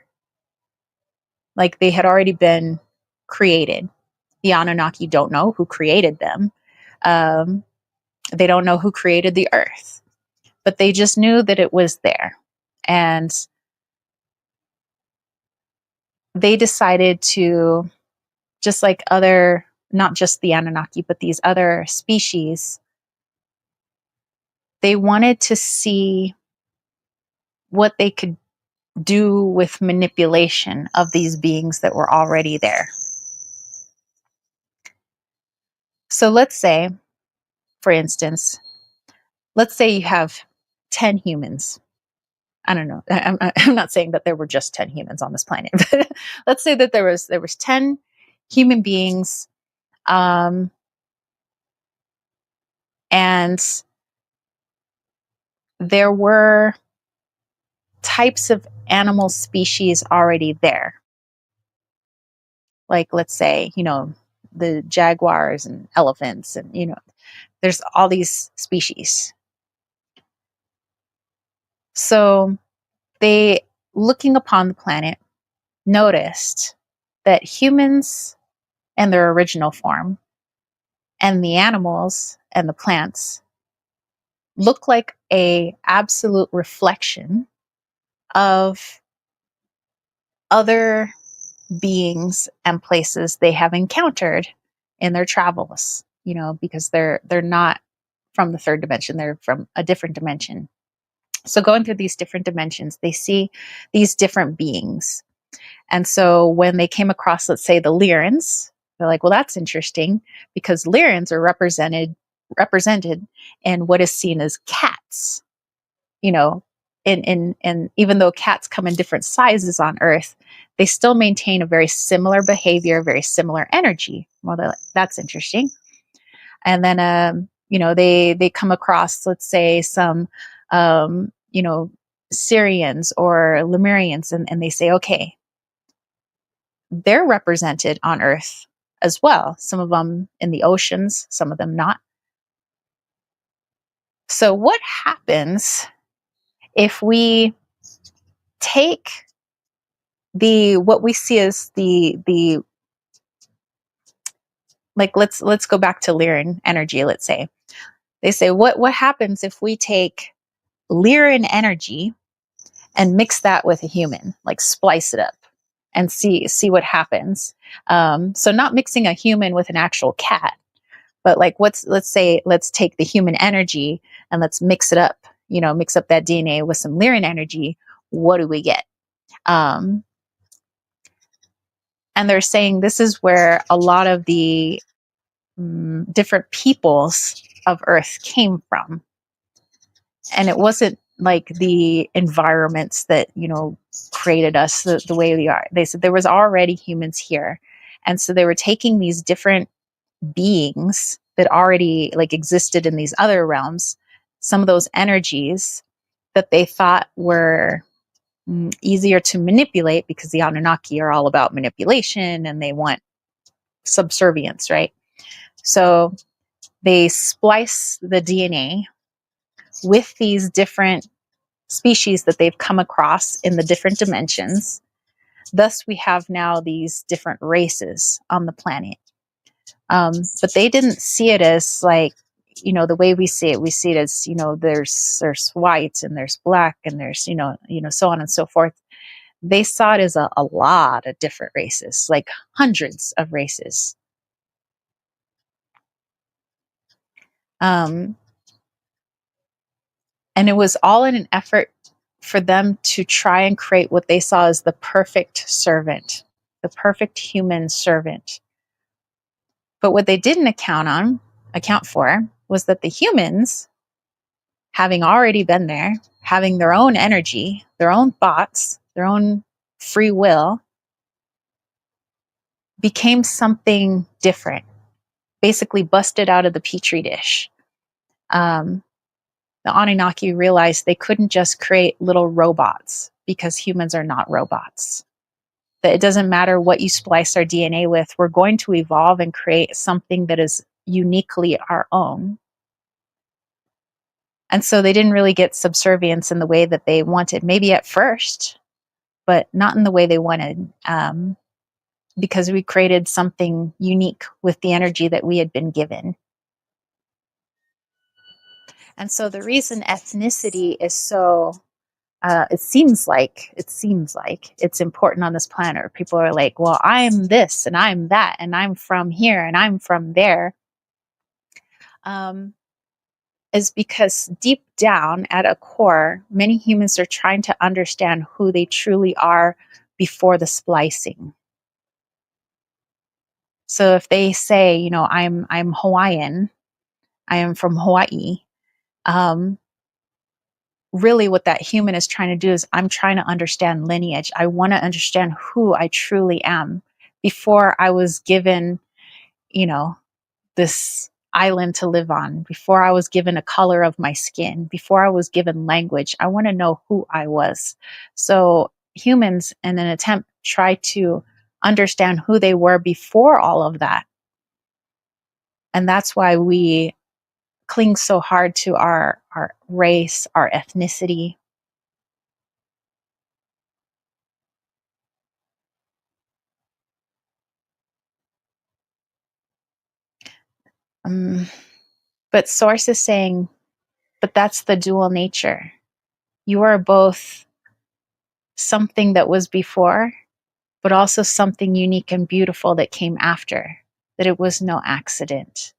Like they had already been created. The Anunnaki don't know who created them. They don't know who created the Earth, but they just knew that it was there. And they decided to, just like not just the Anunnaki, but these other species, they wanted to see what they could do with manipulation of these beings that were already there. So let's say, for instance, let's say you have 10 humans. I don't know. I'm not saying that there were just 10 humans on this planet, but let's say that there was 10 human beings, and there were types of animal species already there. Like, let's say, the jaguars and elephants, and, there's all these species. So they, looking upon the planet, noticed that humans and their original form and the animals and the plants look like a absolute reflection of other beings and places they have encountered in their travels, because they're not from the third dimension, they're from a different dimension. So going through these different dimensions, they see these different beings. And so when they came across, let's say, the Lyrans, they're like, well, that's interesting because Lyrans are represented in what is seen as cats, and even though cats come in different sizes on Earth, they still maintain a very similar behavior, very similar energy. Well, that's interesting. And then, they come across, let's say, some, Syrians or Lemurians, and they say, okay, they're represented on Earth as well. Some of them in the oceans, some of them not. So what happens if we take what we see as the like let's go back to Lyran energy. Let's say they say what happens if we take Lyran energy and mix that with a human, like splice it up and see what happens. So not mixing a human with an actual cat, but like let's say let's take the human energy and let's mix it up. Mix up that DNA with some Lyran energy. What do we get? And they're saying this is where a lot of the different peoples of Earth came from. And it wasn't like the environments that, created us the way we are. They said there was already humans here. And so they were taking these different beings that already like existed in these other realms, some of those energies that they thought were easier to manipulate because the Anunnaki are all about manipulation and they want subservience, right? So they splice the DNA with these different species that they've come across in the different dimensions. Thus, we have now these different races on the planet. But they didn't see it as like, the way we see it. We see it as, there's white and there's black and there's, so on and so forth. They saw it as a lot of different races, like hundreds of races. And it was all in an effort for them to try and create what they saw as the perfect servant, the perfect human servant. But what they didn't account for was that the humans, having already been there, having their own energy, their own thoughts, their own free will, became something different, basically busted out of the petri dish. The Anunnaki realized they couldn't just create little robots because humans are not robots. That it doesn't matter what you splice our DNA with, we're going to evolve and create something that is uniquely our own. And so they didn't really get subservience in the way that they wanted, maybe at first, but not in the way they wanted, because we created something unique with the energy that we had been given. And so the reason ethnicity is so, it seems like it's important on this planet. People are like, well, I'm this and I'm that and I'm from here and I'm from there. Is because deep down at a core, many humans are trying to understand who they truly are before the splicing. So if they say, I'm Hawaiian, I am from Hawaii, really what that human is trying to do is I'm trying to understand lineage. I want to understand who I truly am before I was given, this island to live on, before I was given a color of my skin, before I was given language. I want to know who I was. So humans, in an attempt, try to understand who they were before all of that. And that's why we cling so hard to our race, our ethnicity. But Source is saying, but that's the dual nature. You are both something that was before, but also something unique and beautiful that came after, that it was no accident.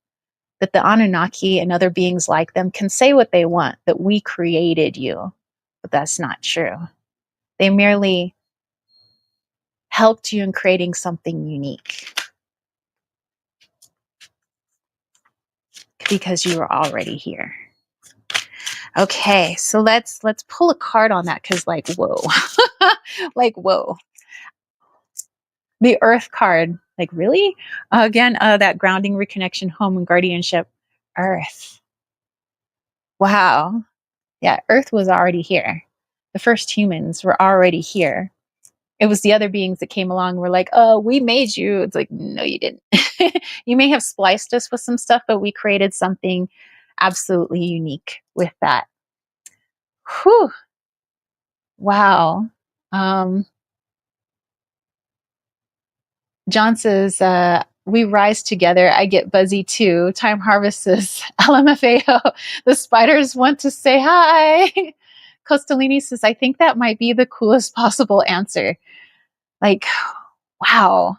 That the Anunnaki and other beings like them can say what they want, that we created you, but that's not true. They merely helped you in creating something unique because you were already here. Okay, so let's pull a card on that because like, whoa. Like, whoa. The Earth card, like really? Again, that grounding, reconnection, home, and guardianship. Earth. Wow. Yeah, Earth was already here. The first humans were already here. It was the other beings that came along and were like, oh, we made you. It's like, no, you didn't. You may have spliced us with some stuff, but we created something absolutely unique with that. Whew. Wow. John says, we rise together. I get buzzy too. Time harvests. LMFAO. The spiders want to say hi. Costalini says, I think that might be the coolest possible answer. Like, wow,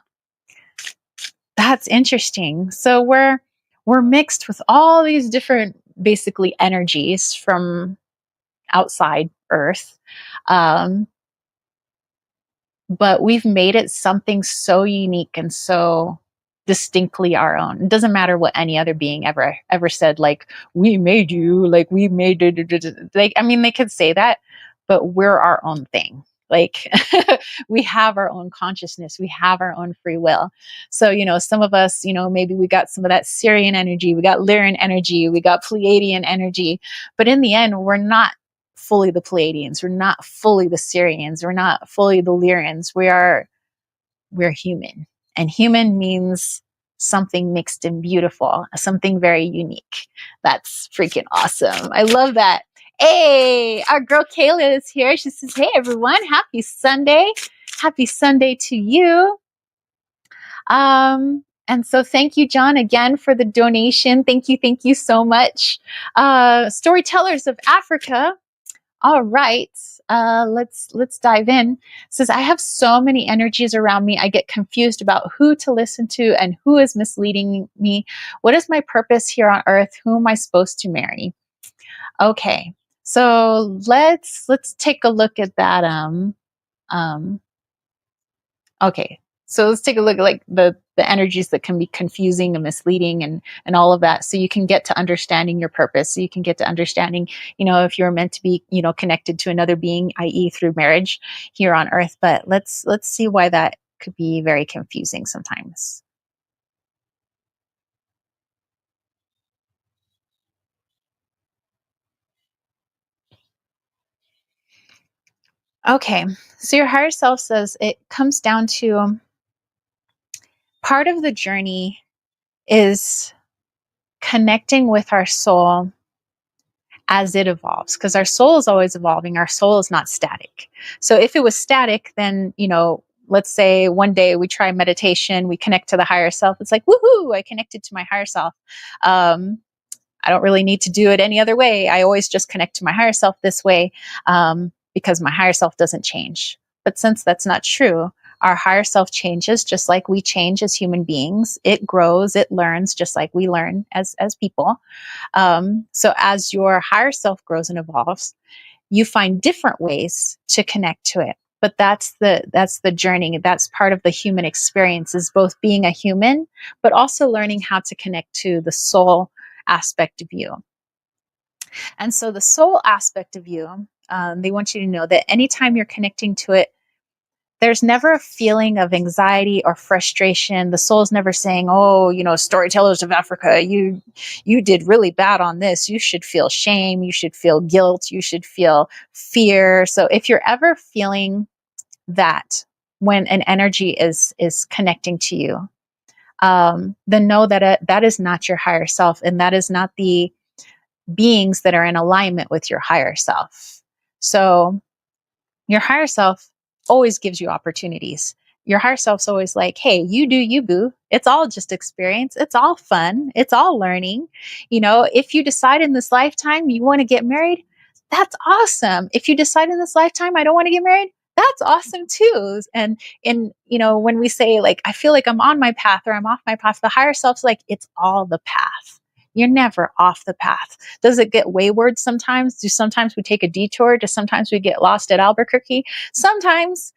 that's interesting. So we're mixed with all these different basically energies from outside Earth. But we've made it something so unique and so distinctly our own. It doesn't matter what any other being ever said, like, we made you, like, we made it. Like, I mean, they could say that, but we're our own thing. Like, we have our own consciousness, we have our own free will. So, some of us, maybe we got some of that Syrian energy, we got Lyran energy, we got Pleiadian energy, but in the end, we're not fully the Pleiadians, we're not fully the Syrians, we're not fully the Lyrans. We're human, and human means something mixed and beautiful, something very unique. That's freaking awesome. I love that. Hey, our girl Kayla is here. She says, hey everyone, happy Sunday. Happy Sunday to you. And so thank you, John, again for the donation. Thank you so much. Storytellers of Africa. All right, let's dive in. It says, I have so many energies around me. I get confused about who to listen to and who is misleading me. What is my purpose here on earth? Who am I supposed to marry? Okay, so let's take a look at that. Okay, so let's take a look at like the energies that can be confusing and misleading and all of that, so you can get to understanding your purpose, so you can get to understanding, if you're meant to be, connected to another being, i.e. through marriage here on earth. But let's see why that could be very confusing sometimes. Okay, so your higher self says it comes down to part of the journey is connecting with our soul as it evolves, because our soul is always evolving. Our soul is not static. So if it was static, then, let's say one day we try meditation, we connect to the higher self. It's like, woohoo, I connected to my higher self. I don't really need to do it any other way. I always just connect to my higher self this way, because my higher self doesn't change. But since that's not true, our higher self changes just like we change as human beings. It grows, it learns just like we learn as people. So as your higher self grows and evolves, you find different ways to connect to it. But that's the journey. That's part of the human experience, is both being a human, but also learning how to connect to the soul aspect of you. And so the soul aspect of you, they want you to know that anytime you're connecting to it, there's never a feeling of anxiety or frustration. The soul's never saying, oh, storytellers of Africa, you did really bad on this. You should feel shame. You should feel guilt. You should feel fear. So if you're ever feeling that when an energy is connecting to you, then know that that is not your higher self, and that is not the beings that are in alignment with your higher self. So your higher self always gives you opportunities. Your higher self's always like, hey, you do you, boo. It's all just experience. It's all fun. It's all learning. If you decide in this lifetime you want to get married, that's awesome. If you decide in this lifetime I don't want to get married, that's awesome too. And when we say like, I feel like I'm on my path or I'm off my path, the higher self's like, it's all the path. You're never off the path. Does it get wayward sometimes? Do sometimes we take a detour? Do sometimes we get lost at Albuquerque? Sometimes,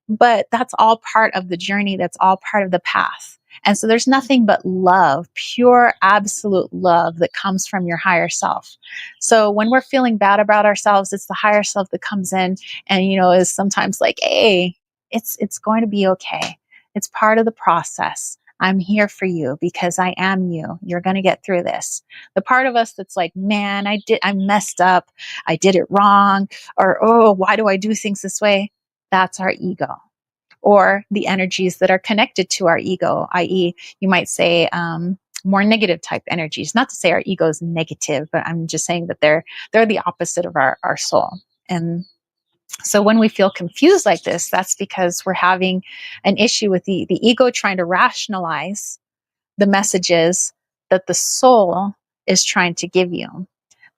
but that's all part of the journey. That's all part of the path. And so there's nothing but love, pure, absolute love that comes from your higher self. So when we're feeling bad about ourselves, it's the higher self that comes in and, is sometimes like, hey, it's going to be okay. It's part of the process. I'm here for you because I am you. You're going to get through this. The part of us that's like, man, I messed up. I did it wrong. Or, oh, why do I do things this way? That's our ego, or the energies that are connected to our ego, i.e., you might say more negative type energies. Not to say our ego is negative, but I'm just saying that they're the opposite of our soul. And so when we feel confused like this, that's because we're having an issue with the ego trying to rationalize the messages that the soul is trying to give you.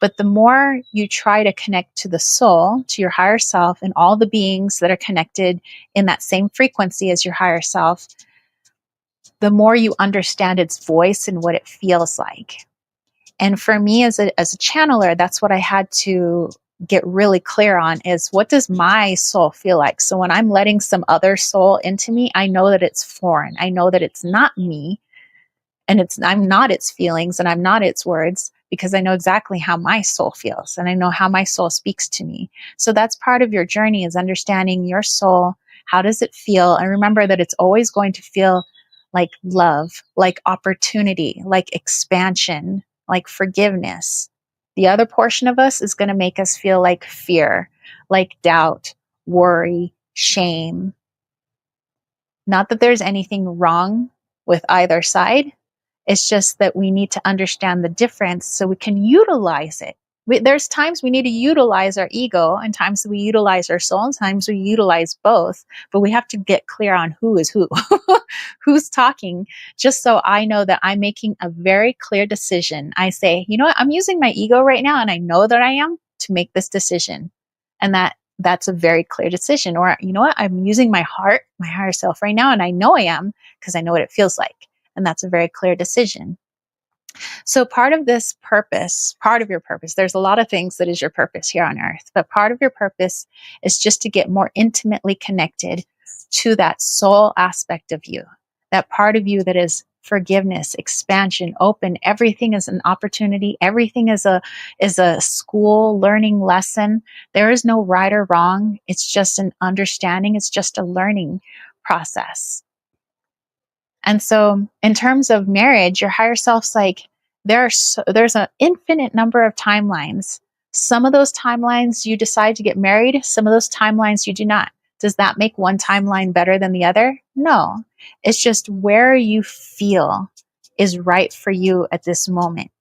But the more you try to connect to the soul, to your higher self, and all the beings that are connected in that same frequency as your higher self, the more you understand its voice and what it feels like. And for me as a channeler, that's what I had to get really clear on, is what does my soul feel like? So when I'm letting some other soul into me, I know that it's foreign. I know that it's not me, and I'm not its feelings, and I'm not its words, because I know exactly how my soul feels, and I know how my soul speaks to me. So that's part of your journey, is understanding your soul. How does it feel? And remember that it's always going to feel like love, like opportunity, like expansion, like forgiveness. The other portion of us is going to make us feel like fear, like doubt, worry, shame. Not that there's anything wrong with either side. It's just that we need to understand the difference so we can utilize it. There's times we need to utilize our ego, and times we utilize our soul, and times we utilize both. But we have to get clear on who is who, who's talking, just so I know that I'm making a very clear decision. I say, you know what, I'm using my ego right now, and I know that I am, to make this decision. And that's a very clear decision. Or, you know what, I'm using my heart, my higher self right now, and I know I am, because I know what it feels like. And that's a very clear decision. So part of this purpose, part of your purpose, there's a lot of things that is your purpose here on earth, but part of your purpose is just to get more intimately connected to that soul aspect of you, that part of you that is forgiveness, expansion, open. Everything is an opportunity. Everything is a school learning lesson. There is no right or wrong. It's just an understanding. It's just a learning process. And so in terms of marriage, your higher self's like, there's an infinite number of timelines. Some of those timelines you decide to get married, some of those timelines you do not. Does that make one timeline better than the other? No. It's just where you feel is right for you at this moment.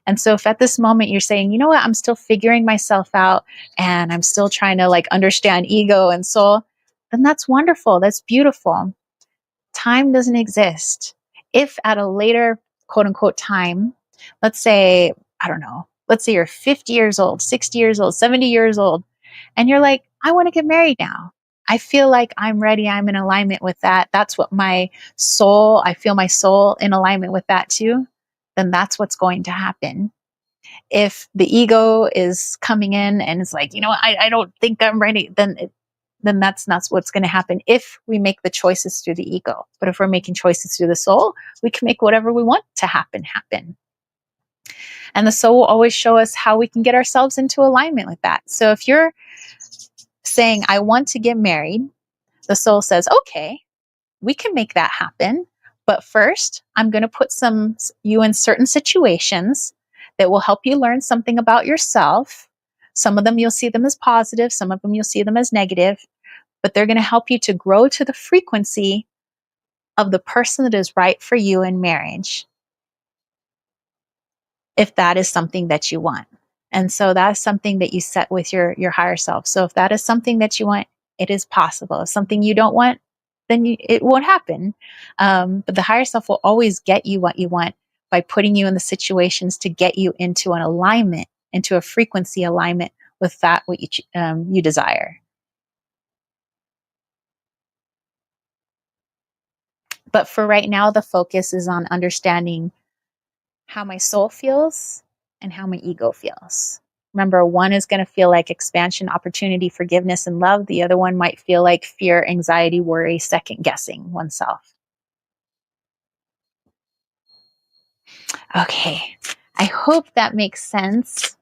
And so if at this moment you're saying, you know what, I'm still figuring myself out, and I'm still trying to understand ego and soul, then that's wonderful. That's beautiful. Time doesn't exist. If at a later quote unquote time, let's say, I don't know, let's say you're 50 years old, 60 years old, 70 years old, and you're like, I want to get married now. I feel like I'm ready. I'm in alignment with that. That's what I feel my soul in alignment with that too. Then that's what's going to happen. If the ego is coming in and it's like, you know, I don't think I'm ready, then that's not what's going to happen if we make the choices through the ego. But if we're making choices through the soul, we can make whatever we want to happen. And the soul will always show us how we can get ourselves into alignment with that. So if you're saying, I want to get married, the soul says, okay, we can make that happen. But first, I'm going to put you in certain situations that will help you learn something about yourself. Some of them you'll see them as positive, some of them you'll see them as negative, but they're going to help you to grow to the frequency of the person that is right for you in marriage, if that is something that you want. And so that's something that you set with your higher self. So if that is something that you want, it is possible. If something you don't want, then it won't happen. But the higher self will always get you what you want by putting you in the situations to get you into an alignment, into a frequency alignment with that what you desire. But for right now, the focus is on understanding how my soul feels and how my ego feels. Remember, one is going to feel like expansion, opportunity, forgiveness, and love. The other one might feel like fear, anxiety, worry, second guessing oneself. Okay, I hope that makes sense.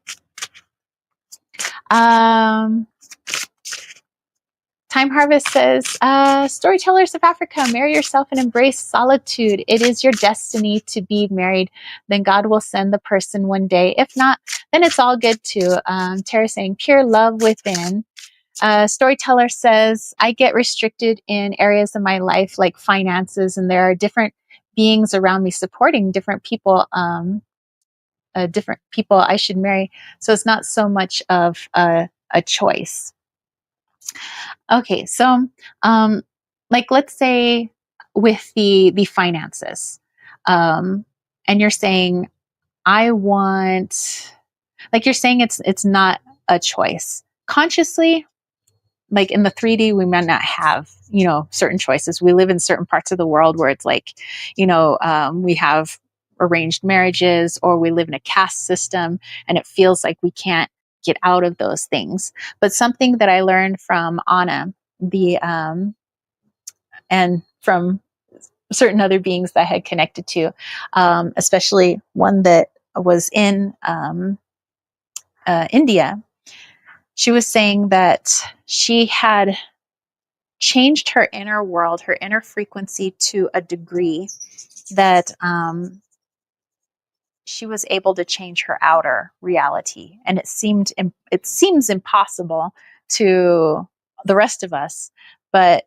Time Harvest says, storytellers of Africa, marry yourself and embrace solitude. It is your destiny to be married. Then God will send the person one day. If not, then it's all good too. Tara saying, pure love within. Storyteller says, I get restricted in areas of my life like finances, and there are different beings around me supporting different people I should marry. So it's not so much of a choice. Okay, so let's say with the finances, And you're saying, I want, like you're saying, it's not a choice. Consciously, like in the 3D, we might not have, certain choices. We live in certain parts of the world where it's like, we have arranged marriages, or we live in a caste system, and it feels like we can't get out of those things. But something that I learned from Anna, and from certain other beings that I had connected to, especially one that was in India, she was saying that she had changed her inner world, her inner frequency to a degree that she was able to change her outer reality. And it seems impossible to the rest of us, but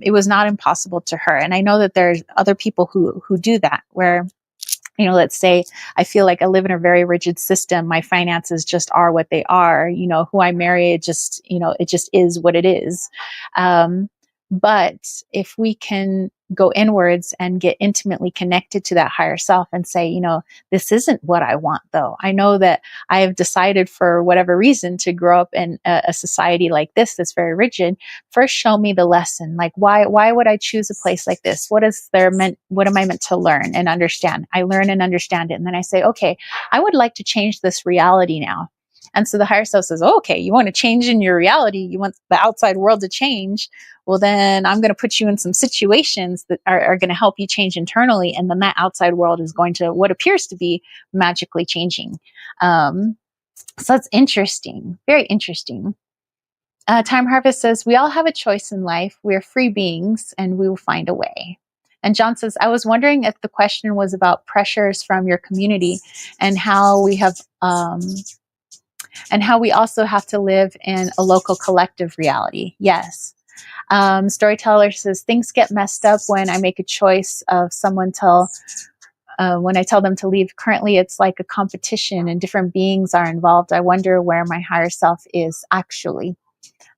it was not impossible to her. And I know that there's other people who do that, where, let's say I feel like I live in a very rigid system. My finances just are what they are. Who I marry, it just is what it is. But if we can go inwards and get intimately connected to that higher self and say, this isn't what I want, though. I know that I have decided, for whatever reason, to grow up in a society like this that's very rigid. First, show me the lesson. Like, why would I choose a place like this? What am I meant to learn and understand? I learn and understand it. And then I say, okay, I would like to change this reality now. And so the higher self says, oh, okay, you want to change in your reality. You want the outside world to change. Well, then I'm going to put you in some situations that are going to help you change internally. And then that outside world is going to, what appears to be, magically changing. So that's interesting. Very interesting. Time Harvest says, we all have a choice in life. We're free beings, and we will find a way. And John says, I was wondering if the question was about pressures from your community and how we have, and how we also have to live in a local collective reality. Yes. Storyteller says, things get messed up when I make a choice of someone when I tell them to leave. Currently, it's like a competition and different beings are involved. I wonder where my higher self is actually.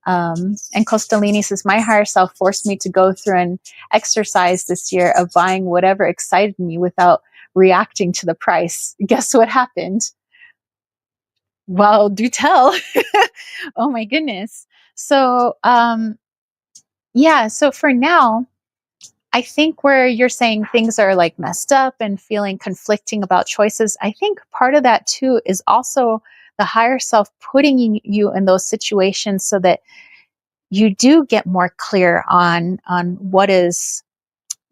And Costolini says, my higher self forced me to go through an exercise this year of buying whatever excited me without reacting to the price. Guess what happened? Well, do tell. Oh my goodness. So, yeah, so for now, I think where you're saying things are like messed up and feeling conflicting about choices, I think part of that too is also the higher self putting you in those situations so that you do get more clear on what is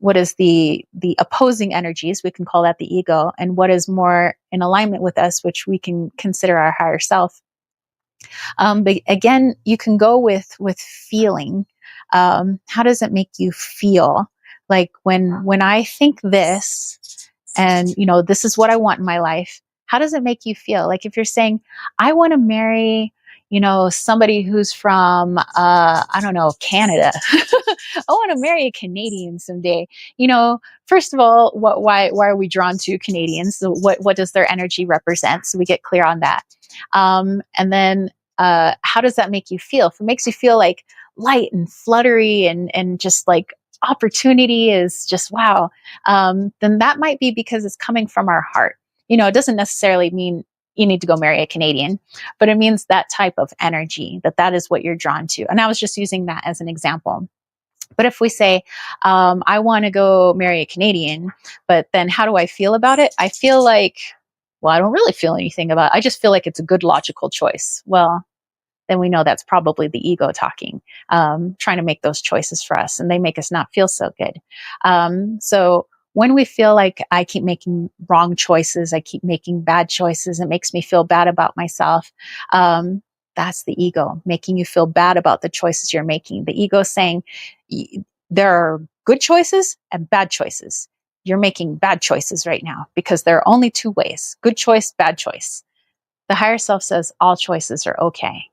the opposing energies. We can call that the ego, and what is more in alignment with us, which we can consider our higher self. But again, you can go with feeling. How does it make you feel? Like when I think this, and this is what I want in my life, how does it make you feel? Like if you're saying, I want to marry, somebody who's from, I don't know, Canada. I want to marry a Canadian someday. First of all, why are we drawn to Canadians? So what does their energy represent? So we get clear on that. And then, how does that make you feel? If it makes you feel like light and fluttery and just like opportunity is just wow, then that might be because it's coming from our heart. It doesn't necessarily mean you need to go marry a Canadian, but it means that type of energy, that is what you're drawn to. And I was just using that as an example. But if we say, I want to go marry a Canadian, but then how do I feel about it? I feel like, well, I don't really feel anything about it. I just feel like it's a good logical choice. Well, then we know that's probably the ego talking, trying to make those choices for us, and they make us not feel so good. So when we feel like I keep making wrong choices, I keep making bad choices, it makes me feel bad about myself. That's the ego making you feel bad about the choices you're making. The ego saying there are good choices and bad choices. You're making bad choices right now because there are only two ways: good choice, bad choice. The higher self says all choices are okay.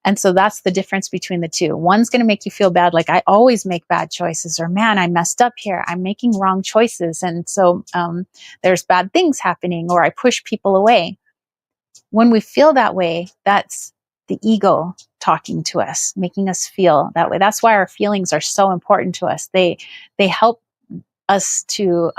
And so that's the difference between the two. One's going to make you feel bad, like I always make bad choices, or man, I messed up here. I'm making wrong choices. And so there's bad things happening, or I push people away. When we feel that way, that's the ego talking to us, making us feel that way. That's why our feelings are so important to us. They help us to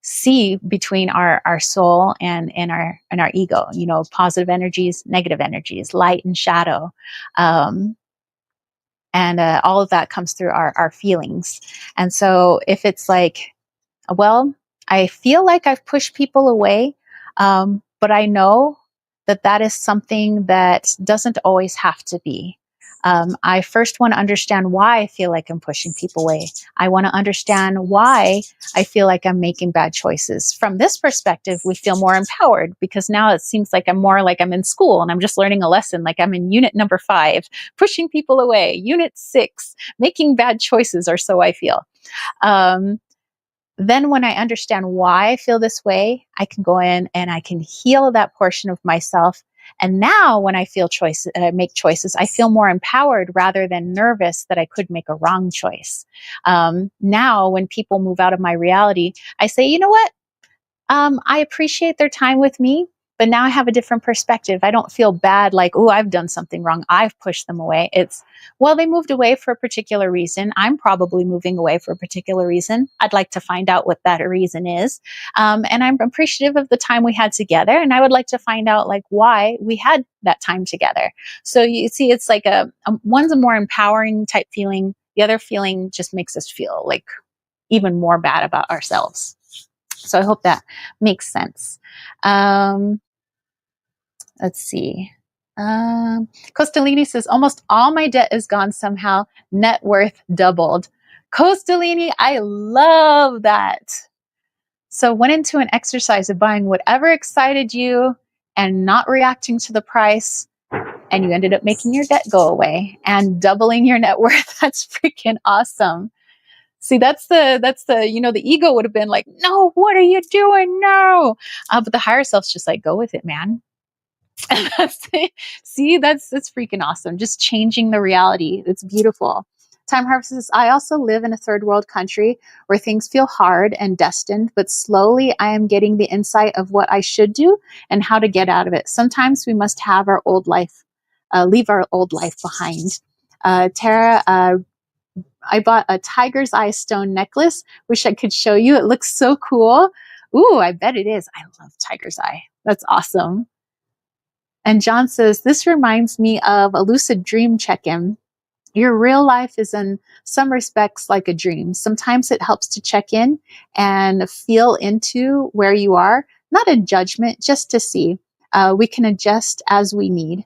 see between our soul and our ego, positive energies, negative energies, light and shadow. And all of that comes through our feelings. And so if it's like, well, I feel like I've pushed people away, but I know that that is something that doesn't always have to be. I first want to understand why I feel like I'm pushing people away. I want to understand why I feel like I'm making bad choices. From this perspective, we feel more empowered because now it seems like I'm more like I'm in school and I'm just learning a lesson, like I'm in unit number 5, pushing people away, unit 6, making bad choices, or so I feel. Then when I understand why I feel this way, I can go in and I can heal that portion of myself. And now when I feel choices, I make choices, I feel more empowered rather than nervous that I could make a wrong choice. Now when people move out of my reality, I say, you know what? I appreciate their time with me, but now I have a different perspective. I don't feel bad like, oh, I've done something wrong. I've pushed them away. It's, well, they moved away for a particular reason. I'm probably moving away for a particular reason. I'd like to find out what that reason is. And I'm appreciative of the time we had together. And I would like to find out like why we had that time together. So you see, it's like one's a more empowering type feeling. The other feeling just makes us feel like even more bad about ourselves. So I hope that makes sense. Let's see. Costalini says, almost all my debt is gone somehow. Net worth doubled. Costalini, I love that. So went into an exercise of buying whatever excited you and not reacting to the price. And you ended up making your debt go away and doubling your net worth. That's freaking awesome. See, that's the, the ego would have been like, no, what are you doing? No. But the higher self's just like, go with it, man. See, that's freaking awesome. Just changing the reality. It's beautiful. Time Harvest says, I also live in a third world country where things feel hard and destined, but slowly I am getting the insight of what I should do and how to get out of it. Sometimes we must have our old life, leave our old life behind. Tara, I bought a tiger's eye stone necklace. Wish I could show you. It looks so cool. Ooh, I bet it is. I love tiger's eye. That's awesome. And John says, this reminds me of a lucid dream check-in. Your real life is in some respects like a dream. Sometimes it helps to check in and feel into where you are, not a judgment, just to see. We can adjust as we need.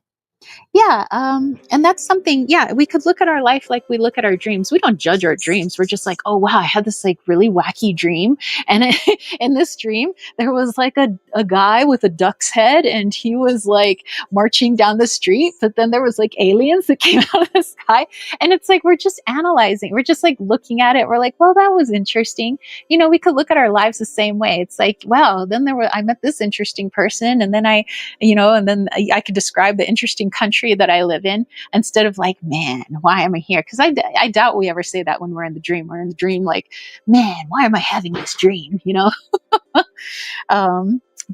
Yeah, and that's something, yeah, we could look at our life like we look at our dreams. We don't judge our dreams. We're just like, oh, wow, I had this like really wacky dream. And in this dream, there was like a guy with a duck's head and he was like marching down the street, but then there was like aliens that came out of the sky. And it's like, we're just analyzing. We're just like looking at it. We're like, well, that was interesting. We could look at our lives the same way. It's like, wow, then I met this interesting person. And then I could describe the interesting country that I live in instead of like, man, why am I here? Because I doubt we ever say that when we're in the dream. We're in the dream like, man, why am I having this dream?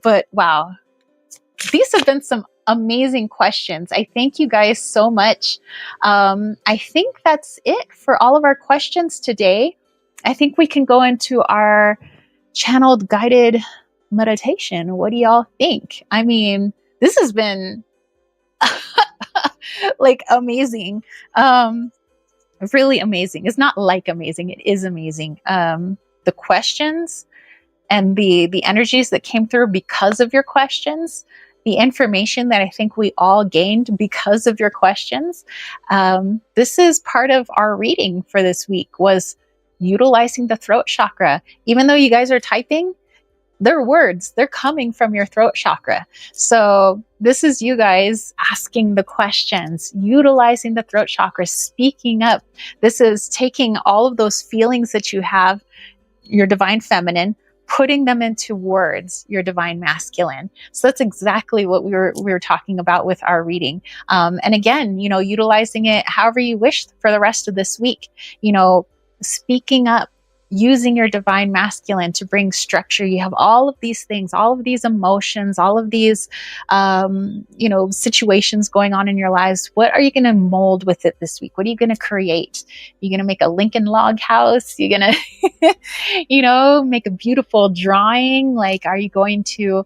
But wow, these have been some amazing questions. I thank you guys so much. I think that's it for all of our questions today. I think we can go into our channeled guided meditation. What do y'all think? I mean, this has been like amazing. Really amazing. It's not like amazing. It is amazing. The questions and the energies that came through because of your questions, the information that I think we all gained because of your questions. This is part of our reading for this week was utilizing the throat chakra. Even though you guys are typing, they're words, they're coming from your throat chakra. So this is you guys asking the questions, utilizing the throat chakra, speaking up. This is taking all of those feelings that you have, your divine feminine, putting them into words, your divine masculine. So that's exactly what we were talking about with our reading. And again, utilizing it however you wish for the rest of this week, speaking up, using your divine masculine to bring structure. You have all of these things, all of these emotions, all of these, situations going on in your lives. What are you going to mold with it this week? What are you going to create? You're going to make a Lincoln log house. You're going to, make a beautiful drawing. Like, are you going to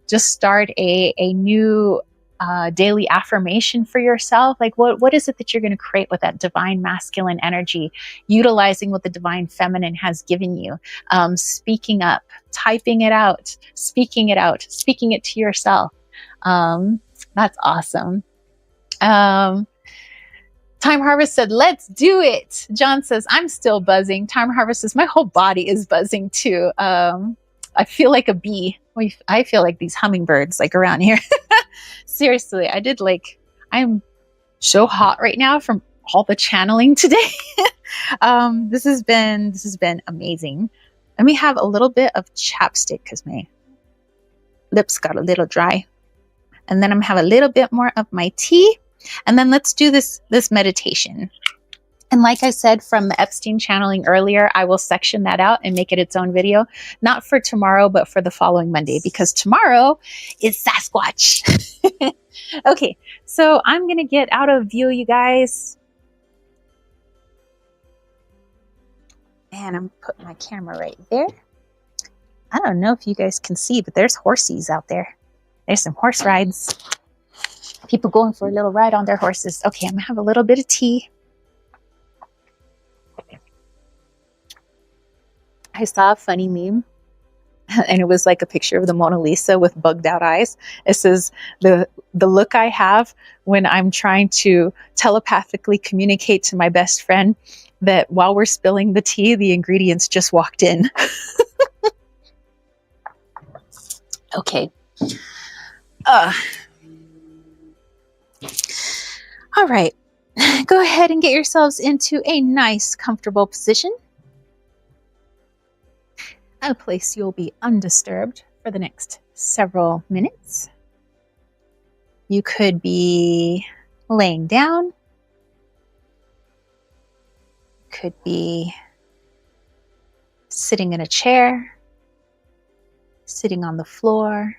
just start a new daily affirmation for yourself? Like, what is it that you're going to create with that divine masculine energy, utilizing what the divine feminine has given you? Speaking up, typing it out, speaking it to yourself. That's awesome. Time Harvest said, let's do it. John says, I'm still buzzing. Time Harvest says, my whole body is buzzing too. I feel like a bee. I feel like these hummingbirds like around here. Seriously, I'm so hot right now from all the channeling today. This has been amazing. Let me have a little bit of chapstick because my lips got a little dry. And then I'm gonna have a little bit more of my tea. And then let's do this meditation. And like I said, from the Epstein channeling earlier, I will section that out and make it its own video, not for tomorrow, but for the following Monday, because tomorrow is Sasquatch. Okay, so I'm going to get out of view, you guys. And I'm putting my camera right there. I don't know if you guys can see, but there's horsies out there. There's some horse rides. People going for a little ride on their horses. Okay, I'm going to have a little bit of tea. I saw a funny meme, and it was like a picture of the Mona Lisa with bugged out eyes. It says, the look I have when I'm trying to telepathically communicate to my best friend that while we're spilling the tea, the ingredients just walked in. Okay. All right. Go ahead and get yourselves into a nice, comfortable position. A place you'll be undisturbed for the next several minutes. You could be laying down, could be sitting in a chair, sitting on the floor,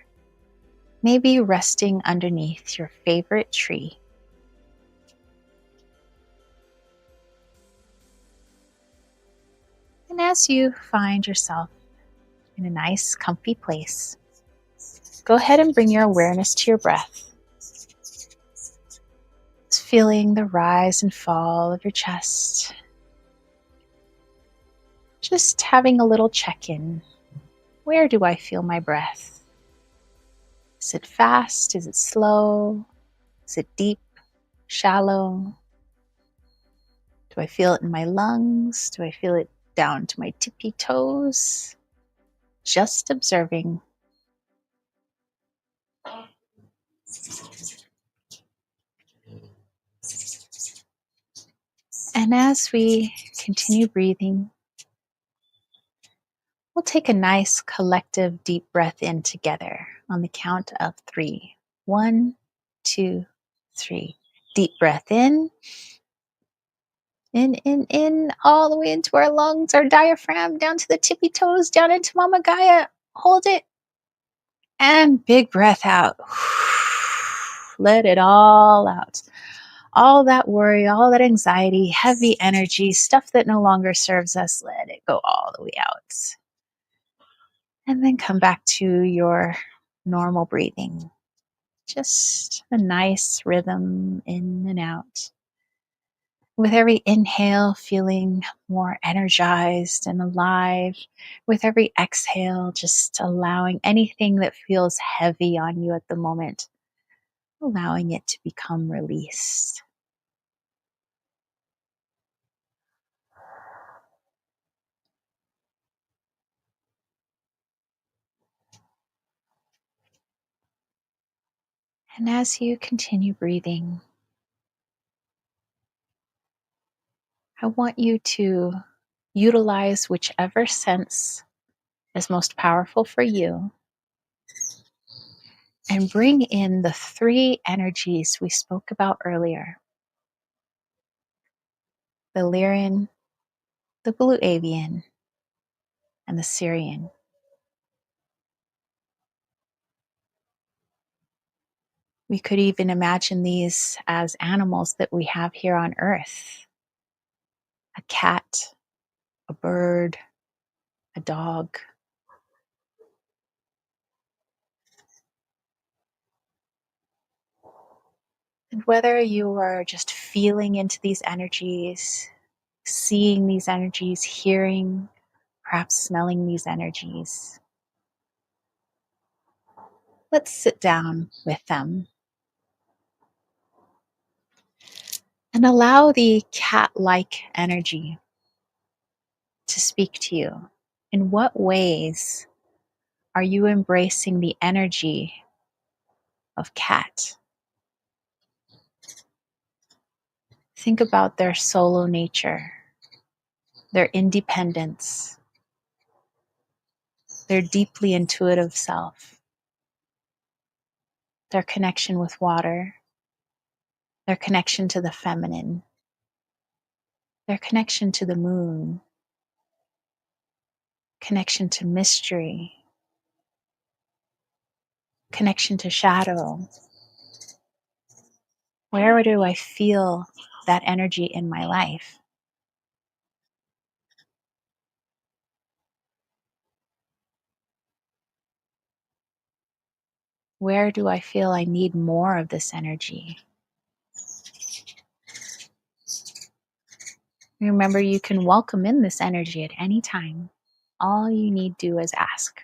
maybe resting underneath your favorite tree. And as you find yourself in a nice, comfy place, go ahead and bring your awareness to your breath. Just feeling the rise and fall of your chest. Just having a little check-in. Where do I feel my breath? Is it fast? Is it slow? Is it deep? Shallow? Do I feel it in my lungs? Do I feel it down to my tippy toes? Just observing. And as we continue breathing, we'll take a nice collective deep breath in together on the count of 3. 1, 2, 3. Deep breath in. In, all the way into our lungs, our diaphragm, down to the tippy toes, down into Mama Gaia. Hold it. And big breath out. Let it all out. All that worry, all that anxiety, heavy energy, stuff that no longer serves us, let it go all the way out. And then come back to your normal breathing. Just a nice rhythm in and out. With every inhale, feeling more energized and alive. With every exhale, just allowing anything that feels heavy on you at the moment, allowing it to become released. And as you continue breathing, I want you to utilize whichever sense is most powerful for you and bring in the 3 energies we spoke about earlier. The Lyrian, the blue avian, and the Syrian. We could even imagine these as animals that we have here on Earth: a cat, a bird, a dog. And whether you are just feeling into these energies, seeing these energies, hearing, perhaps smelling these energies, let's sit down with them and allow the cat-like energy to speak to you. In what ways are you embracing the energy of cat? Think about their solo nature, their independence, their deeply intuitive self, their connection with water, their connection to the feminine, their connection to the moon, connection to mystery, connection to shadow. Where do I feel that energy in my life? Where do I feel I need more of this energy? Remember, you can welcome in this energy at any time. All you need to do is ask.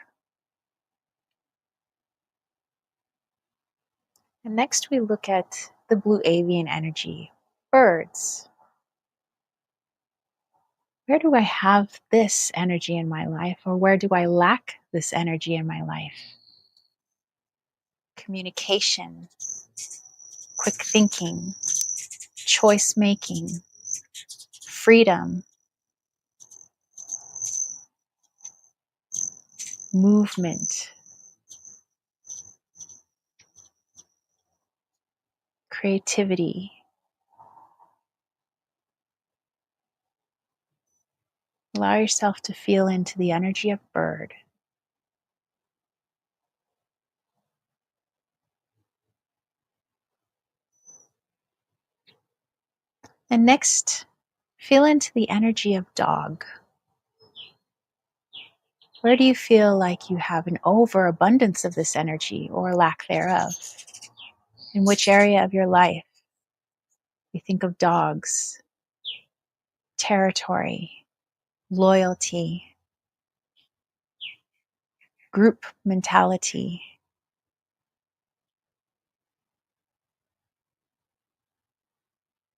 And next we look at the blue avian energy, birds. Where do I have this energy in my life, or where do I lack this energy in my life? Communication, quick thinking, choice making, freedom, movement, creativity. Allow yourself to feel into the energy of bird. And next, feel into the energy of dog. Where do you feel like you have an overabundance of this energy or lack thereof? In which area of your life? You think of dogs, territory, loyalty, group mentality.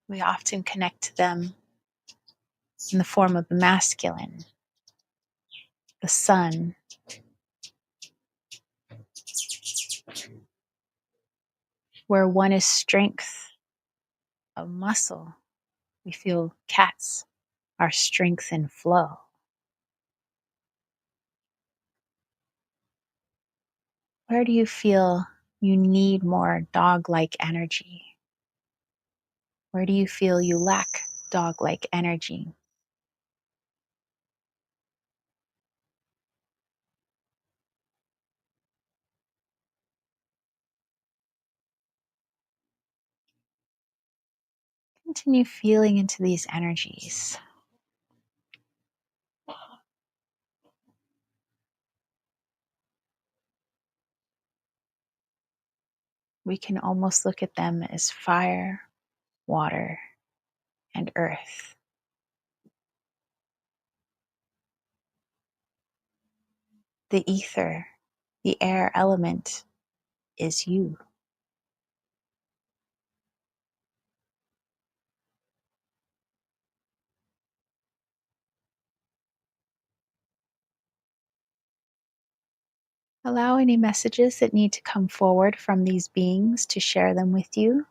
We often connect to them in the form of the masculine, the sun, where one is strength of muscle. We feel cats are strength and flow. Where do you feel you need more dog-like energy? Where do you feel you lack dog-like energy? Continue feeling into these energies. We can almost look at them as fire, water, and earth. The ether, the air element, is you. Allow any messages that need to come forward from these beings to share them with you.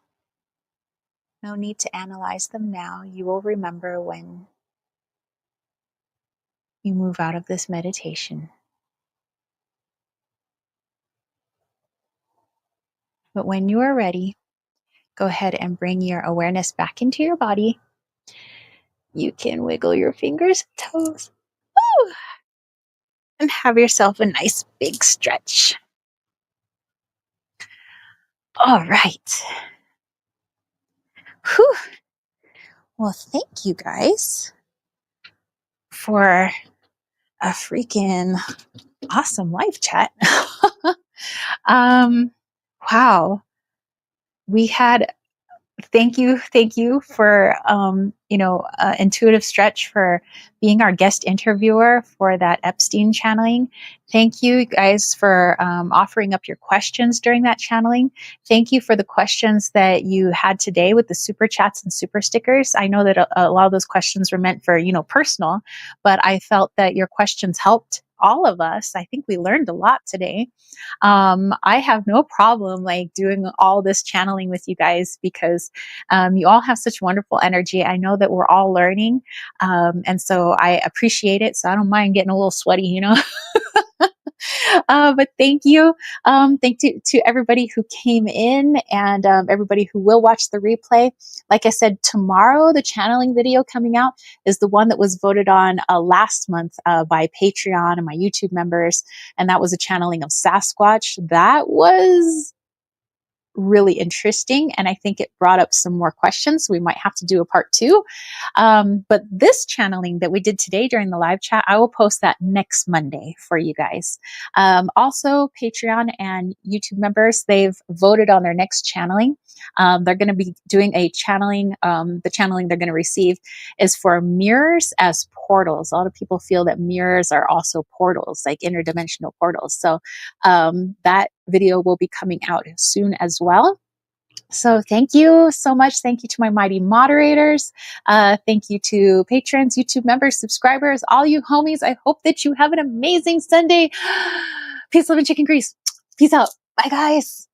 No need to analyze them now. You will remember when you move out of this meditation. But when you are ready, go ahead and bring your awareness back into your body. You can wiggle your fingers and toes. Woo! And have yourself a nice big stretch. All right. Whew. Well, thank you guys for a freaking awesome live chat. Wow. We had thank you for intuitive stretch for being our guest interviewer for that Epstein channeling. Thank you guys for offering up your questions during that channeling. Thank you for the questions that you had today with the super chats and super stickers. I know that a lot of those questions were meant for personal, but I felt that your questions helped all of us. I think we learned a lot today. I have no problem like doing all this channeling with you guys because you all have such wonderful energy. I know that we're all learning. And so I appreciate it. So I don't mind getting a little sweaty. But thank you. Thank you to everybody who came in and everybody who will watch the replay. Like I said, tomorrow, the channeling video coming out is the one that was voted on last month by Patreon and my YouTube members. And that was a channeling of Sasquatch. That was really interesting. And I think it brought up some more questions. So we might have to do a part 2. But this channeling that we did today during the live chat, I will post that next Monday for you guys. Also, Patreon and YouTube members, they've voted on their next channeling. They're going to be doing a channeling. The channeling they're going to receive is for mirrors as portals. A lot of people feel that mirrors are also portals, like interdimensional portals. So that video will be coming out soon as well. So thank you so much. Thank you to my mighty moderators. Thank you to patrons, YouTube members, subscribers, all you homies. I hope that you have an amazing Sunday. Peace, love, and chicken grease. Peace out. Bye, guys.